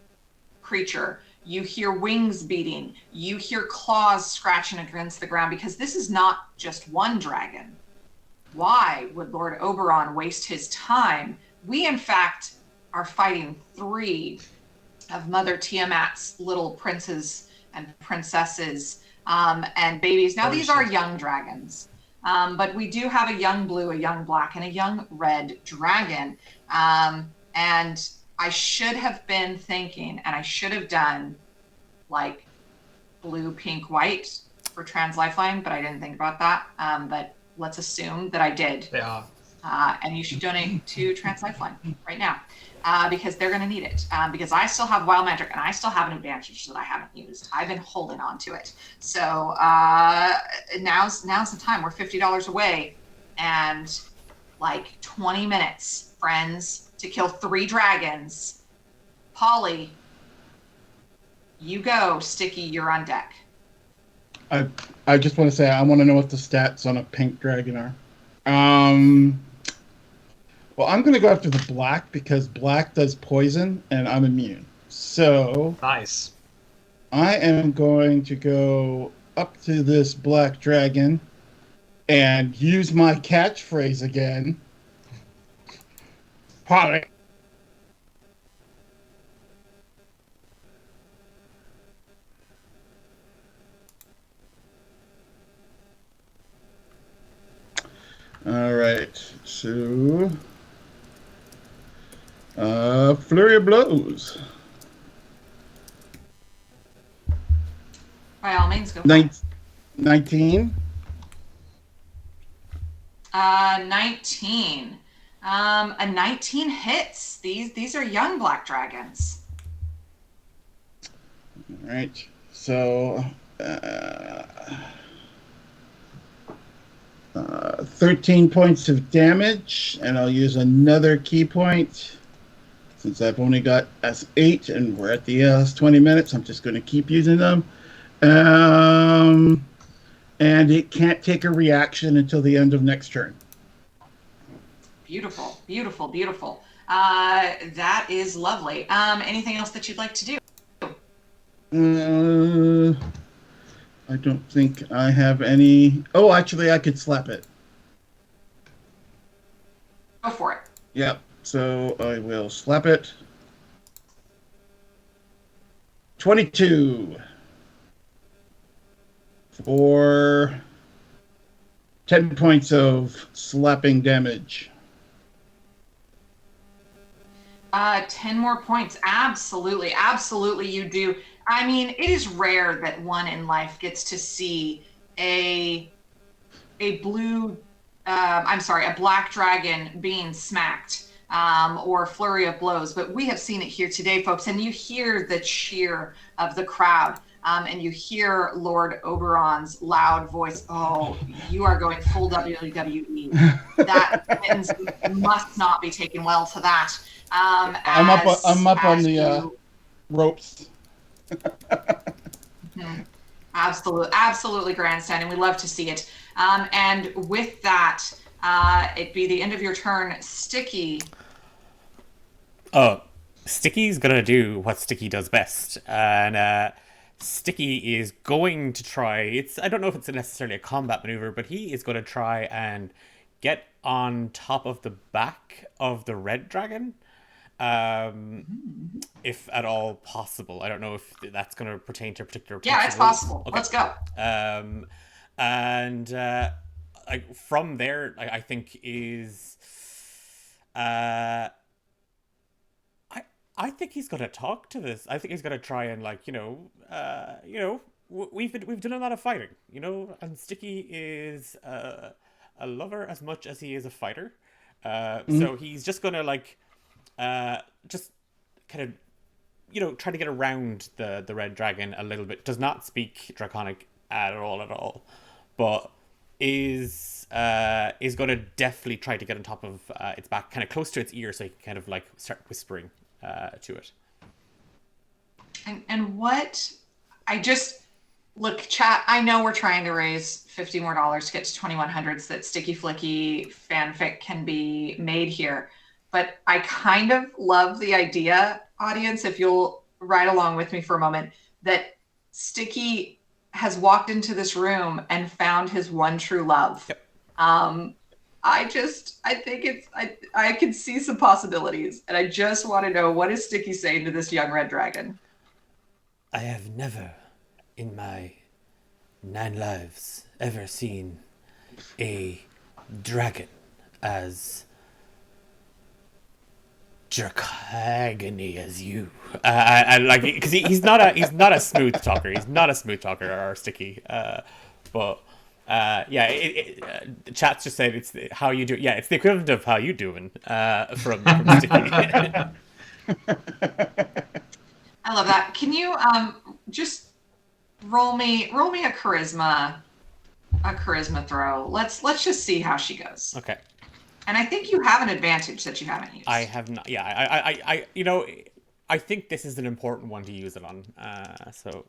creature. You hear wings beating. You hear claws scratching against the ground, because this is not just one dragon. Why would Lord Oberon waste his time? We, in fact, are fighting 3 of Mother Tiamat's little princes and princesses and babies. Now, these are young dragons, but we do have a young blue, a young black, and a young red dragon. And I should have been thinking, and I should have done like blue, pink, white for Trans Lifeline, but I didn't think about that. But let's assume that I did. They are. And you should donate to Trans Lifeline right now, because they're going to need it. Because I still have Wild Magic, and I still have an advantage that I haven't used. I've been holding on to it. So now's the time. We're $50 away, and like 20 minutes, friends, to kill 3 dragons. Polly, you go. Sticky, you're on deck. I just want to say I want to know what the stats on a pink dragon are. Well, I'm going to go after the black, because black does poison and I'm immune. So Nice. I am going to go up to this black dragon and use my catchphrase again. Polly. All right, so flurry of blows. By all means, go. 19. 19. A 19 hits. These are young black dragons. All right, so 13 points of damage, and I'll use another key point. Since I've only got S8 and we're at the last 20 minutes, I'm just going to keep using them. And it can't take a reaction until the end of next turn. Beautiful, beautiful, beautiful. That is lovely. Anything else that you'd like to do? I don't think I have any. Oh, actually, I could slap it. Go for it. Yep. So I will slap it. 22 for 10 points of slapping damage. 10 more points. Absolutely. Absolutely, you do. I mean, it is rare that one in life gets to see a black dragon being smacked, or a flurry of blows. But we have seen it here today, folks. And you hear the cheer of the crowd, and you hear Lord Oberon's loud voice. Oh, you are going full WWE. That must not be taken well to that. I'm up on the ropes. Absolutely grandstanding. We love to see it. And with that, it'd be the end of your turn. Sticky. Sticky's gonna do what Sticky does best, and Sticky is going to try. I don't know if it's necessarily a combat maneuver, but he is going to try and get on top of the back of the red dragon. If at all possible. I don't know if that's going to pertain to a particular. Yeah, it's possible. Okay. Let's go. And from there, I think is, I think he's going to talk to this. I think he's going to try and we've done a lot of fighting, and Sticky is a lover as much as he is a fighter. So he's just going to just kind of, try to get around the red dragon a little bit. Does not speak Draconic at all, but is going to definitely try to get on top of its back, kind of close to its ear, so he can kind of start whispering to it. And what I just look, chat, I know we're trying to raise $50 more to get to 2100s, that Sticky Flicky fanfic can be made here. but I kind of love the idea, audience, if you'll ride along with me for a moment, that Sticky has walked into this room and found his one true love. Yep. I think I can see some possibilities, and I just want to know, what is Sticky saying to this young red dragon? I have never in my 9 lives ever seen a dragon as jerkagony as you. I like, because he's not a smooth talker. He's not a smooth talker, or Sticky. But the chat's just said it's how you do. Yeah, it's the equivalent of how you doing from Sticky. I love that. Can you just roll me a charisma throw? Let's just see how she goes. Okay. And I think you have an advantage that you haven't used. I have not. Yeah, I I think this is an important one to use it on. So,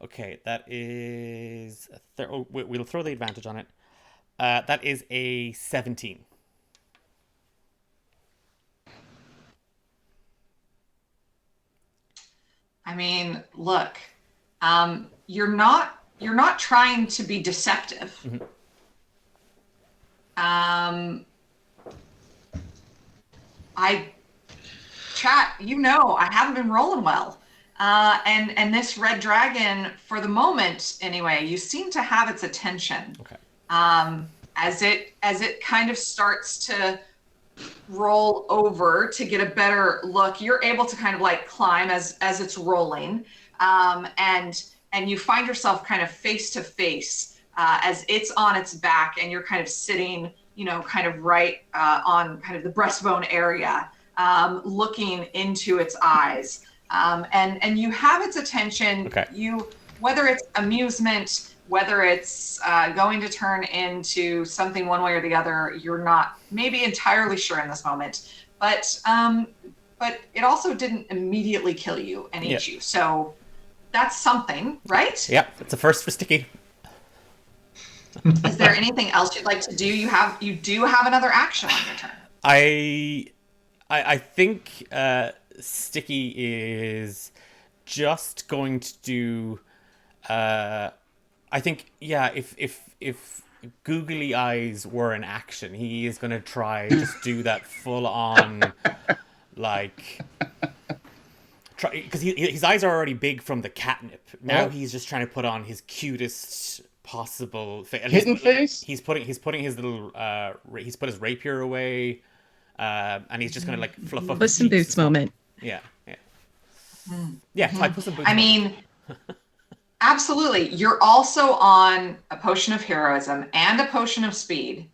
okay, that is we'll throw the advantage on it. That is a 17. I mean, look, you're not trying to be deceptive. Mm-hmm. I haven't been rolling well. And this red dragon, for the moment anyway, you seem to have its attention. Okay. As it kind of starts to roll over to get a better look, you're able to kind of like climb as it's rolling. And you find yourself kind of face to face as it's on its back, and you're kind of sitting, kind of right on kind of the breastbone area, looking into its eyes. And you have its attention. Okay. Whether it's amusement, whether it's going to turn into something one way or the other, you're not maybe entirely sure in this moment. But it also didn't immediately kill you and eat you. So that's something, right? Yeah, it's a first for Sticky. Is there anything else you'd like to do? You do have another action on your turn. I think Sticky is just going to do. I think if googly eyes were an action, he is going to try just do that full on, like. Because his eyes are already big from the catnip. Now he's just trying to put on his cutest possible face. Hidden face. He's putting his little he's put his rapier away, and he's just gonna like fluff up. Puss in Boots moment. Yeah. Like Puss in Boots. I mean, absolutely. You're also on a potion of heroism and a potion of speed,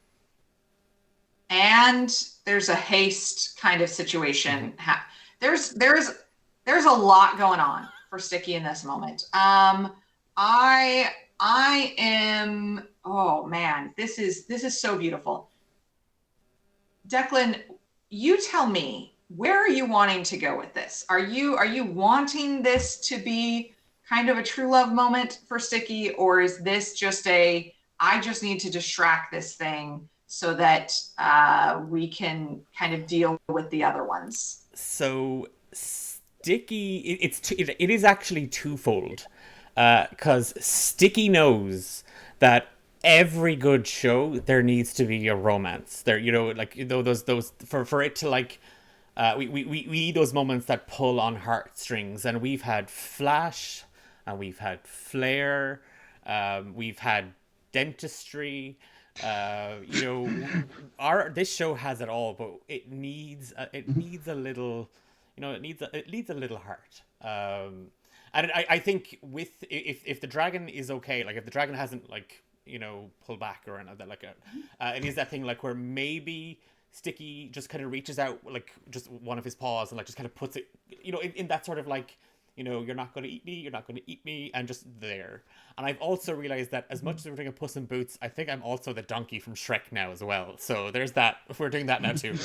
and there's a haste kind of situation. There's a lot going on for Sticky in this moment. I am, oh man, this is so beautiful. Declan, you tell me, where are you wanting to go with this? Are you wanting this to be kind of a true love moment for Sticky, or is this just I just need to distract this thing so that we can kind of deal with the other ones? So Sticky, it is actually twofold, because Sticky knows that every good show there needs to be a romance. There, those for it to like, we need those moments that pull on heartstrings, and we've had Flash, and we've had Flare, we've had Dentistry. This show has it all, but it needs a little. It needs a little heart. And I think if the dragon is okay, like if the dragon hasn't pulled back or anything like it is that thing like where maybe Sticky just kind of reaches out like just one of his paws and like just kind of puts it in that sort of like you're not going to eat me, and just there. And I've also realized that as much as we're doing a Puss in Boots, I think I'm also the donkey from Shrek now as well. So there's that. We're doing that now too.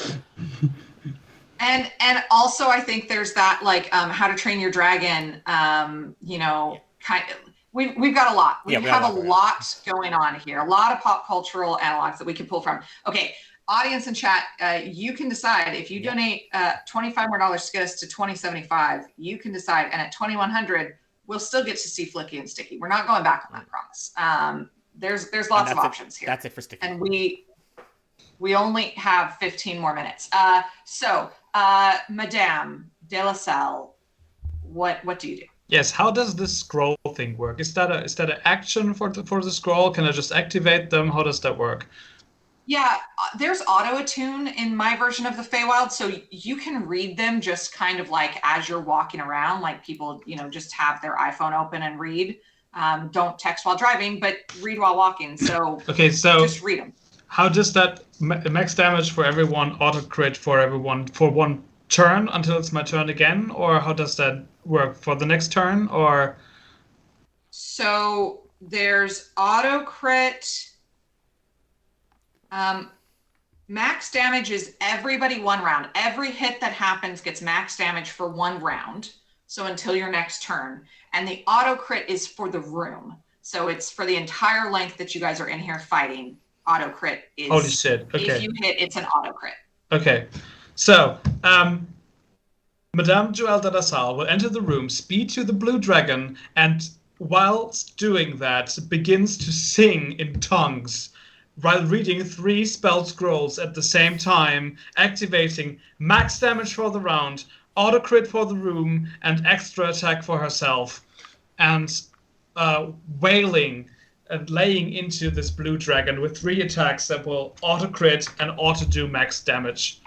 And also I think there's that like How to Train Your Dragon, kind of, we've got a lot. We have a lot going on here, a lot of pop cultural analogs that we can pull from. Okay, audience and chat, you can decide if you donate $25 more to get us to 2075. You can decide, and at 2100, we'll still get to see Flicky and Sticky. We're not going back on that promise. There's lots of options here. That's it for Sticky. And we only have 15 more minutes. So, Madame de la Salle, what do you do? Yes, how does this scroll thing work? Is that an action for the scroll? Can I just activate them? How does that work? Yeah, there's auto attune in my version of the Feywild, so you can read them just kind of like as you're walking around, like people, just have their iPhone open and read. Don't text while driving, but read while walking. So okay, so just read them. How does that max damage for everyone, auto crit for everyone for one turn until it's my turn again, or how does that work for the next turn? Or so there's auto crit. Max damage is everybody one round. Every hit that happens gets max damage for one round. So until your next turn. And the auto crit is for the room. So it's for the entire length that you guys are in here fighting. Auto crit is, holy shit. Okay. If you hit, it's an auto crit. Okay. So, Madame Joelle de la Salle will enter the room, speed to the blue dragon, and whilst doing that, begins to sing in tongues while reading 3 spell scrolls at the same time, activating max damage for the round, auto crit for the room, and extra attack for herself, and wailing and laying into this blue dragon with 3 attacks that will auto crit and auto do max damage.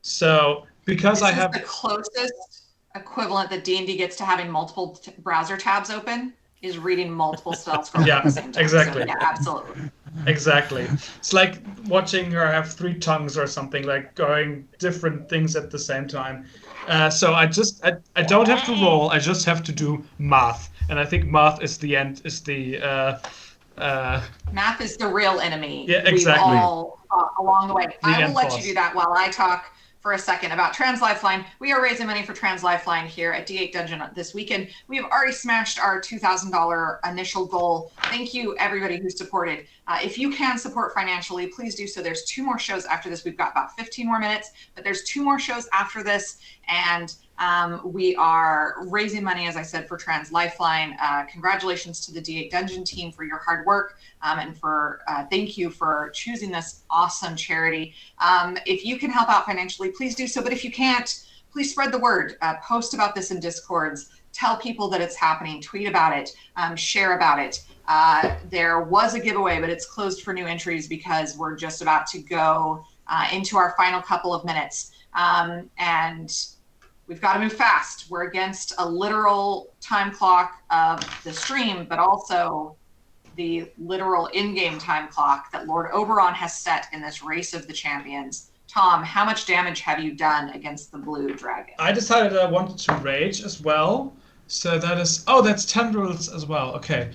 So because this I have the closest equivalent that D&D gets to having multiple browser tabs open is reading multiple spell scrolls at the same time. Exactly. So, yeah, absolutely. Exactly. It's like watching her have 3 tongues or something, like going different things at the same time. So I don't have to roll. I just have to do math, and I think math is the end. Math is the real enemy. Yeah, exactly. We've all along the way. I will let boss. you do that while I talk for a second about Trans Lifeline. We are raising money for Trans Lifeline here at D8 Dungeon this weekend. We have already smashed our $2,000 initial goal. Thank you, everybody who supported. If you can support financially, please do so. There's 2 more shows after this. We've got about 15 more minutes, but there's 2 more shows after this. And we are raising money, as I said, for Trans Lifeline. Congratulations to the D8 Dungeon team for your hard work, and for thank you for choosing this awesome charity. If you can help out financially, please do so. But if you can't, please spread the word. Post about this in Discords. Tell people that it's happening. Tweet about it. Share about it. There was a giveaway, but it's closed for new entries because we're just about to go into our final couple of minutes. And we've got to move fast. We're against a literal time clock of the stream, but also the literal in-game time clock that Lord Oberon has set in this race of the champions. Tom, how much damage have you done against the blue dragon? I decided I wanted to rage as well. So that is... Oh, that's tendrils as well. Okay.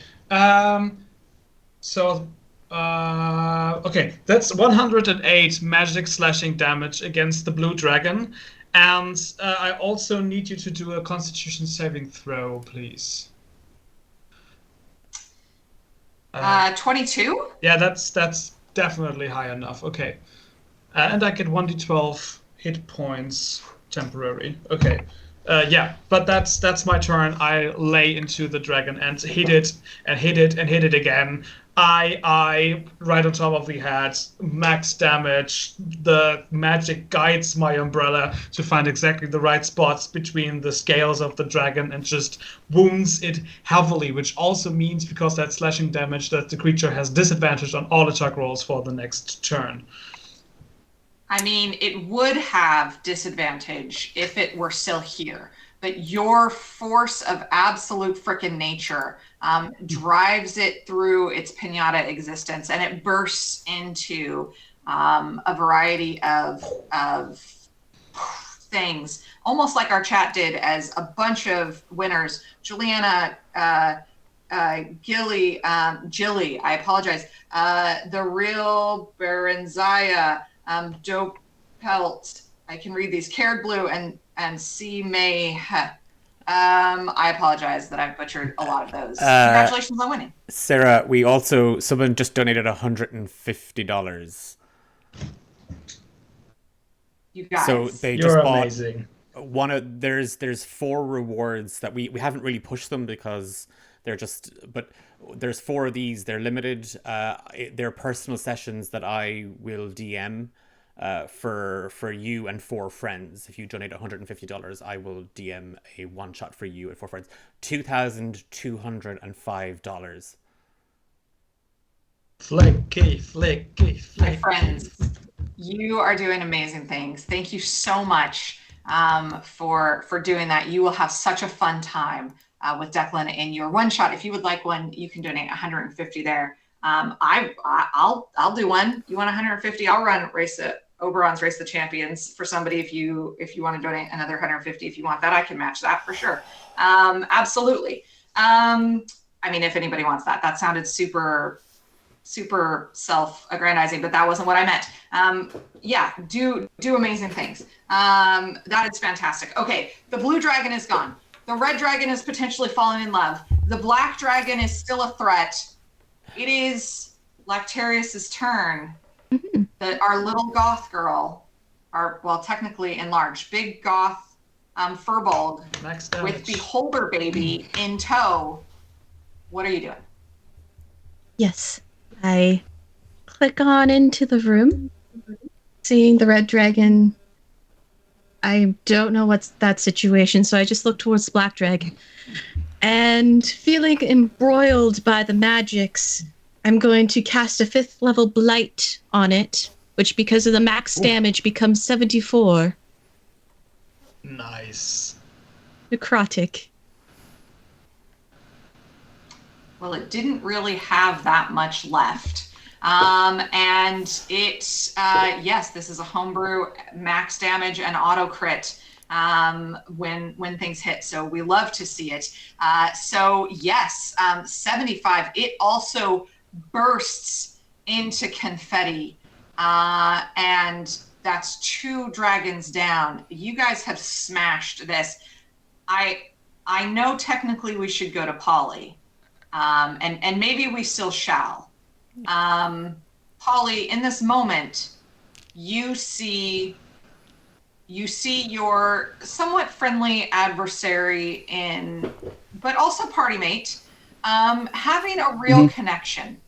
Okay, that's 108 magic slashing damage against the blue dragon. And I also need you to do a Constitution saving throw, please. 22? Yeah, that's definitely high enough. Okay. And I get 1d12 hit points temporary. Okay. Yeah, but that's my turn. I lay into the dragon and hit it and hit it and hit it again. I right on top of the head, max damage. The magic guides my umbrella to find exactly the right spots between the scales of the dragon and just wounds it heavily, which also means, because that's slashing damage, that the creature has disadvantage on all attack rolls for the next turn. I mean, it would have disadvantage if it were still here, but your force of absolute frickin' nature drives it through its pinata existence, and it bursts into a variety of things, almost like our chat did, as a bunch of winners. Juliana, Gilly, I apologize. The real Baronzaya, Dope Pelt, I can read these, Cared Blue, and C. May. I apologize that I've butchered a lot of those. Congratulations on winning. Sarah, someone just donated $150. You guys. So they You're just bought amazing. there's 4 rewards that we haven't really pushed them because they're just, but there's 4 of these. They're limited. They're personal sessions that I will DM for you and 4 friends. If you donate $150, I will DM a one shot for you and 4 friends. $2,205. Flicky. My friends, you are doing amazing things. Thank you so much for doing that. You will have such a fun time with Declan in your one shot. If you would like one, you can donate 150 there. I'll do one. You want 150? I'll run Oberon's Race the Champions for somebody. If you want to donate another 150, if you want that, I can match that for sure. Absolutely. I mean, if anybody wants that, that sounded super self-aggrandizing, but that wasn't what I meant. Yeah, do amazing things. That is fantastic. Okay, the blue dragon is gone. The red dragon is potentially falling in love. The black dragon is still a threat. It is Lactarius's turn. Our little goth girl, technically enlarged, big goth Furbolg with Beholder baby in tow. What are you doing? Yes. I click on into the room, seeing the red dragon. I don't know what's that situation, so I just look towards the black dragon. And feeling embroiled by the magics, I'm going to cast a 5th level blight on it, which because of the max damage becomes 74. Nice. Necrotic. Well, it didn't really have that much left. And it, yes, this is a homebrew max damage and auto crit when things hit. So we love to see it. So yes, 75. It also bursts into confetti. And that's 2 dragons down. You guys have smashed this. I know technically we should go to Polly. And maybe we still shall. Polly, in this moment, you see your somewhat friendly adversary but also party mate, having a real connection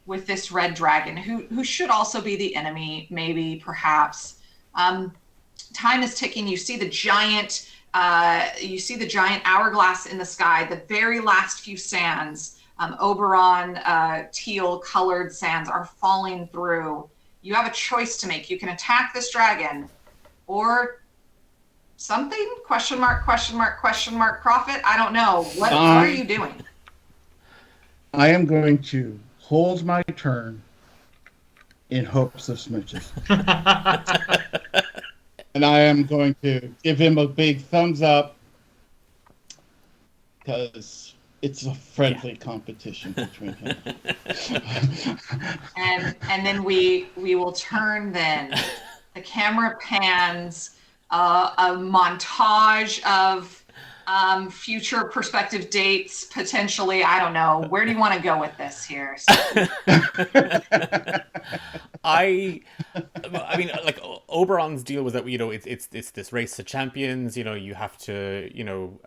with this red dragon, who should also be the enemy, maybe, perhaps. Time is ticking. You see the giant hourglass in the sky, the very last few sands, Oberon teal colored sands are falling through. You have a choice to make. You can attack this dragon or something, question mark, Prophet. I don't know. What are you doing? I am going to hold my turn in hopes of smooches. And I am going to give him a big thumbs up because it's a friendly competition between him. And then we will turn then. The camera pans a montage of future prospective dates, potentially. I don't know. Where do you want to go with this here? I mean, like, Oberon's deal was that, you know, it's this race to champions. You know, you have to, you know,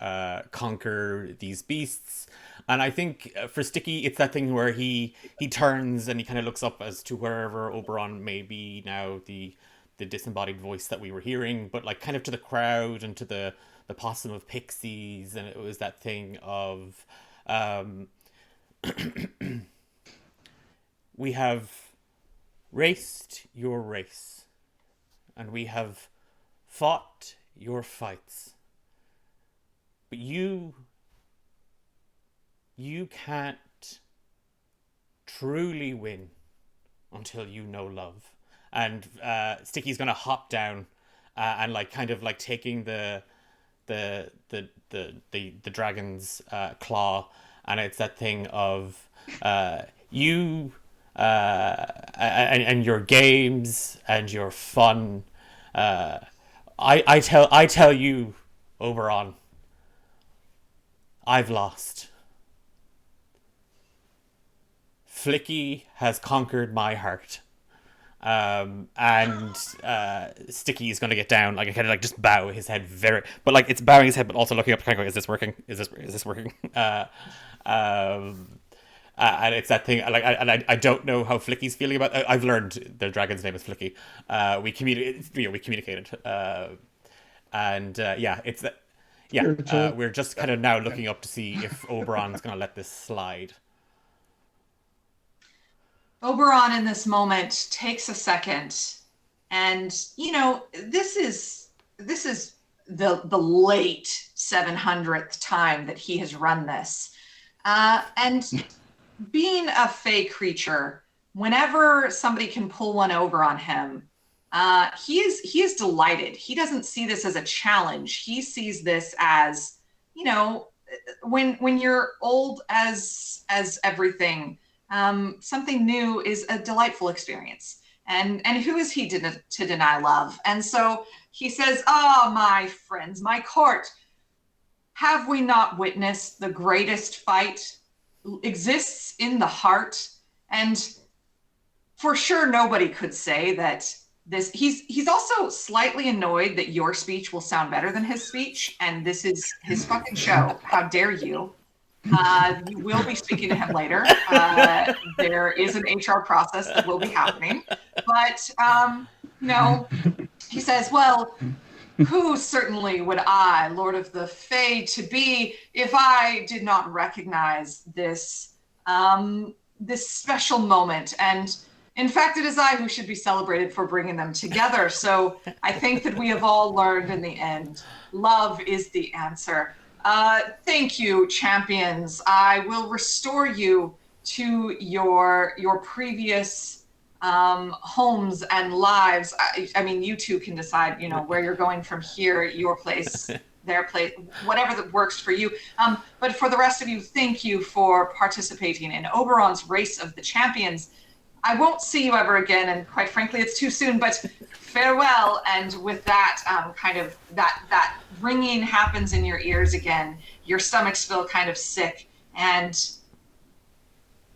conquer these beasts. And I think for Sticky, it's that thing where he turns and he kind of looks up as to wherever Oberon may be now, the disembodied voice that we were hearing, but like kind of to the crowd and to the possum of pixies. And it was that thing of we have raced your race, and we have fought your fights, but you can't truly win until you know love. And Sticky's gonna hop down and like kind of like taking the dragon's claw, and it's that thing of you and your games and your fun. I tell you, Oberon, I've lost. Flicky has conquered my heart, And Sticky is going to get down, like, kind of like just bow his head but like it's bowing his head, but also looking up, kind of going, "Is this working? Is this working?" And it's that thing, like, I don't know how Flicky's feeling about. I've learned the dragon's name is Flicky. We communicated, and it's that. Yeah, we're just kind of now looking up to see if Oberon's going to let this slide. Oberon in this moment takes a second, and this is the late 700th time that he has run this, and being a fey creature, whenever somebody can pull one over on him, he is delighted. He doesn't see this as a challenge. He sees this as, when you're old as everything, something new is a delightful experience. And who is he to deny love? And so he says, my friends, my court, have we not witnessed the greatest fight exists in the heart? And for sure, nobody could say that he's also slightly annoyed that your speech will sound better than his speech, and this is his fucking show. How dare you? You will be speaking to him later. There is an HR process that will be happening, but he says, well, who certainly would I, Lord of the Fae, to be if I did not recognize this this special moment? And in fact, it is I who should be celebrated for bringing them together. So I think that we have all learned in the end, love is the answer. Thank you, champions. I will restore you to your previous homes and lives. I mean, you two can decide, where you're going from here, your place, their place, whatever that works for you. But for the rest of you, thank you for participating in Oberon's Race of the Champions. I won't see you ever again, and quite frankly, it's too soon, but farewell. And with that, kind of that ringing happens in your ears again. Your stomachs feel kind of sick, and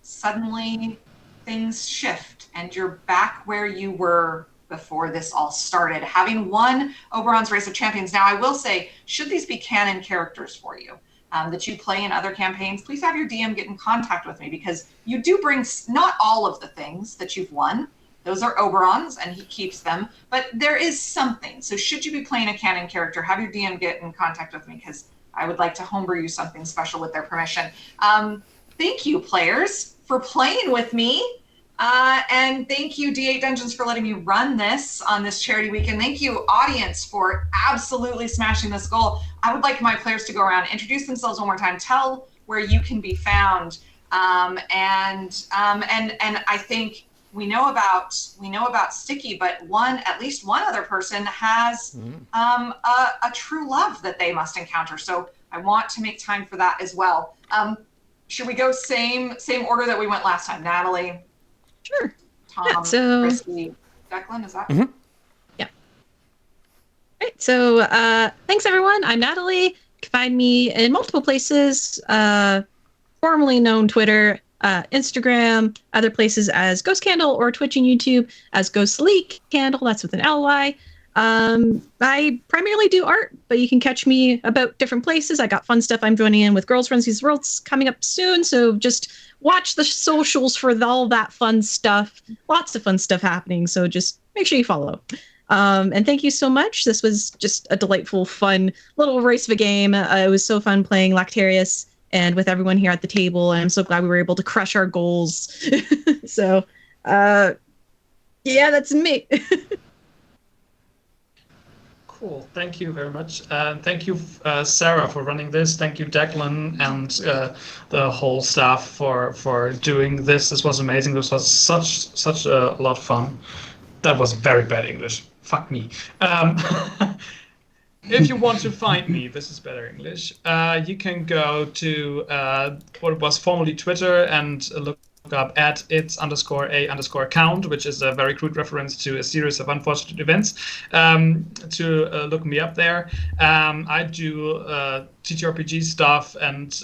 suddenly things shift, and you're back where you were before this all started, having won Oberon's Race of Champions. Now, I will say, should these be canon characters for you, that you play in other campaigns, please have your DM get in contact with me, because you do bring not all of the things that you've won. Those are Oberon's, and he keeps them, but there is something. So should you be playing a canon character, have your DM get in contact with me, because I would like to homebrew you something special with their permission. Thank you, players, for playing with me. And thank you, D8 Dungeons, for letting me run this on this charity weekend. Thank you, audience, for absolutely smashing this goal. I would like my players to go around, introduce themselves one more time, tell where you can be found, and I think we know about Sticky, but at least one other person has a true love that they must encounter. So I want to make time for that as well. Should we go same order that we went last time? Natalie. Sure. Tom, Christy, Declan, is that? Mm-hmm. Yeah. Right. So thanks, everyone. I'm Natalie. You can find me in multiple places, formerly known Twitter, Instagram, other places as Ghost Candle, or Twitch and YouTube as Ghostly Candle. That's with an Ly. I primarily do art, but you can catch me about different places. I got fun stuff I'm joining in with Girls Runs These Worlds coming up soon, so just watch the socials for all that fun stuff. Lots of fun stuff happening, so just make sure you follow. And thank you so much. This was just a delightful, fun little race of a game. It was so fun playing Lactarius and with everyone here at the table, and I'm so glad we were able to crush our goals. So, yeah, that's me. Cool. Thank you very much. Thank you, Sarah, for running this. Thank you, Declan, and the whole staff for doing this. This was amazing. This was such a lot of fun. That was very bad English. Fuck me. If you want to find me, this is better English. You can go to what was formerly Twitter and look up at its_a_account, which is a very crude reference to a series of unfortunate events, to look me up there. I do TTRPG stuff and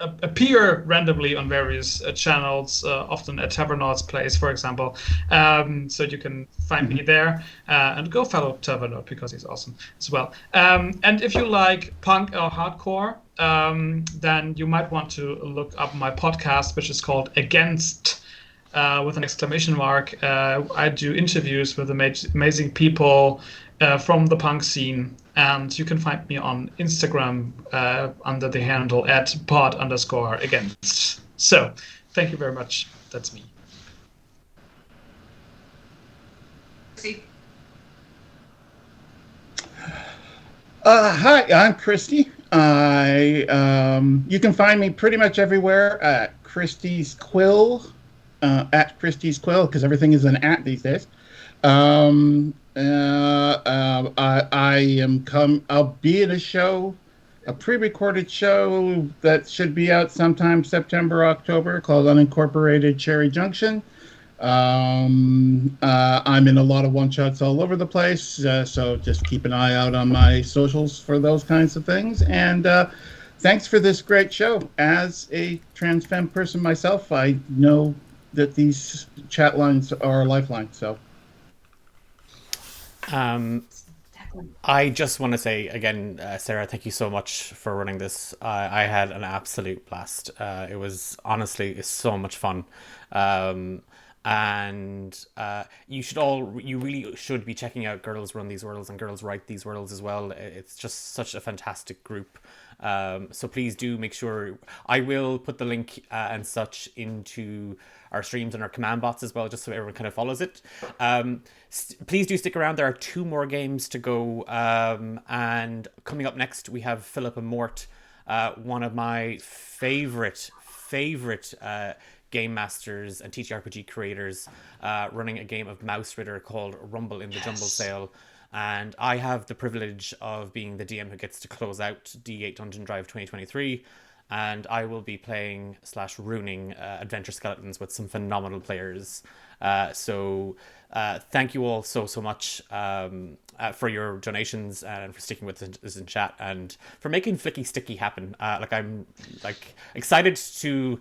appear randomly on various channels, often at Tavernauts Place, for example. So you can find me there, and go follow Tavernaut because he's awesome as well. And if you like punk or hardcore, then you might want to look up my podcast, which is called Against, with an exclamation mark. I do interviews with amazing people from the punk scene, and you can find me on Instagram under the handle @pod_against. So thank you very much. That's me. Hi, I'm Christy. You can find me pretty much everywhere at Christie's Quill, because everything is an @ these days. I'll be in a show, a pre-recorded show that should be out sometime September, October, called Unincorporated Cherry Junction. I'm in a lot of one-shots all over the place, so just keep an eye out on my socials for those kinds of things. And thanks for this great show. As a trans femme person myself, I know that these chat lines are a lifeline. So I just want to say again, Sarah, thank you so much for running this. I had an absolute blast. It was honestly so much fun. And you really should be checking out Girls Run These Worlds and Girls Write These Worlds as well. It's just such a fantastic group. So please do make sure, I will put the link and such into our streams and our command bots as well, just so everyone kind of follows it. Please do stick around. There are 2 more games to go. And coming up next, we have Philip and Mort, one of my favorite game masters and TTRPG creators, running a game of Mouse Ritter called Rumble in the Jumble Sale. And I have the privilege of being the DM who gets to close out D8 Dungeon Drive 2023. And I will be playing / ruining Adventure Skeletons with some phenomenal players. So thank you all so much for your donations and for sticking with us in chat and for making Flicky Sticky happen. I'm excited to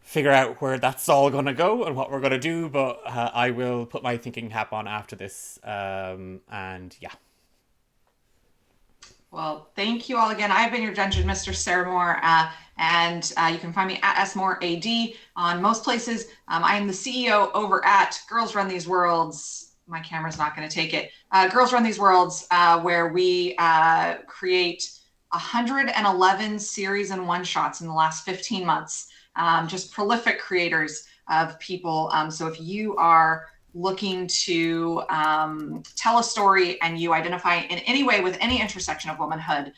figure out where that's all going to go and what we're going to do, but I will put my thinking cap on after this. And yeah. Well, thank you all again. I've been your Dungeon Mister, Sarah Moore, and you can find me at @smooreAD on most places. I am the CEO over at Girls Run These Worlds. My camera's not going to take it. Girls Run These Worlds, where we create 111 series and one-shots in the last 15 months. Just prolific creators of people. So if you are looking to tell a story and you identify in any way with any intersection of womanhood,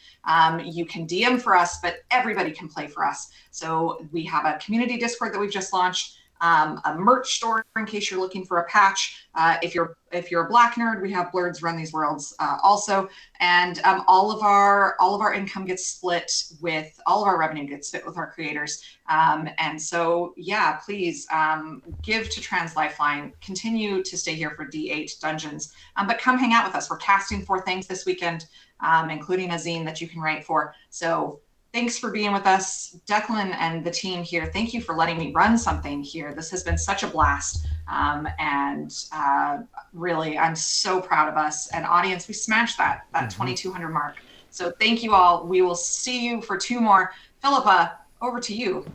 you can DM for us, but everybody can play for us. So we have a community Discord that we've just launched, a merch store in case you're looking for a patch. If you're a Black nerd, we have Blurds Run These Worlds also, and all of our income gets split with all of our revenue gets split with our creators. And so yeah, please give to Trans Lifeline. Continue to stay here for D8 Dungeons, but come hang out with us. We're casting 4 things this weekend, including a zine that you can write for. So thanks for being with us, Declan and the team here. Thank you for letting me run something here. This has been such a blast. And really, I'm so proud of us. And audience, we smashed that 2,200 mark. So thank you all. We will see you for 2 more. Philippa, over to you.